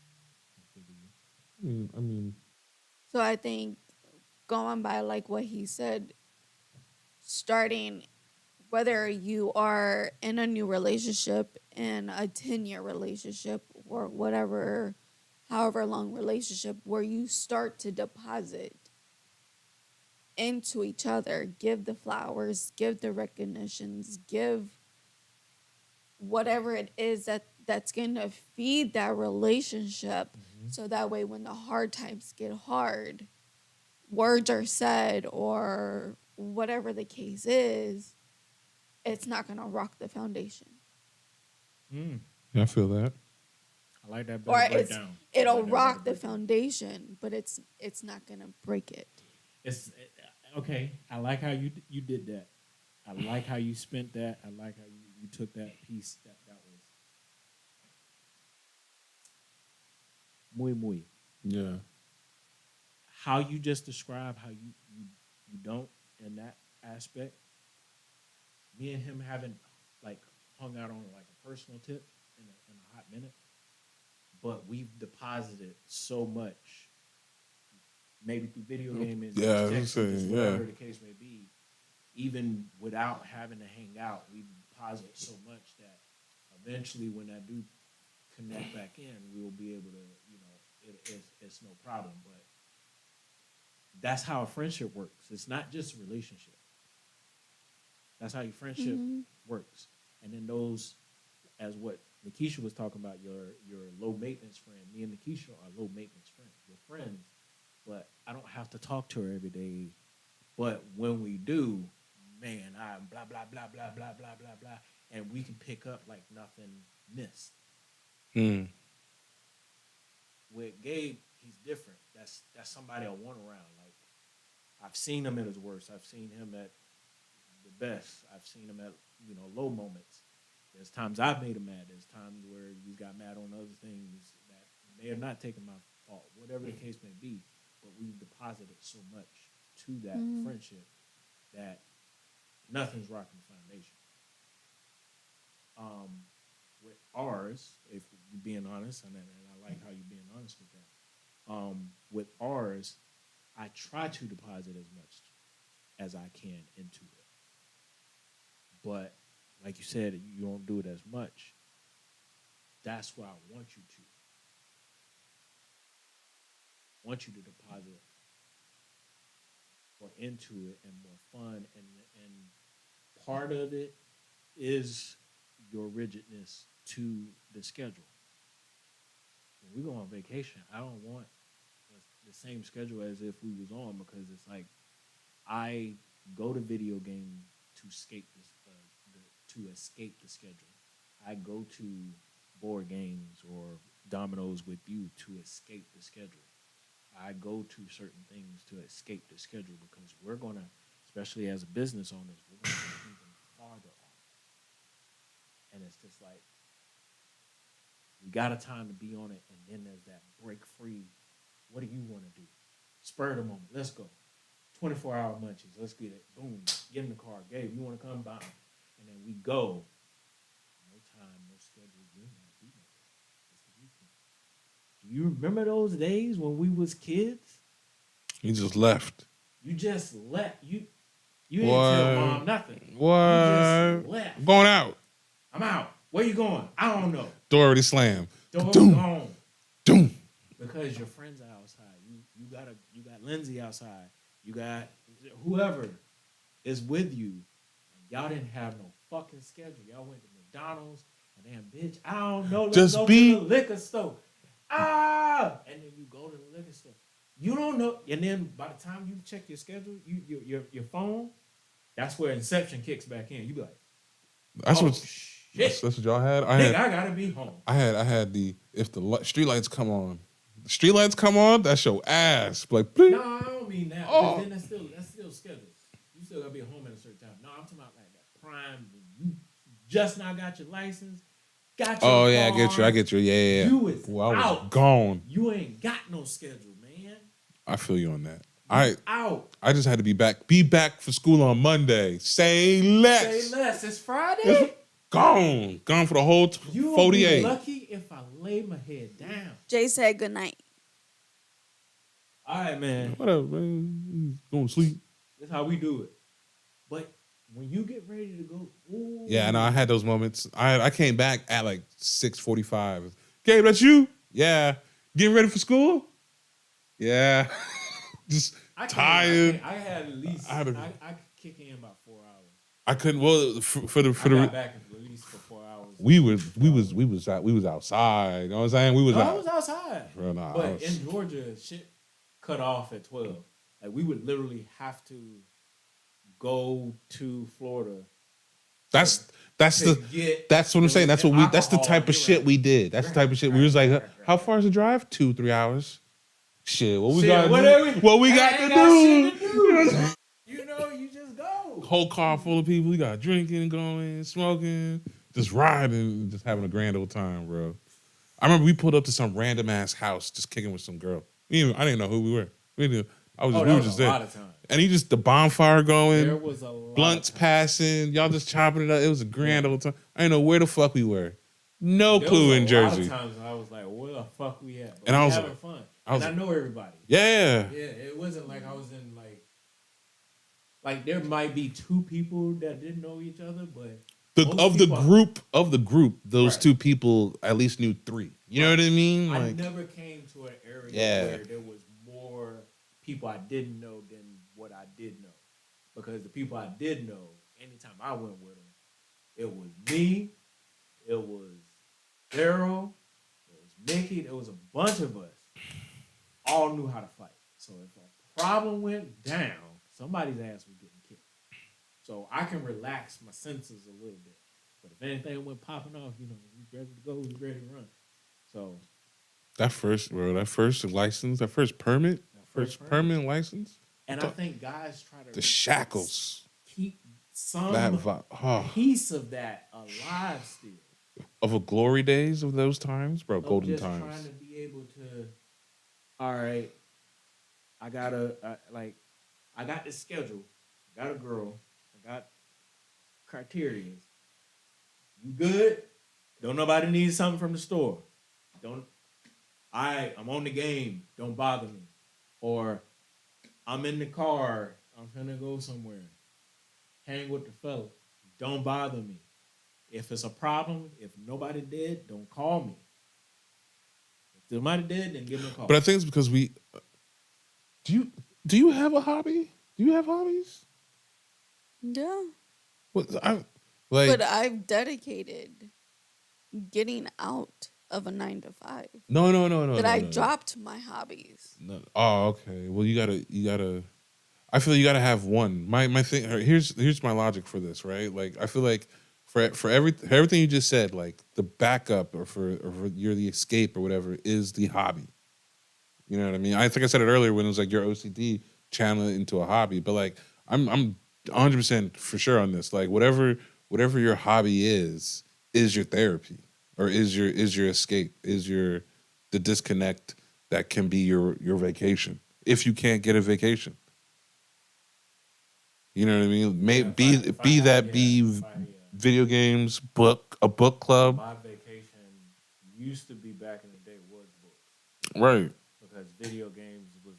S1: That's big of you.
S2: I mean,
S3: So I think going by like what he said, starting whether you are in a new relationship, in a 10-year relationship, or whatever, however long relationship, where you start to deposit into each other, give the flowers, give the recognitions, give whatever it is that's going to feed that relationship,
S1: Mm-hmm.
S3: so that way when the hard times get hard, words are said or whatever the case is, it's not going to rock the foundation.
S1: Mm.
S2: yeah, I feel that.
S1: I like that
S3: Or
S1: better breakdown. I
S3: it'll
S1: like that better
S3: rock the
S1: breakdown.
S3: foundation, but it's not going to break it.
S1: It's okay. I like how you did that. I like how you spent that. I like how you took that piece. That was muy muy.
S2: Yeah.
S1: How you just described how you don't in that aspect. Me and him haven't like hung out on like a personal tip in a hot minute, but we've deposited so much, maybe through video gaming,
S2: Yeah, I
S1: just
S2: was gonna
S1: texting,
S2: say,
S1: just
S2: yeah.
S1: whatever the case may be. Even without having to hang out, we've deposited so much that eventually, when I do connect back in, we'll be able to, it's no problem. But that's how a friendship works. It's not just a relationship. That's how your friendship
S3: Mm-hmm.
S1: works. And then those, as what Nikisha was talking about, your low maintenance friend. Me and Nikisha are low maintenance friends. We're friends, but I don't have to talk to her every day. But when we do, man, I'm blah blah blah blah blah blah blah blah, and we can pick up like nothing missed.
S2: Mm.
S1: With Gabe, he's different. That's somebody I want around. Like I've seen him at his worst. I've seen him at the best. I've seen him at low moments. There's times I've made him mad. There's times where he's got mad on other things that may have not taken my fault, whatever the case may be. But we've deposited so much to that
S3: Mm-hmm.
S1: friendship that nothing's rocking the foundation. With ours, if you're being honest, and I like how you're being honest with that. With ours, I try to deposit as much as I can into it, but like you said, you don't do it as much. That's why I want you to. Want you to deposit more into it and more fun, and part of it is your rigidness to the schedule. When we go on vacation, I don't want the same schedule as if we was on, because it's like I go to video game to escape this to escape the schedule. I go to board games or dominoes with you to escape the schedule. I go to certain things to escape the schedule because we're gonna, especially as a business owners, we're gonna get even farther off. And it's just like we got a time to be on it, and then there's that break free. What do you want to do? Spur of the moment. Let's go. 24-hour munchies. Let's get it. Boom. Get in the car. Gabe, you want to come by? And then we go. No time, no schedule. You ain't got to be nowhere. It's the weekend. Do you remember those days when we was kids?
S2: He just left.
S1: You just left. You didn't tell
S2: What?
S1: mom nothing.
S2: What?
S1: You just left.
S2: I'm going out.
S1: I'm out. Where you going? I don't know.
S2: Door already slammed.
S1: Door
S2: Doom.
S1: gone.
S2: Doom.
S1: Because your friends are outside. You got Lindsay outside. You got whoever is with you. And y'all didn't have no fucking schedule. Y'all went to McDonald's and then bitch, I don't know. Let's
S2: Just
S1: go
S2: be-
S1: to the liquor store. And then you go to the liquor store. You don't know. And then by the time you check your schedule, your phone, that's where Inception kicks back in. You be like,
S2: That's
S1: oh,
S2: what.
S1: shit.
S2: That's what y'all had.
S1: I gotta be home.
S2: I had the if the street lights come on, the street lights come on. That's your ass. Like, bling.
S1: No, I don't mean that.
S2: Oh.
S1: Then that's still scheduled. You still gotta be home at a certain time. No, I'm talking about like that prime when you just now got your license. got your
S2: Oh
S1: car.
S2: yeah, I get you. Yeah.
S1: You is
S2: Well, I was
S1: out.
S2: gone.
S1: You ain't got no schedule, man.
S2: I feel you on that.
S1: You out.
S2: I just had to be back. Be back for school on Monday. Say less.
S1: Say less. It's Friday.
S2: Gone for the whole
S1: You will
S2: 48.
S1: be lucky if I lay my head down.
S3: Jay said good night.
S1: All right, man.
S2: Whatever, man. Going to sleep.
S1: That's how we do it. But when you get ready to go, ooh.
S2: Yeah, I know. I had those moments. I came back at like 6:45. Gabe, that's you? Yeah. Getting ready for school? Yeah. Just tired.
S1: I had at least. I could kick in about 4 hours.
S2: I couldn't. Well, for the
S1: I got back at least for 4 hours.
S2: we was outside. You know what I'm saying?
S1: I was outside.
S2: Bro, nah,
S1: but in Georgia, shit cut off at 12. Like we would literally have to go to Florida.
S2: That's what I'm saying. That's the type of shit we did. That's the type of shit we was like. How far is the drive? 2-3 hours. Shit, what we got to do?
S1: You know, you just go.
S2: Whole car full of people. We got drinking, going, smoking, just riding, just having a grand old time, bro. I remember we pulled up to some random ass house, just kicking with some girl. I didn't know who we were. We were just there. And he just the bonfire going.
S1: There was a lot
S2: blunts passing. Y'all just chopping it up. It was a grand old time. I didn't know where the fuck we were. No clue in Jersey.
S1: A lot of times I was like, where the fuck we at? But
S2: and I was
S1: having fun. I know everybody.
S2: Yeah.
S1: Yeah, it wasn't like I was in like there might be two people that didn't know each other, but
S2: the group, those two people at least knew three. You know what I mean?
S1: I never came to an area where there was more people I didn't know than what I did know. Because the people I did know, anytime I went with them, it was me, it was Daryl, it was Mickey, there was a bunch of us. All knew how to fight. So if a problem went down, somebody's ass was getting kicked. So I can relax my senses a little bit. But if anything went popping off, you know, we ready to go, we ready to run. So
S2: that first license, that first permit, permanent license.
S1: And I think guys try to
S2: the shackles
S1: keep some piece of that alive still.
S2: Of a glory days of those times, bro, golden
S1: just
S2: times.
S1: Trying to be able to, all right, I got this schedule, I got a girl, I got criteria. You good? Don't nobody need something from the store. I'm on the game. Don't bother me. Or I'm in the car. I'm finna go somewhere. Hang with the fella. Don't bother me. If it's a problem, if nobody did, don't call me. If somebody did, then give me a call.
S2: But I think it's because we. Do you have a hobby? Do you have hobbies?
S3: Yeah.
S2: But
S3: I've dedicated getting out of a 9-to-5.
S2: No.
S3: I dropped my hobbies.
S2: No. Oh, okay. Well, you gotta. I feel you gotta have one. My thing. Here's my logic for this, right? Like, I feel like for everything you just said, like the backup or for you're the escape or whatever is the hobby. You know what I mean? I think I said it earlier when it was like your OCD channel it into a hobby, but like I'm 100% for sure on this. Like whatever your hobby is your therapy or is your escape, is the disconnect that can be your vacation if you can't get a vacation. You know what I mean? Be video games, a book club.
S1: My vacation used to be back in the day was books.
S2: Right.
S1: Because video games was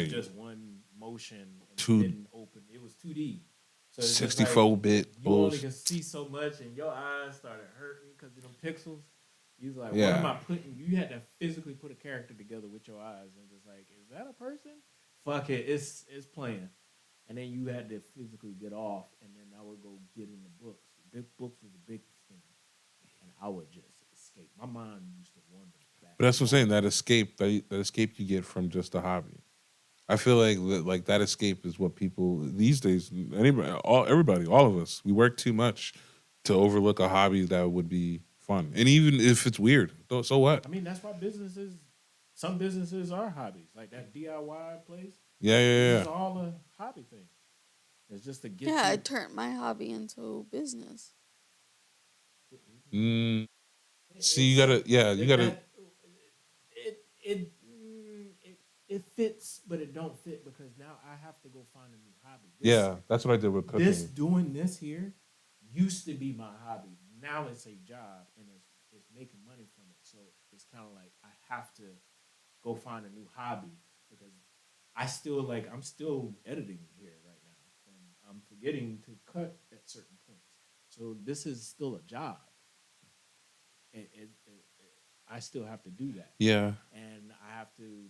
S1: just one motion and it didn't open. It was 2D. So
S2: 64-bit.
S1: You only can see so much, and your eyes started hurting because of them pixels. You was like, what am I putting? You had to physically put a character together with your eyes, and just like, is that a person? Fuck it, it's playing. And then you had to physically get off, and then I would go get in the books. Big books was a big thing, and I would just escape. My mind used to wander back.
S2: But that's what I'm saying. That escape you get from just a hobby. I feel like that escape is what people these days. Everybody, all of us, we work too much to overlook a hobby that would be fun, and even if it's weird, so what?
S1: I mean, that's why some businesses are hobbies, like that DIY place.
S2: Yeah.
S1: It's all a hobby thing. It's just to get.
S3: Yeah, I turned my hobby into business.
S2: See, you gotta,
S1: It fits, but it don't fit because now I have to go find a new hobby.
S2: yeah. That's what I did with cooking.
S1: Doing this here used to be my hobby. Now it's a job and it's making money from it. So it's kind of like I have to go find a new hobby because I'm still editing here right now and I'm forgetting to cut at certain points. So this is still a job. I still have to do that.
S2: Yeah.
S1: And I have to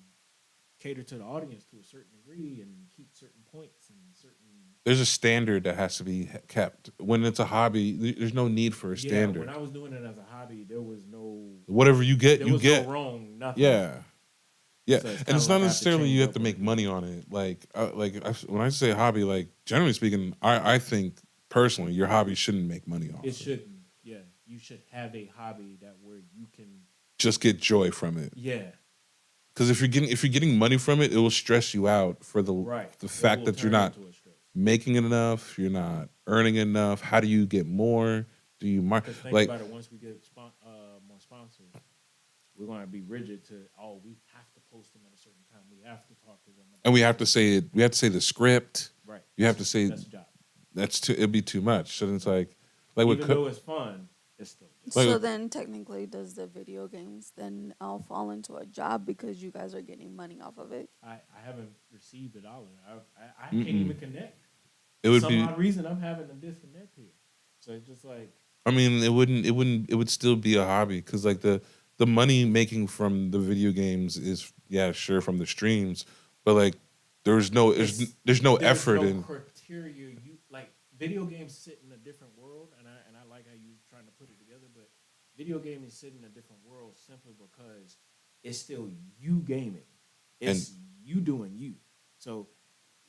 S1: cater to the audience to a certain degree and keep certain points and certain.
S2: There's a standard that has to be kept. When it's a hobby, there's no need for a standard.
S1: When I was doing it as a hobby, there was no
S2: whatever you get,
S1: there
S2: you
S1: was
S2: get.
S1: no wrong, nothing.
S2: Yeah. Yeah,
S1: So
S2: and it's not necessarily you have to make money on it. When I say hobby, like generally speaking, I think personally, your hobby shouldn't make money off.
S1: It shouldn't. Yeah, you should have a hobby that where you can
S2: just get joy from it.
S1: Yeah.
S2: Because if you're getting money from it, it will stress you out for the fact that you're not making enough, you're not earning enough. How do you get more? Do you
S1: think about it? Once we get more sponsors, we're going to be rigid to we have to post them at a certain time. We have to talk to them,
S2: and we have to say it. We have to say the script.
S1: Right.
S2: You have to say
S1: that's a job.
S2: That's too. It'd be too much. So it's like
S1: even though it's fun, it's still.
S3: So then, technically, does the video games then fall into a job because you guys are getting money off of it?
S1: I haven't received a dollar. I can't even connect.
S2: It would
S1: For
S2: be
S1: some odd reason I'm having a disconnect here. So it's just like.
S2: I mean, it would still be a hobby because like the money making from the video games is sure from the streams, but like there's no effort in
S1: criteria. You like video games sit in a different world, and I like how you trying to put it together, but video games sit in a different world simply because it's still you gaming, it's you doing you. So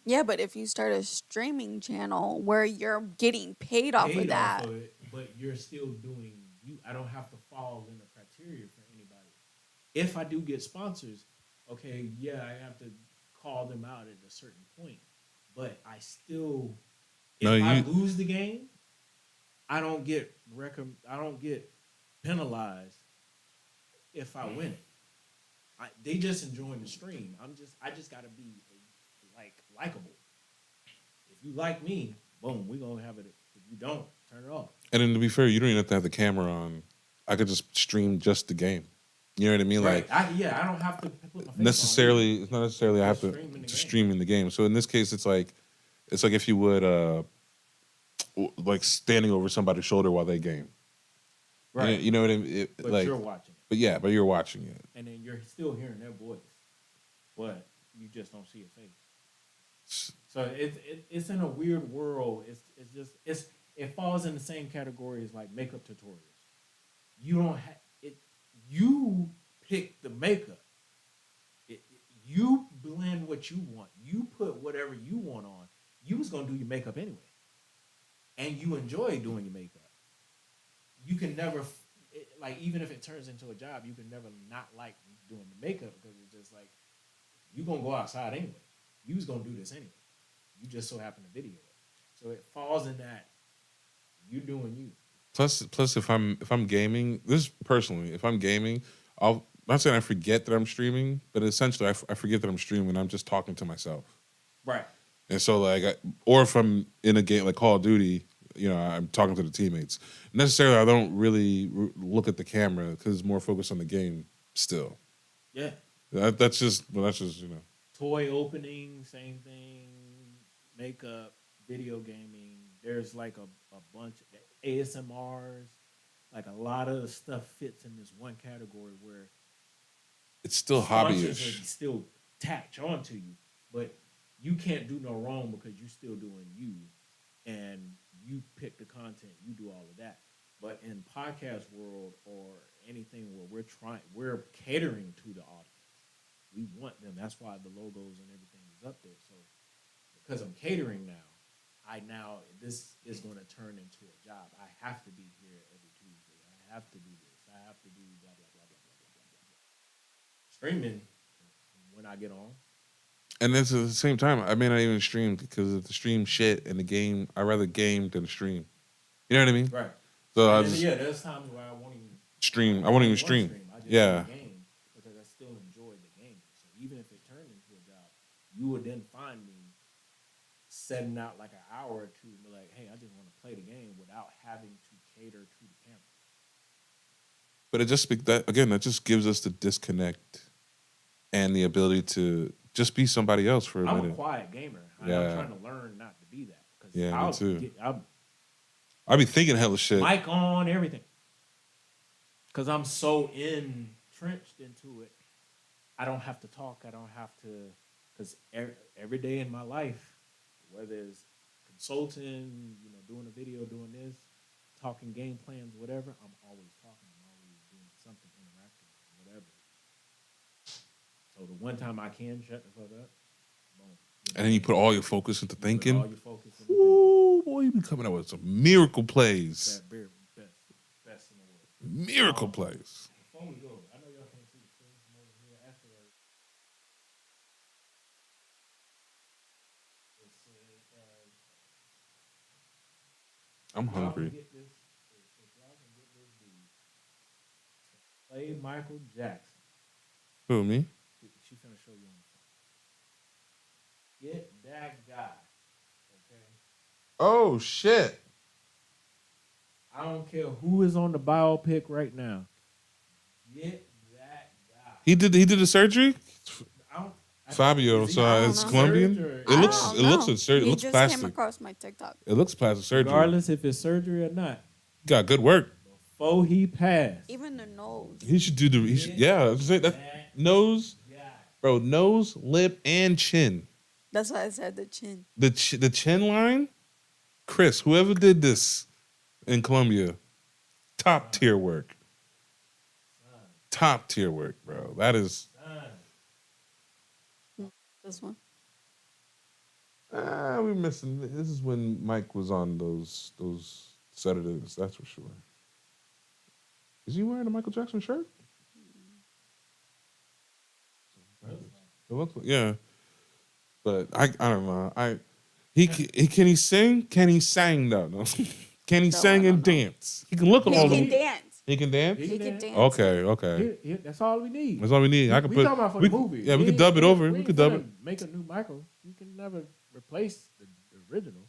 S3: yeah, but if you start a streaming channel where you're getting paid off of that,
S1: but you're still doing you. I don't have to fall in the criteria for anybody. If I do get sponsors, okay, yeah, I have to call them out at a certain point. But I still, if I lose the game, I don't get penalized if I win it. They just enjoying the stream. I just got to be likable. If you like me, boom, we're gonna have it. If you don't, turn it off.
S2: And then to be fair, you don't even have to have the camera on. I could just stream just the game. You know what I mean?
S1: Right. I don't have to put my face
S2: necessarily.
S1: On
S2: it's not necessarily I have to stream in the game. So in this case, it's like if you would like standing over somebody's shoulder while they game.
S1: Right.
S2: You know what I mean?
S1: But you're watching
S2: it. But you're watching it.
S1: And then you're still hearing their voice, but you just don't see a face. So it's in a weird world. It falls in the same category as like makeup tutorials. You don't have it. You pick the makeup. You blend what you want. You put whatever you want on. You was gonna do your makeup anyway, and you enjoy doing your makeup. You can never even if it turns into a job, you can never not like doing the makeup because it's just like you gonna go outside anyway. You was gonna do this anyway. You just so happen to video it. So it falls in that you doing you.
S2: Plus, if I'm gaming, this personally, if I'm gaming, I'll not saying I forget that I'm streaming, but essentially I forget that I'm streaming. I'm just talking to myself.
S1: Right.
S2: And so or if I'm in a game like Call of Duty, I'm talking to the teammates. Necessarily, I don't really look at the camera because it's more focused on the game still.
S1: Yeah.
S2: That's just
S1: Toy opening, same thing. Makeup, video gaming. There's like a bunch of ASMRs. Like a lot of the stuff fits in this one category where
S2: it's still hobbyish.
S1: Still attach onto you, but you can't do no wrong because you still doing you, and you pick the content. You do all of that. But in podcast world or anything where we're catering to the audience. We want them. That's why the logos and everything is up there. So because I'm catering now, this is going to turn into a job. I have to be here every Tuesday. I have to do this. I have to do blah, blah, blah, blah, blah, blah, blah, blah. Streaming when I get on.
S2: And then at the same time, I may not even stream because if the stream shit in the game, I'd rather game than stream. You know what I mean?
S1: Right.
S2: So
S1: there's times where I won't even
S2: stream. I wouldn't even stream.
S1: I just
S2: Yeah.
S1: play the game because I still enjoy the game. So even if it turned into a job, you would then find me setting out like an hour or two and be like, hey, I just want to play the game without having to cater to the camera.
S2: But it just that just gives us the disconnect and the ability to just be somebody else for a
S1: I'm
S2: minute.
S1: a quiet gamer.
S2: Yeah.
S1: I'm trying to learn not to be that. Because
S2: Yeah, me too.
S1: I'll
S2: I be thinking hella shit.
S1: mic on, everything. Because I'm so entrenched into it. I don't have to talk. I don't have to. Because every day in my life, whether it's consulting, doing a video, doing this, talking game plans, whatever, I'm always talking. I'm always doing something interactive, whatever. So the one time I can shut the fuck up, boom.
S2: And then you put all your focus into thinking.
S1: All your focus into
S2: Ooh, boy, you be coming out with some miracle plays.
S1: that best in the world.
S2: Miracle plays.
S1: Before we go, I know y'all can't see the screen from over here. Afterwards, it says,
S2: I'm
S1: y'all can
S2: hungry.
S1: get this. If y'all can get this dude to play Michael Jackson,
S2: Who, me?
S1: she finna show you on the phone. Get that guy, okay?
S2: Oh, shit.
S1: I don't care who is on the biopic right now. Get that guy.
S2: He did the surgery? Fabio,
S1: is he
S2: so
S3: on
S2: it's
S3: the
S2: Colombian.
S1: surgery?
S2: It looks absurd. It
S3: He
S2: looks
S3: just
S2: plastic.
S3: came across my TikTok.
S2: It looks plastic surgery.
S1: Regardless if it's surgery or not,
S2: Got good work.
S1: before he passed,
S3: Even the nose.
S2: He should do the. He should, yeah, I was saying that nose, bro, nose, lip, and chin.
S3: That's why I said the chin.
S2: The chin line, Chris, whoever did this in Colombia, top tier work. Top tier work, bro. That is.
S3: This one.
S2: We're missing. This is when Mike was on those sedatives. That's for sure. Is he wearing a Michael Jackson shirt? It looks like, yeah. But I don't know. He can he sing? Can he sing though? No. Can he
S3: No,
S2: sing
S3: I
S2: and
S3: don't know.
S2: dance? He can look at
S3: He
S2: all
S3: can
S2: them.
S3: dance.
S2: He can dance.
S3: He can dance.
S2: Okay.
S1: that's all we need.
S2: That's all we need. I can
S1: we
S2: put.
S1: talking about for
S2: we,
S1: the movie.
S2: Yeah, we could dub it over. We
S1: ain't
S2: could dub
S1: finna
S2: it.
S1: Make a new Michael. You can never replace the original.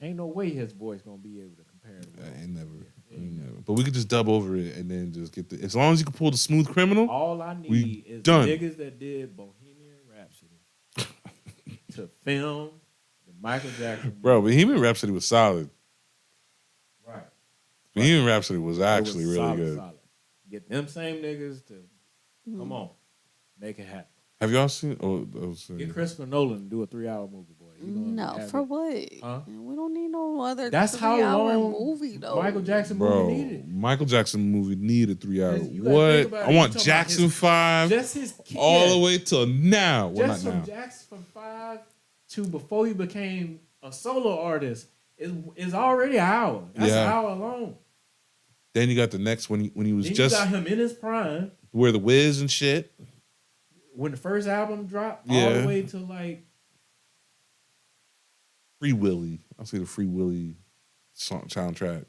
S1: Ain't no way his voice gonna be able to compare to what.
S2: Ain't never. But we could just dub over it and then just get the. As long as you can pull the Smooth Criminal.
S1: All I
S2: We
S1: need is
S2: done.
S1: the niggas that did Bohemian Rhapsody to film the Michael Jackson.
S2: Bro, Bohemian Rhapsody was solid.
S1: Right.
S2: Bohemian Rhapsody was
S1: It was
S2: actually really
S1: solid,
S2: good.
S1: Solid. Get them same niggas to come on, make it happen.
S2: Have y'all seen?
S1: Get Christopher Nolan to do a 3-hour movie, boy. He gonna
S3: No,
S1: have
S3: for
S1: it.
S3: what?
S1: Huh?
S3: We don't need no other
S1: That's how
S3: 3-hour
S1: long
S3: movie though.
S1: Michael Jackson
S2: Bro,
S1: movie needed.
S2: Michael Jackson movie needed 3 hours.
S1: You gotta think
S2: What?
S1: about
S2: I
S1: it.
S2: want
S1: You talking about
S2: Jackson
S1: his-
S2: 5
S1: Just his
S2: all
S1: yeah.
S2: the way till now. Well,
S1: Just
S2: not
S1: from
S2: now.
S1: Jackson from 5 to before he became a solo artist is already an hour. That's
S2: Yeah.
S1: an hour alone.
S2: Then you got the next when he was
S1: Then
S2: just
S1: you got him in his prime
S2: where the Wiz and shit.
S1: when the first album dropped, all
S2: Yeah.
S1: the way to like
S2: Free Willy. I'll say the Free Willy soundtrack.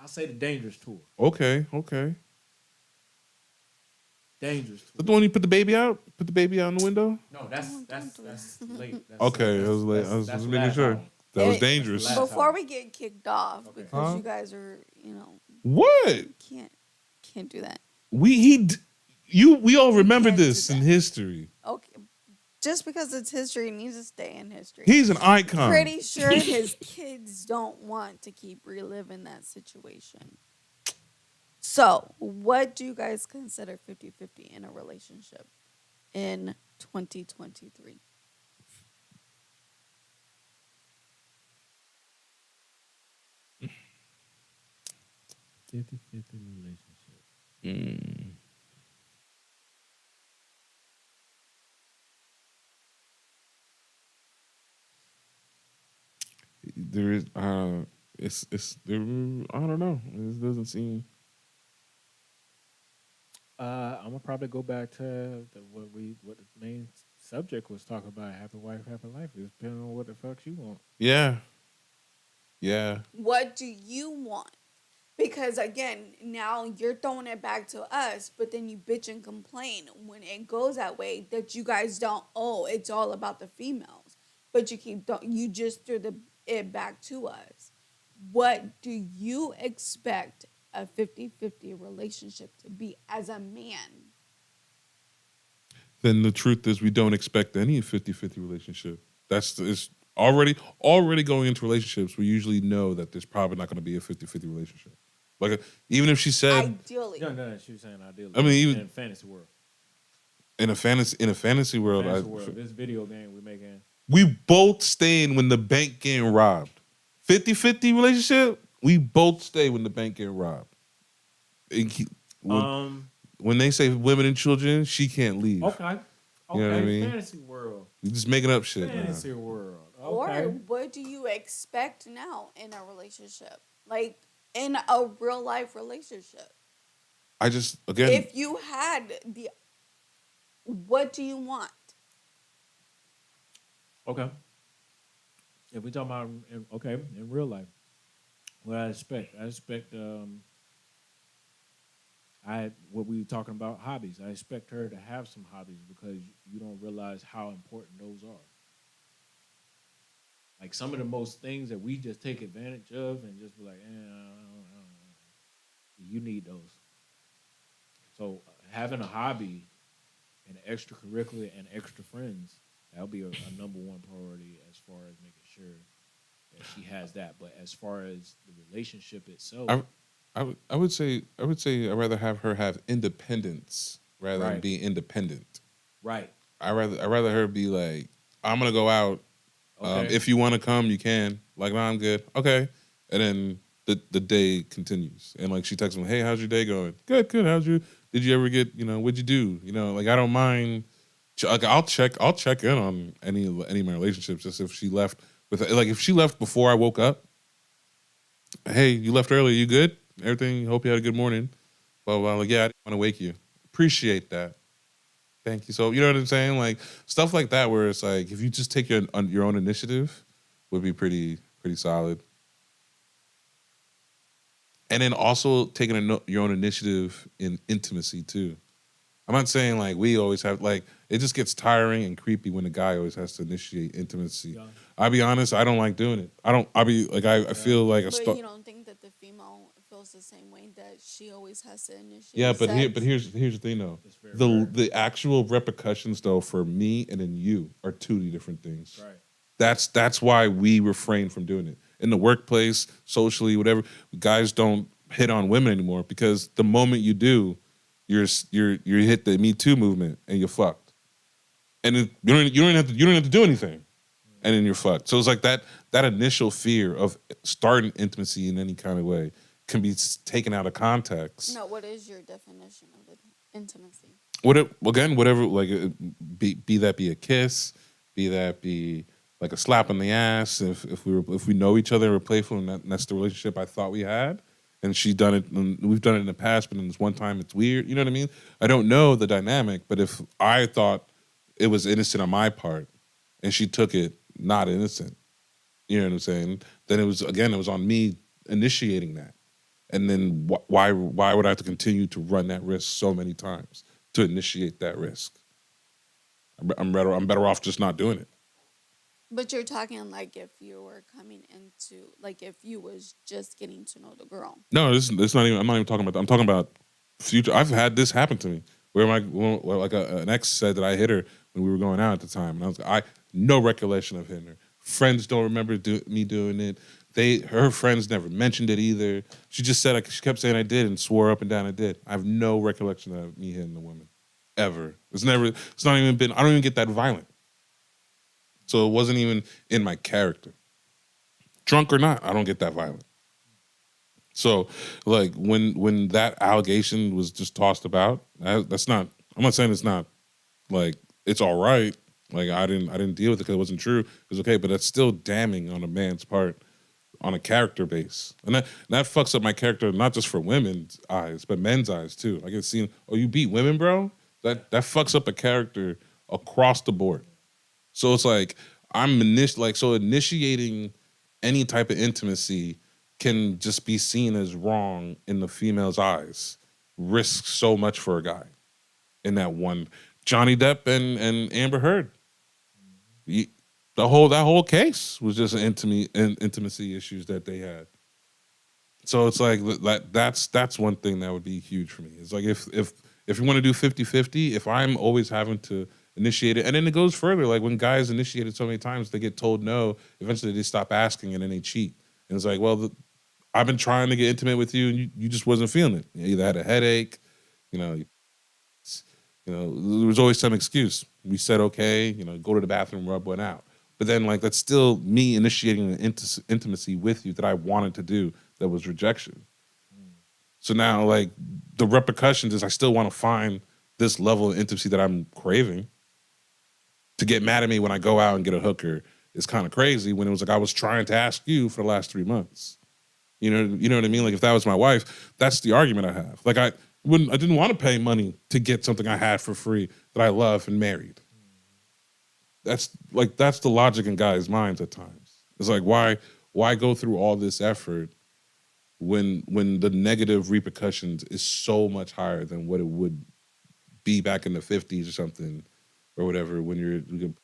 S1: I'll say the Dangerous Tour.
S2: Okay.
S1: Dangerous
S2: Is that
S1: Tour.
S2: the one you put the baby out? Put the baby out in the window?
S1: No, that's late. That's,
S2: Okay,
S1: that's,
S2: I was like, I was
S1: that's
S2: just
S1: the
S2: making
S1: last
S2: sure.
S1: album.
S2: That was
S3: Hey,
S2: dangerous.
S1: that's the last
S3: Before
S1: album.
S3: we get kicked off,
S1: Okay.
S3: because
S2: Huh?
S3: you guys are,
S2: What?
S3: can't do that.
S2: We all remember
S3: can't do
S2: this in
S3: that.
S2: history.
S3: Okay, just because it's history, it needs to stay in history.
S2: He's an icon.
S3: Pretty sure his kids don't want to keep reliving that situation. So, what do you guys consider 50-50 in a relationship in 2023?
S1: relationship.
S2: There is it's there. I don't know. It doesn't seem.
S1: I'm gonna probably go back to what the main subject was talking about: happy wife, happy life. It's depending on what the fuck you want.
S2: Yeah.
S3: What do you want? Because again, now you're throwing it back to us, but then you bitch and complain when it goes that way that you guys don't. Oh, it's all about the females, but you just threw it back to us. What do you expect a 50-50 relationship to be as a man?
S2: Then the truth is we don't expect any 50-50 relationship. It's already going into relationships, we usually know that there's probably not going to be a 50-50 relationship. Like even if she said
S3: Ideally,
S1: No, she was saying ideally.
S2: I mean, even
S1: in fantasy world.
S2: in a fantasy world,
S1: This video game we're making.
S2: we both staying when the bank getting robbed. 50-50 relationship, we both stay when the bank getting robbed. When they say women and children, she can't leave.
S1: Okay.
S2: You know what I mean?
S1: Fantasy world.
S2: You're just making up shit.
S1: Fantasy
S2: Now.
S1: world.
S3: or
S1: Okay.
S3: what do you expect now in a relationship, like in a real life relationship?
S2: I just again,
S3: If you had what do you want?
S1: Okay. If we talking about in real life, what I expect what we were talking about hobbies. I expect her to have some hobbies because you don't realize how important those are. Like some of the most things that we just take advantage of and just be like, you need those. So having a hobby and extracurricular and extra friends, that'll be a number one priority as far as making sure that she has that. But as far as the relationship itself,
S2: I would say I'd rather have her have independence rather than be independent.
S1: right?
S2: I'd rather her be like, I'm gonna go out.
S1: Okay.
S2: If you want to come, you can. Like, no, I'm good. Okay, and then the day continues, and like she texts me, hey, how's your day going? Good. How's your? Did you ever get? What'd you do? Like I don't mind. Like I'll check in on any of my relationships. Just if she left if she left before I woke up. Hey, you left early. You good? Everything. Hope you had a good morning. Blah blah. Like yeah, I didn't want to wake you. Appreciate that. Thank you. So you know what I'm saying? Like stuff like that, where it's like if you just take your own initiative, would be pretty solid. And then also taking your own initiative in intimacy too. I'm not saying like we always have like it just gets tiring and creepy when the guy always has to initiate intimacy. Yeah. I'll be honest, I don't like doing it. I feel like
S3: But you don't think that the female feels the same way that she always has to initiate?
S2: Yeah, but
S3: sex?
S2: here's the thing though. The actual repercussions though for me and then you are two different things.
S1: Right.
S2: That's why we refrain from doing it. In the workplace, socially, whatever, guys don't hit on women anymore because the moment you do, you're hit the Me Too movement and you're fucked. And you don't have to do anything, and then you're fucked. So it's like that initial fear of starting intimacy in any kind of way can be taken out of context.
S3: No, what is your definition of intimacy?
S2: Whatever, like be that be a kiss, be that be like a slap on the ass. If we know each other and we're playful, and that's the relationship I thought we had. And she's done it, and we've done it in the past, but in this one time it's weird. You know what I mean? I don't know the dynamic, but if I thought it was innocent on my part, and she took it not innocent, you know what I'm saying? Then it was on me initiating that, and then why would I have to continue to run that risk so many times to initiate that risk? I'm better off just not doing it.
S3: But you're talking like if you were coming into, like if you was just getting to know the girl.
S2: No, it's not even. I'm not even talking about that. I'm talking about future. I've had this happen to me where an ex said that I hit her when we were going out at the time, and I no recollection of hitting her. Friends don't remember me doing it. Her friends never mentioned it either. She just said she kept saying I did and swore up and down I did. I have no recollection of me hitting a woman ever. It's not even been. I don't even get that violent. So it wasn't even in my character. Drunk or not, I don't get that violent. So, like when that allegation was just tossed about, that's not. I'm not saying it's not like it's all right. Like I didn't deal with it because it wasn't true. It was okay, but that's still damning on a man's part, on a character base, and that fucks up my character not just for women's eyes, but men's eyes too. I get seen. Oh, you beat women, bro. That fucks up a character across the board. So it's like initiating any type of intimacy can just be seen as wrong in the female's eyes risks so much for a guy in that one. Johnny Depp and Amber Heard. That whole case was just intimacy issues that they had. So it's like that's one thing that would be huge for me. It's like if you want to do 50-50, if I'm always having to initiate it, and then it goes further, like when guys initiate it so many times, they get told no, eventually they stop asking and then they cheat. And it's like, well, I've been trying to get intimate with you and you just wasn't feeling it. You either had a headache, you know, there was always some excuse. We said, okay, go to the bathroom, rub one out. But then, like, that's still me initiating an intimacy with you that I wanted to do that was rejection. So now, like, the repercussions is I still want to find this level of intimacy that I'm craving. To get mad at me when I go out and get a hooker is kind of crazy when it was like I was trying to ask you for the last 3 months. You know what I mean? Like, if that was my wife, that's the argument I have. Like, I didn't want to pay money to get something I had for free that I love and married. That's the logic in guys' minds at times. It's like, why go through all this effort when the negative repercussions is so much higher than what it would be back in the 50s or something or whatever when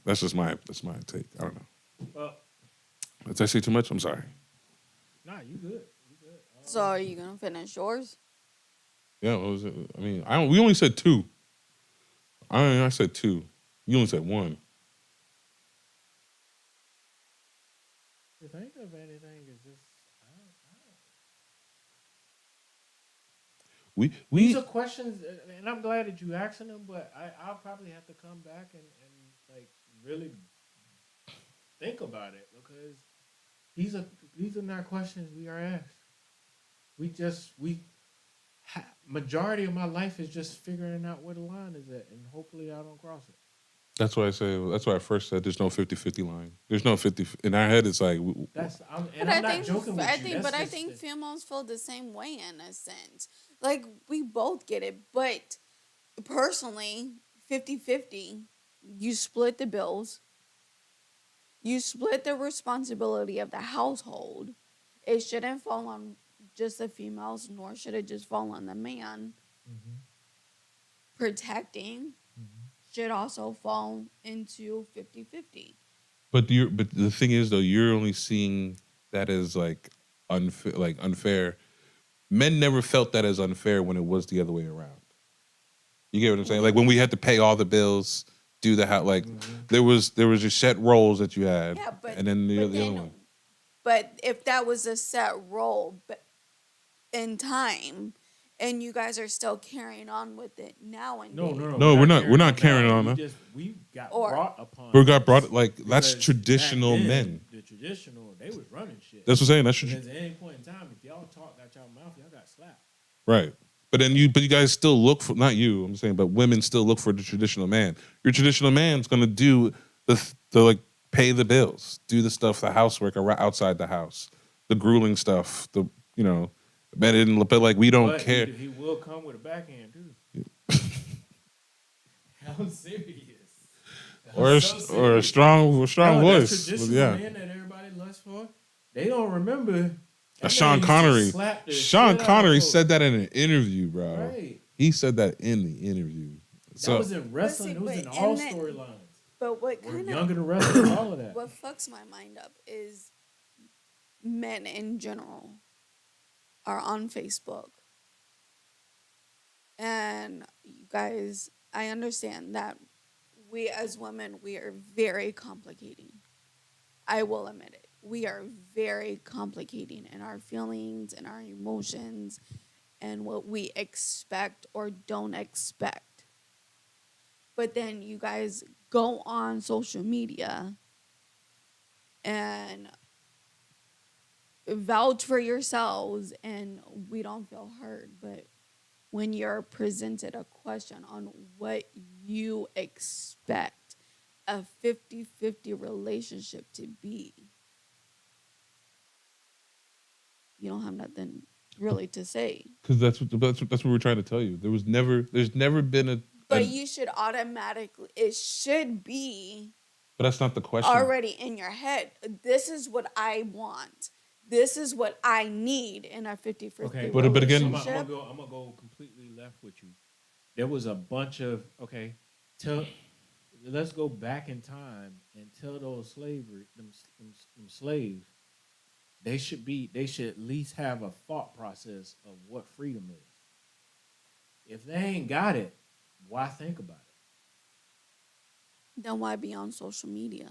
S2: that's just my take. I don't know.
S1: Well,
S2: Did I say too much? I'm sorry.
S1: nah, you good.
S3: So are you gonna finish yours?
S2: Yeah, what was it? I mean, we only said 2. I said 2. You only said 1.
S1: To think of anything is just these are questions, and I'm glad that you asking them. But I'll probably have to come back and like really think about it because these are not questions we are asked. Majority of my life is just figuring out where the line is at, and hopefully I don't cross it.
S2: That's why I first said there's no 50-50 line. There's no 50 in our head. It's like
S1: I'm not joking with you.
S3: I think females feel the same way in a sense. Like, we both get it, but personally, 50-50, you split the bills. You split the responsibility of the household. It shouldn't fall on just the females, nor should it just fall on the man.
S1: Mm-hmm.
S3: Protecting should also fall into 50-50.
S2: But the thing is, though, you're only seeing that as like unfair. Men never felt that as unfair when it was the other way around. You get what I'm saying? Like when we had to pay all the bills, do the house, like there was your set roles that you had, and then the other one.
S3: But if that was a set role, but in time, and you guys are still carrying on with it now and
S2: No, we're not carrying on.
S1: We got brought upon.
S2: We got brought like that's traditional men.
S1: The traditional, they was running shit.
S2: That's what I'm saying. That's traditional.
S1: At any point in time, if y'all talk out y'all mouth, y'all got slapped.
S2: Right. But you guys still look for, not you, I'm saying, but women still look for the traditional man. Your traditional man's gonna do the like pay the bills, do the stuff, the housework outside the house, the grueling stuff, but like we don't care.
S1: He will come with a backhand too.
S2: Yeah.
S1: I'm serious.
S2: Or a strong voice.
S1: Traditional men that everybody lusts for, they don't remember.
S2: Sean Connery. Sean Connery said that in an interview, bro.
S1: Right.
S2: He said that in the interview.
S1: That was in wrestling. It was in all storylines.
S3: But what kind of
S1: younger than wrestling, all of that.
S3: What fucks my mind up is men in general are on Facebook. And you guys, I understand that we as women, we are very complicating. I will admit it. We are very complicating in our feelings and our emotions and what we expect or don't expect. But then you guys go on social media and vouch for yourselves and we don't feel heard. But when you're presented a question on what you expect a 50-50 relationship to be, you don't have nothing really to say.
S2: Because that's what we're trying to tell you. There's never been a.
S3: But you should automatically. It should be
S2: But that's not the question.
S3: already in your head. This is what I want. This is what I need in a 50-50
S1: Okay,
S2: but again-
S3: relationship.
S1: I'm gonna go completely left with you. There was a bunch of let's go back in time and tell those them slaves they should at least have a thought process of what freedom is. If they ain't got it, why think about it?
S3: Then why be on social media?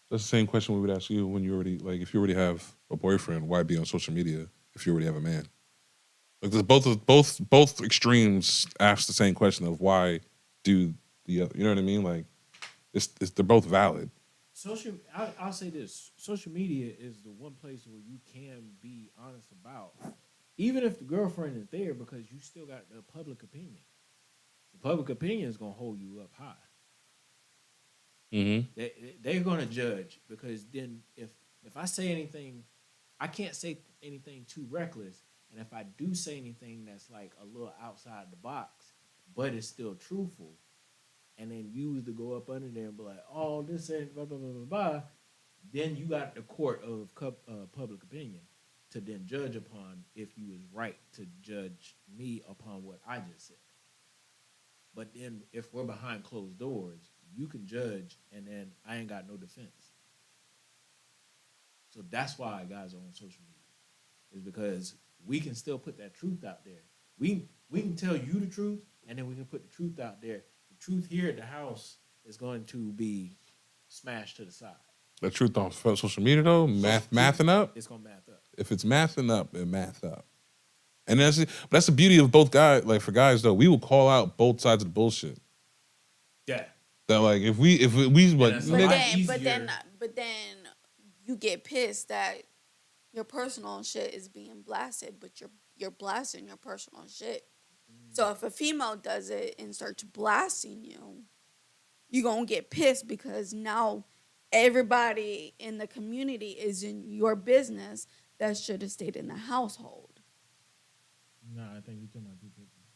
S2: That's the same question we would ask you when you already like if you already have a boyfriend, why be on social media if you already have a man? Like there's both extremes ask the same question of why do the other, you know what I mean? Like it's they're both valid.
S1: I'll say this: social media is the one place where you can be honest about, even if the girlfriend is there, because you still got the public opinion. The public opinion is gonna hold you up high.
S2: Mm-hmm.
S1: They're gonna judge because then if I say anything, I can't say anything too reckless, and if I do say anything that's like a little outside the box, but it's still truthful, and then use to go up under there and be like, oh, this ain't blah blah blah blah blah, then you got the court of public opinion to then judge upon if you was right to judge me upon what I just said. But then if we're behind closed doors, you can judge, and then I ain't got no defense. So that's why guys are on social media, is because we can still put that truth out there. We can tell you the truth, and then we can put the truth out there. The truth here at the house is going to be smashed to the side.
S2: The truth on social media though, mathing up.
S1: It's gonna math up.
S2: If it's mathing up, it math up. And that's the beauty of both guys. Like for guys though, we will call out both sides of the bullshit.
S1: Yeah.
S2: That like if we like
S1: that's
S3: But
S1: a lot
S3: then,
S1: easier.
S3: but then you get pissed that your personal shit is being blasted, but you're blasting your personal shit. So if a female does it and starts blasting you, you're gonna get pissed because now everybody in the community is in your business that should have stayed in the household.
S1: No, I think you're talking about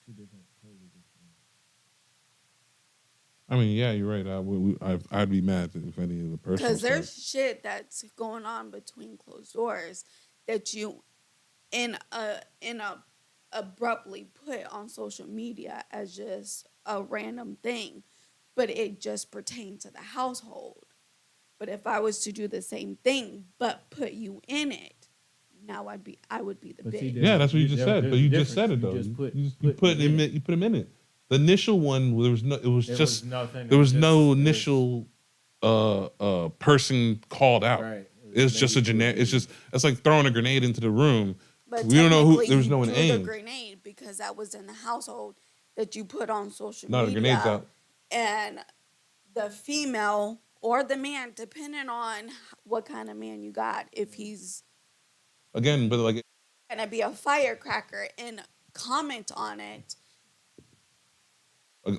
S1: two different, totally different.
S2: I mean, yeah, you're right. I'd be mad if any of the personal
S3: Because there's
S2: stuff.
S3: shit that's going on between closed doors that you in a abruptly put on social media as just a random thing, but it just pertains to the household. But if I was to do the same thing but put you in it, now I would be the
S1: But see,
S3: bitch.
S2: Yeah, that's what you just said.
S1: there's
S2: But
S1: a
S2: you just said it
S1: difference.
S2: though.
S1: You just put
S2: You put him in it. The initial one, there was no. It was
S1: There
S2: just
S1: was nothing.
S2: there was
S1: It
S2: no
S1: just-
S2: initial person called out.
S1: Right.
S2: It's just a
S1: maybe
S2: generic.
S1: two
S2: It's just it's like throwing a grenade into the room.
S3: But
S2: We don't know who.
S3: technically
S2: There was
S3: you
S2: no one
S3: threw the
S2: aimed.
S3: grenade because that was in the household that you put on social
S2: No, the
S3: media.
S2: grenade's out.
S3: And the female or the man, depending on what kind of man you got, if he's
S2: Again, but like
S3: gonna be a firecracker and comment on it,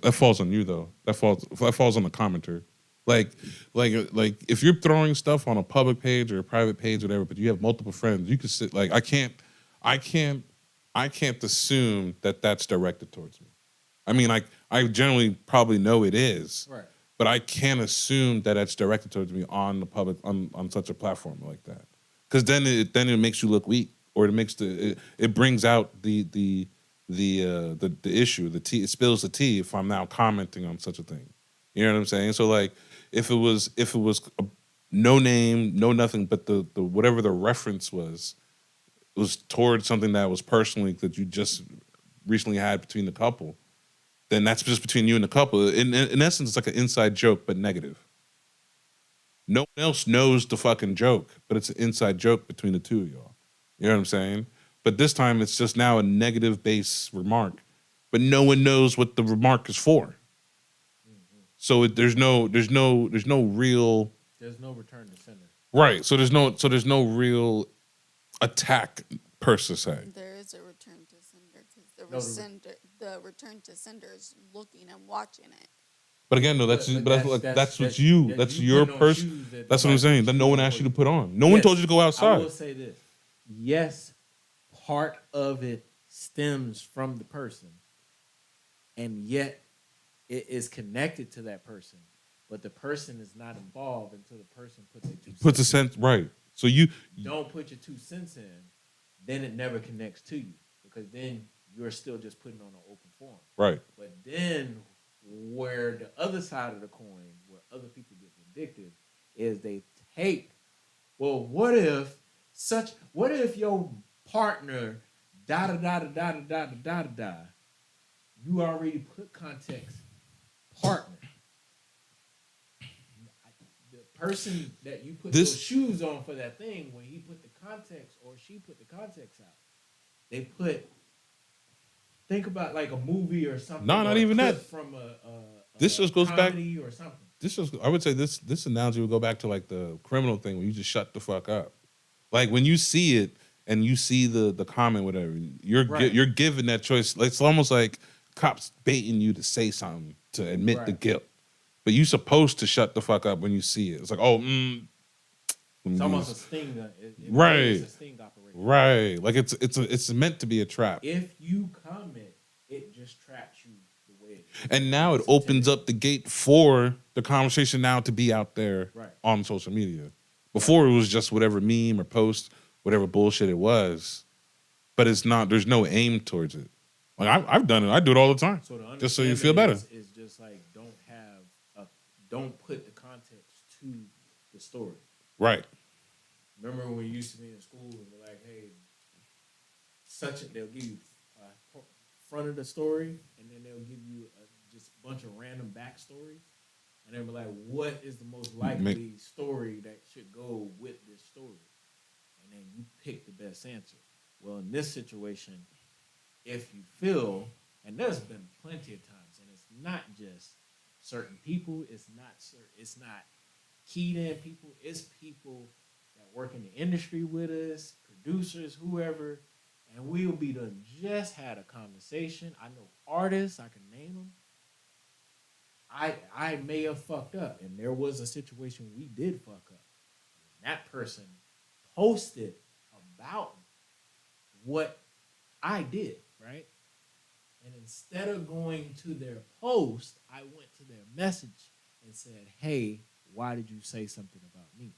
S2: that falls on you though. That falls on the commenter. Like if you're throwing stuff on a public page or a private page, or whatever, but you have multiple friends, you can sit like I can't assume that that's directed towards me. I mean, I generally probably know it is,
S1: Right.
S2: but I can't assume that it's directed towards me on the public on such a platform like that, because then it makes you look weak, or it brings out the issue, the tea. It spills the tea if I'm now commenting on such a thing. You know what I'm saying? So like, if it was no name, no nothing, but the whatever the reference was towards something that was personally that you just recently had between the couple, then that's just between you and the couple. In essence, it's like an inside joke, but negative. No one else knows the fucking joke, but it's an inside joke between the two of y'all. You know what I'm saying? But this time, it's just now a negative base remark, but no one knows what the remark is for. So there's no real
S1: There's no return to sender.
S2: right. So there's no real attack per se.
S3: there is a return to sender because
S1: No,
S3: the return to sender is looking and watching it.
S2: But again, no, that's
S1: That's
S2: your
S1: putting on
S2: person.
S1: shoes that
S2: That's what I'm
S1: nobody
S2: saying.
S1: put
S2: That
S1: you
S2: no one
S1: on
S2: asked you
S1: for
S2: to put on. No one
S1: Yes,
S2: told you to go
S1: I
S2: outside.
S1: will say this. Yes, part of it stems from the person, and yet it is connected to that person. but the person is not involved until the person puts their 2
S2: Puts a
S1: cents in.
S2: sense right. So you
S1: Don't put your 2 cents in, then it never connects to you because then you're still just putting on an open forum.
S2: right.
S1: But then where the other side of the coin, where other people get vindictive, is they take, well, what if your partner da da da da da da da da da, you already put context partner. The person that you put those shoes on for that thing, when he put the context or she put the context out, they put, think about like a movie or something.
S2: No, not even that.
S1: From
S2: This just goes back
S1: or something.
S2: I would say this analogy would go back to like the criminal thing where you just shut the fuck up. Like when you see it and you see the comment, whatever, you're given that choice. It's almost like cops baiting you to say something to admit the guilt, but you're supposed to shut the fuck up when you see it. It's like,
S1: it's almost a sting.
S2: Right.
S1: It's a sting operation.
S2: Right. Like it's meant to be a trap.
S1: If you comment, it just traps you the way it is.
S2: And now it opens up the gate for the conversation now to be out there on social media. Before it was just whatever meme or post, whatever bullshit it was, but it's not. There's no aim towards it. Like I've done it. I do it all the time.
S1: So
S2: just so you feel better.
S1: Is just like don't put the context to the story.
S2: Right.
S1: Remember when you used to be in school and be like, hey, they'll give you front of the story and then they'll give you just a bunch of random backstories. And they'll be like, what is the most likely story that should go with this story? And then you pick the best answer. Well, in this situation, if you feel, and there's been plenty of times, and it's not just certain people, it's not keyed in people, it's people that work in the industry with us, producers, whoever, and we'll be done just had a conversation. I know artists, I can name them. I may have fucked up, and there was a situation we did fuck up. That person posted about what I did, right? And instead of going to their post, I went to their message and said, hey, why did you say something about me?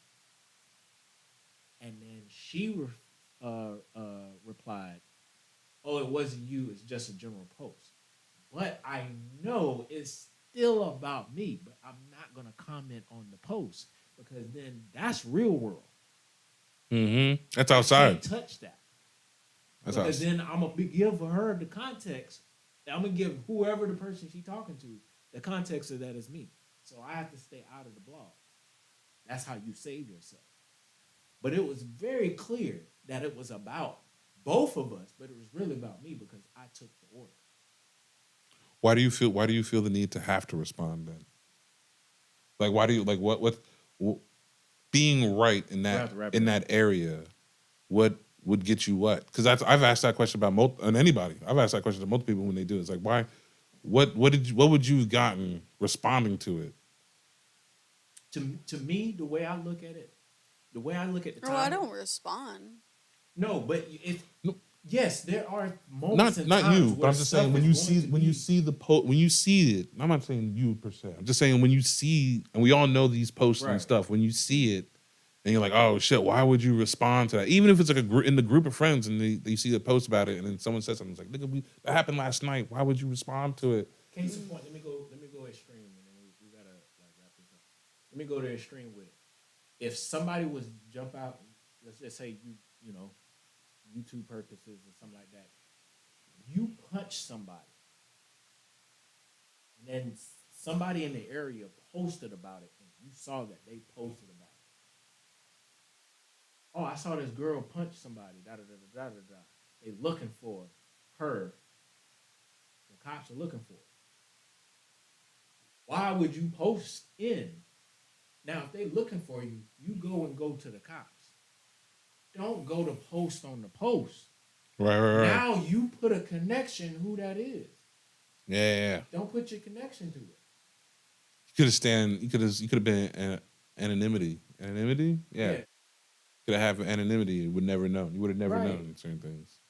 S1: And then she replied, oh, it wasn't you, it's just a general post. But I know it's still about me, but I'm not going to comment on the post because then that's real world.
S2: Mm-hmm. That's outside.
S1: I can't touch that.
S2: That's
S1: because then I'm going to give her the context. I'm going to give whoever the person she's talking to the context of that is me. So I have to stay out of the blog. That's how you save yourself. But it was very clear that it was about both of us, but it was really about me because I took the order.
S2: Why do you feel the need to have to respond then? Like why do you like what being right in that area, what would get you what? Because I've asked that question about anybody. I've asked that question to multiple people when they do it. It's like why what would you have gotten responding to it?
S1: To me, the way I look at it, the time.
S3: I don't respond.
S1: No, but yes, there are moments.
S2: Not you, but I'm just saying when you see the post, when you see it. I'm not saying you per se. I'm just saying when you see, and we all know these posts and stuff. When you see it, and you're like, oh shit, why would you respond to that? Even if it's like in the group of friends, and they see a post about it, and then someone says something, it's like, look, that happened last night. Why would you respond to it?
S1: Case in point, let me go extreme, and then we gotta like wrap this up. Let me go to extreme with it. If somebody was jump out, let's just say you know, YouTube purposes or something like that, you punch somebody, and then somebody in the area posted about it, and you saw that they posted about it. Oh, I saw this girl punch somebody. Da da da da da da. They looking for her. The cops are looking for her. Why would you post in? Now, if they looking for you, you go to the cops. Don't go to post on the post.
S2: Right.
S1: Now you put a connection who that is.
S2: Yeah.
S1: Don't put your connection to it.
S2: You could have been anonymity. Anonymity? Yeah. Could have anonymity. You would never know. You would have never known certain things.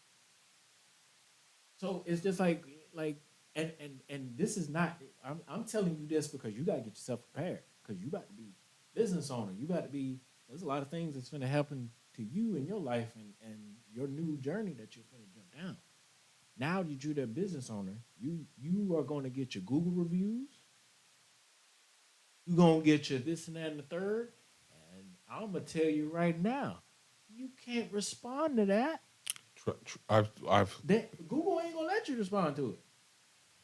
S1: So it's just and this is not. I'm telling you this because you gotta get yourself prepared. because you about to be business owner. You about to be. There's a lot of things that's going to happen to you in your life and your new journey that you're going to jump down. Now that you're the business owner, you are going to get your Google reviews. You're going to get your this and that and the third. And I'm going to tell you right now, you can't respond to that. Google ain't going to let you respond to it.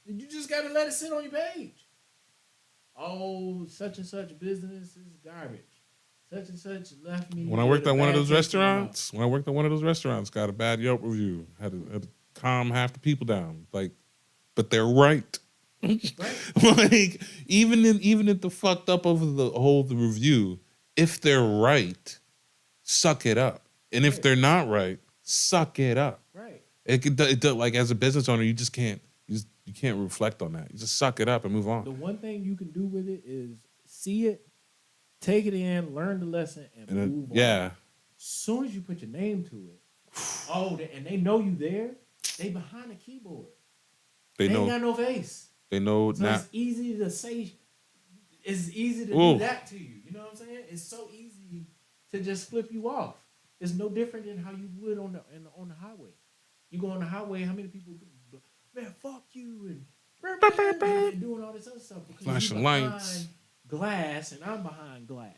S1: You just got to let it sit on your page. Oh, such and such business is garbage. Such and such left me.
S2: When I worked at one of those restaurants, got a bad Yelp review. Had to calm half the people down. Like, but they're right. Like, even if the fucked up over the review, if they're right, suck it up. And if they're not right, suck it up.
S1: Right.
S2: It like as a business owner, you just can't you can't reflect on that. You just suck it up and move on.
S1: The one thing you can do with it is see it, take it in, learn the lesson, and move on.
S2: Yeah.
S1: As soon as you put your name to it, and they know you there, they behind the keyboard. They ain't got no face.
S2: They know
S1: so
S2: now.
S1: It's easy to say. It's easy to do that to you. You know what I'm saying? It's so easy to just flip you off. It's no different than how you would on the highway. You go on the highway, how many people, man, fuck you, and doing all this other stuff because
S2: flashing
S1: you're behind
S2: lights,
S1: glass, and I'm behind glass.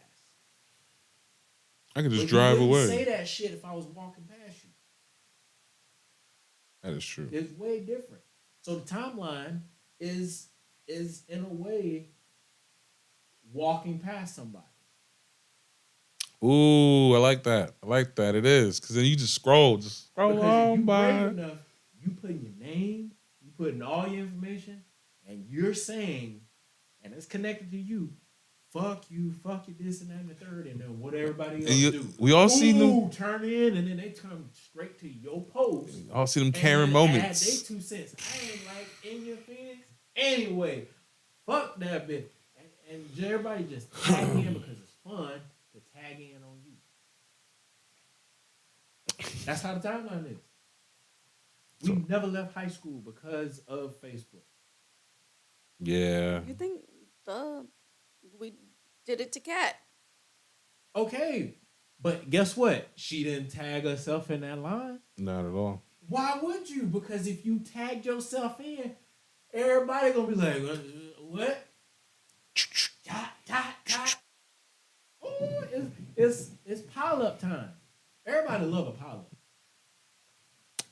S2: I could just drive away.
S1: Say that shit if I was walking past you.
S2: That is true.
S1: It's way different. So the timeline is in a way walking past somebody.
S2: Ooh, I like that. It is because then you just scroll on by.
S1: Enough, you put your name, you put in all your information, and you're saying, and it's connected to you. Fuck you, this and that and the third, and then what everybody else do.
S2: We all see them
S1: turn in, and then they turn straight to your post.
S2: All see them Karen moments.
S1: Add they 2 cents. I ain't like in your feelings anyway. Fuck that bitch, and everybody just tag in because it's fun to tag in on you. That's how the timeline is. We never left high school because of Facebook.
S2: Yeah.
S3: You think we did it to Kat?
S1: Okay, but guess what? She didn't tag herself in that line.
S2: Not at all.
S1: Why would you? Because if you tagged yourself in, everybody gonna be like, what? Oh, it's pile up time. Everybody love a pile up.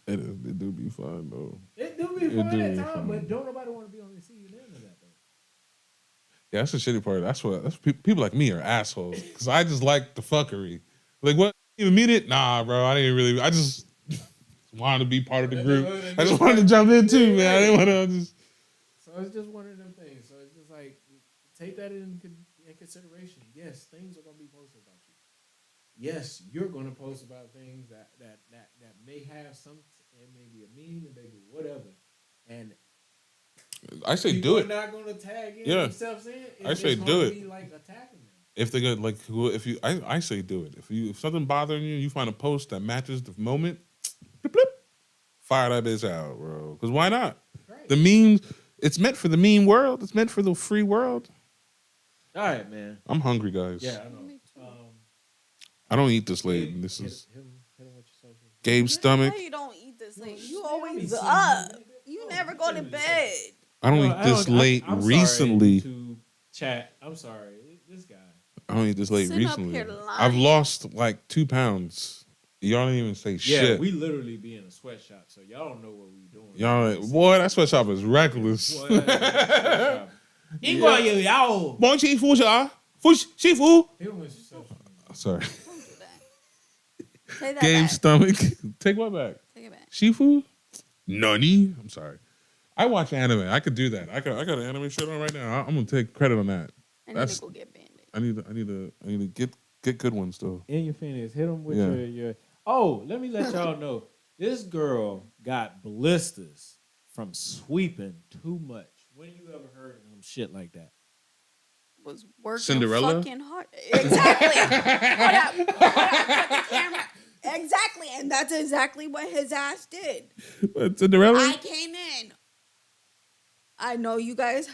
S2: It do be fun though.
S1: It do be fun at times, but don't nobody want to be on the receiving end of that though.
S2: Yeah, that's the shitty part. That's people like me are assholes because I just like the fuckery. Like, what? You even meet it? Nah, bro. I didn't really. I just wanted to be part of the group. I just wanted to jump in too, man. I didn't want to just.
S1: So it's just one of them things. So it's just like take that in consideration. Yes, things are gonna be posted about you. Yes, you're gonna post about things that may have some. It may be a meme, it may be whatever, and.
S2: I say do it.
S1: Not going to tag in themselves in.
S2: I say do it.
S1: Be like attacking them.
S2: If they're good, like if you, I say do it. If something bothering you, you find a post that matches the moment, bloop, bloop, fire that bitch out, bro. Because why not? Right. The memes, it's meant for the meme world. It's meant for the free world.
S1: All right, man.
S2: I'm hungry, guys.
S1: Yeah, I know.
S2: I don't eat this late. And this is
S1: hit him with your social.
S2: Gabe's stomach.
S3: You don't eat this late. You always up. You never go to bed.
S2: I don't eat this late recently.
S1: To chat, I'm sorry. This guy.
S2: I don't eat this late
S3: Sitting
S2: recently. I've lost like 2 pounds. Y'all don't even say shit.
S1: Yeah, we literally be in a sweatshop, so y'all don't know what we doing.
S2: Y'all, boy, that sweatshop is reckless.
S1: Y'all.
S2: Bon shifu, shifu. Sorry.
S3: Take that
S2: Gabe's
S3: back.
S2: stomach. Take what back?
S3: Take it back.
S2: Shifu? Nani? I'm sorry. I watch anime. I could do that. I got an anime shirt on right now. I'm gonna take credit on that.
S3: I need to go get Band-Aids.
S2: I need to get good ones though.
S1: In your fingers, hit them with your. Oh, let me let y'all know. This girl got blisters from sweeping too much. When you ever heard of some shit like that?
S3: Was working
S2: Cinderella?
S3: fucking hard. Exactly. Hold up. Put the camera. Exactly, and that's exactly what his ass did.
S2: What, Cinderella?
S3: I came in. I know you guys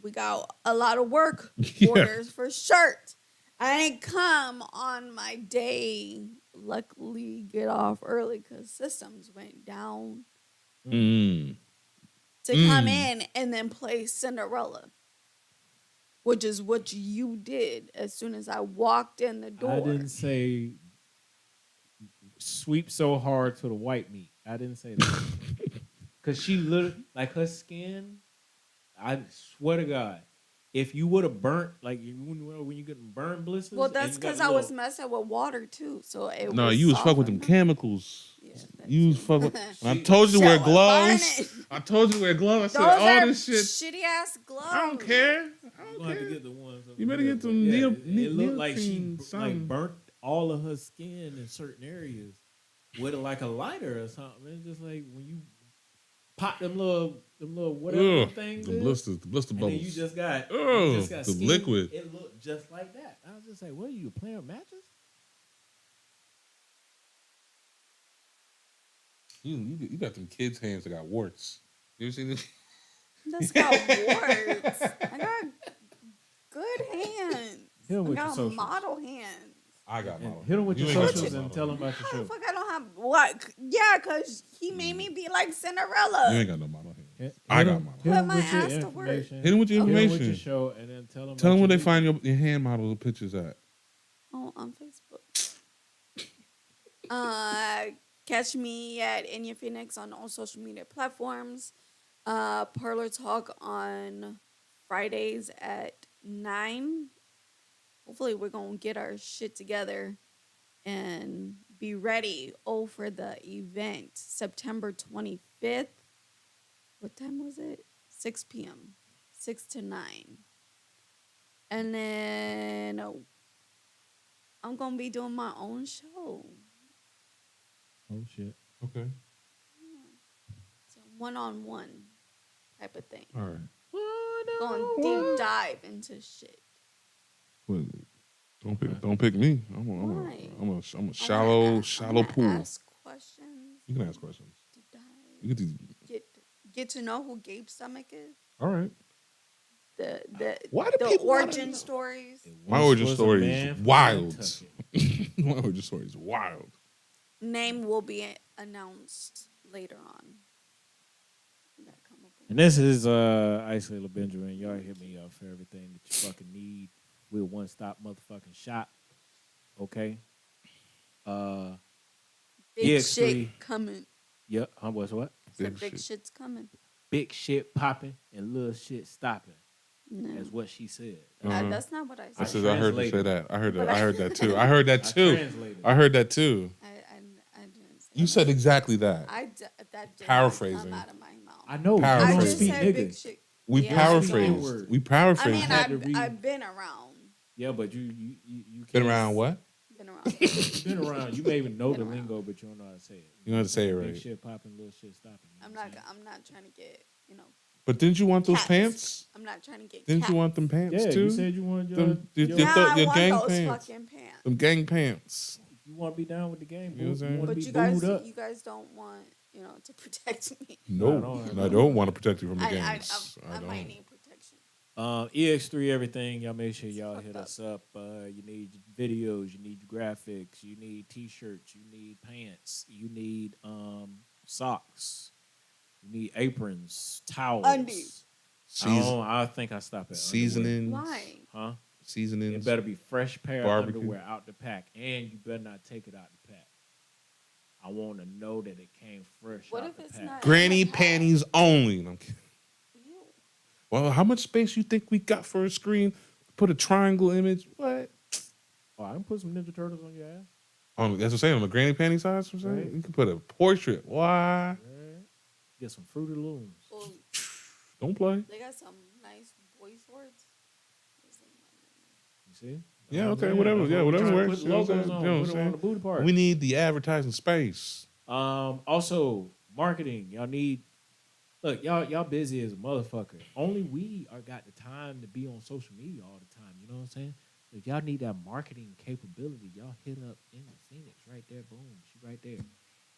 S3: we got a lot of work
S2: Yeah.
S3: orders for shirts. I didn't come on my day. Luckily, get off early because systems went down
S2: Mm.
S3: to come in and then play Cinderella, which is what you did as soon as I walked in the door.
S1: I didn't say sweep so hard to the white meat. I didn't say that. Because she literally, like her skin, I swear to God, if you would have burnt, like when you get burn blisters.
S3: Well,
S1: and
S3: that's
S1: you got
S3: because
S1: the
S3: I was
S1: little-
S3: messing with water too, so it
S2: No,
S3: was
S2: you was fucking with them
S3: softened.
S2: chemicals.
S3: Yeah, that
S2: You was
S3: too.
S2: fucking with. When I told you to wear
S3: Shit was
S2: gloves.
S3: burning.
S2: I told you to wear gloves. I said
S3: Those
S2: all
S3: are
S2: this shit.
S3: shitty ass gloves.
S2: I don't care. I
S1: You're
S2: don't
S1: gonna have to
S2: care.
S1: get the ones. over
S2: You better
S1: here,
S2: get
S1: but
S2: them
S1: yeah,
S2: neo-
S1: it looked like she
S2: neoprene
S1: like
S2: something.
S1: burnt all of her skin in certain areas with like a lighter or something. It's just like when you pop them little whatever
S2: Ugh,
S1: things.
S2: the
S1: is,
S2: blisters, the blister
S1: and
S2: bubbles.
S1: then you just got,
S2: Ugh, the
S1: skin.
S2: liquid.
S1: It looked just like that. I was just like, what are you playing with matches?
S2: You got them kids' hands that got warts. You ever seen this?
S3: That's got warts. I got good hands.
S1: Hit 'em
S3: I
S1: with your
S3: got
S1: socials.
S3: model hands.
S2: I got
S1: And
S2: model.
S1: hit him with
S2: You
S1: your
S2: ain't got
S1: socials
S2: no
S1: and
S2: model
S1: tell him
S2: hands.
S1: about
S3: How
S1: your
S3: the
S1: show.
S3: fuck I don't have what? Yeah, cause he made me be like Cinderella.
S2: You ain't got no model hands.
S1: Hit
S2: I got
S1: him-
S2: model.
S1: hit
S3: Put
S1: him
S3: my
S1: with your
S3: ass to work.
S1: information.
S2: Hit him with your
S1: Hit 'em with
S2: information.
S1: your show and then tell them.
S2: Tell them where they
S1: your
S2: find your hand model pictures at.
S3: Oh, on Facebook. Catch me at Enya Phoenix on all social media platforms. Parlor Talk on Fridays at 9. Hopefully, we're gonna get our shit together and be ready. Oh, for the event, September 25th. What time was it? 6 p.m. 6 to 9. And then I'm gonna be doing my own show.
S1: Oh shit.
S2: Okay.
S3: It's a one-on-one type of thing.
S2: All right.
S3: Going deep dive into shit.
S2: Well, don't pick me. I'm
S3: Why?
S2: a shallow
S3: I wanna
S2: pool.
S3: ask questions.
S2: You can ask questions.
S3: Deep dive.
S2: You can do.
S3: Get to know who Gabe's stomach is.
S2: All right.
S3: The
S2: Why do people wanna
S3: origin
S2: know?
S3: stories.
S2: My
S1: Once
S2: origin
S1: was a
S2: story
S1: man
S2: is
S1: from
S2: wild.
S1: Nantucket.
S2: My origin story is wild.
S3: Name will be announced later on. You gotta come up with
S1: And this is Isolated Benjamin. Y'all hit me up for everything that you fucking need. We're one stop motherfucking shop. Okay.
S3: big
S1: EX3.
S3: shit coming.
S1: Yep. What's what?
S3: Said
S2: Big
S3: big
S2: shit.
S3: shit's coming.
S1: Big shit popping and little shit stopping.
S3: No.
S1: That's what she said.
S3: That's not what I
S2: I
S3: said.
S2: said I heard you say
S1: translated.
S2: that. I heard that.
S3: But
S2: I heard that too. I heard that
S1: I
S2: too.
S1: translated.
S2: I heard that too.
S3: I didn't say
S2: You
S3: that.
S2: said exactly that.
S3: That did
S2: Paraphrasing.
S3: not come out of my mouth.
S1: I know.
S2: Paraphrasing.
S3: I
S1: You don't
S3: just
S1: speak
S3: said big
S1: nigga.
S3: shit.
S2: We
S3: Yeah,
S2: paraphrased.
S1: N-word.
S2: We
S3: I
S2: paraphrased.
S3: mean,
S1: had to read.
S3: I've been around.
S1: Yeah, but you
S2: Been
S1: can't-
S2: around what?
S3: Been around.
S1: Been around. You may even know the
S3: Been around.
S1: lingo, but you don't know how to say it.
S2: You know how to say it
S1: Big
S2: right.
S1: shit popping, little shit stopping. You
S3: I'm
S1: know what
S3: not.
S1: saying?
S3: I'm not trying to get.
S2: But didn't you want those
S3: Cats.
S2: pants?
S3: I'm not trying to get.
S2: Didn't
S3: cats.
S2: you want them pants
S1: Yeah,
S2: too?
S1: you said you wanted your,
S2: Them-
S1: your,
S2: your-
S3: Now I
S2: your
S3: want
S2: gang
S3: those
S2: pants.
S3: fucking pants.
S2: Them gang pants.
S1: you want to be down with the game.
S2: You know what I'm saying?
S1: want to
S3: But
S1: be
S3: you guys,
S1: booed up.
S3: you guys don't want to protect me.
S2: No,
S1: don't.
S2: I don't want to protect you from the
S3: I
S2: gangs.
S3: I
S2: don't.
S3: might need protection.
S1: EX3 everything. Y'all make sure y'all
S3: Fucked
S1: hit
S3: up.
S1: us up. You need videos. You need graphics. You need T-shirts. You need pants. You need socks. You need aprons, towels.
S3: Undies.
S1: I think I stop at underwear.
S2: Seasonings.
S3: Why?
S1: Huh?
S2: Seasonings.
S1: It better be fresh pair
S2: Barbecue.
S1: of underwear out the pack, and you better not take it out the pack. I want to know that it came fresh.
S3: What
S1: out
S3: if
S1: the
S3: it's
S1: pack.
S3: not-
S2: Granny panties only. No, I'm kidding.
S3: Ew.
S2: Well, how much space you think we got for a screen? Put a triangle image. What?
S1: Oh, I can put some Ninja Turtles on your ass.
S2: That's what I'm saying. On the granny panty size, I'm saying
S1: Right.
S2: you can put a portrait. Why?
S1: Right? Get some Fruity Looms.
S3: Well,
S2: Don't play.
S3: they got some nice boy shorts.
S1: You see?
S2: Yeah,
S1: That's what
S2: okay,
S1: I'm
S2: whatever.
S1: saying.
S2: Yeah,
S1: That's what
S2: whatever
S1: we're trying to
S2: works.
S1: Put
S2: You know what I'm
S1: logos
S2: saying?
S1: on.
S2: You know what
S1: Put
S2: I'm
S1: them on
S2: saying?
S1: the booty part.
S2: We need the advertising space.
S1: Also, marketing. Y'all need. Look, y'all busy as a motherfucker. Only we are got the time to be on social media all the time. You know what I'm saying? So if y'all need that marketing capability, y'all hit up Enya Phoenix right there. Boom, she right there.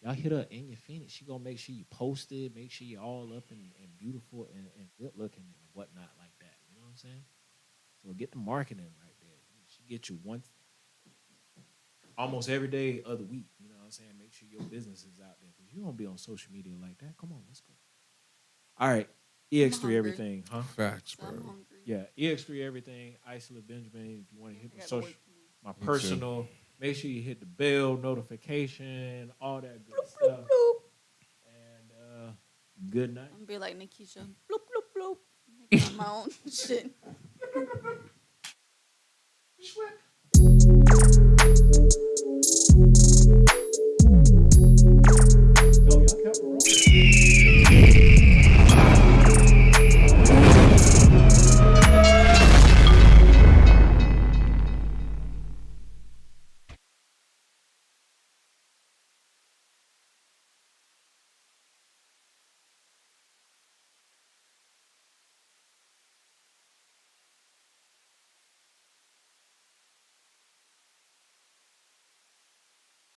S1: Y'all hit up Enya Phoenix. She gonna make sure you post it. Make sure you're all up and beautiful and good looking and whatnot like that. You know I'm saying? So get the marketing right there. She get you once, almost every day of the week. You know what I'm saying? Make sure your business is out there because you don't be on social media like that. Come on, let's go. All right, EX3
S3: hungry.
S1: everything, huh?
S2: Facts, bro.
S3: I'm hungry.
S1: Yeah, EX3 everything. Isola Benjamin. If you want to hit
S3: I
S1: my
S3: gotta
S1: social,
S3: wait for me.
S1: my
S2: too.
S1: personal, make sure you hit the bell notification, all that good
S3: Bloop,
S1: stuff.
S3: bloop, bloop.
S1: And good night.
S3: I'm gonna be like Nikisha. Bloop, bloop, bloop. Making my own shit.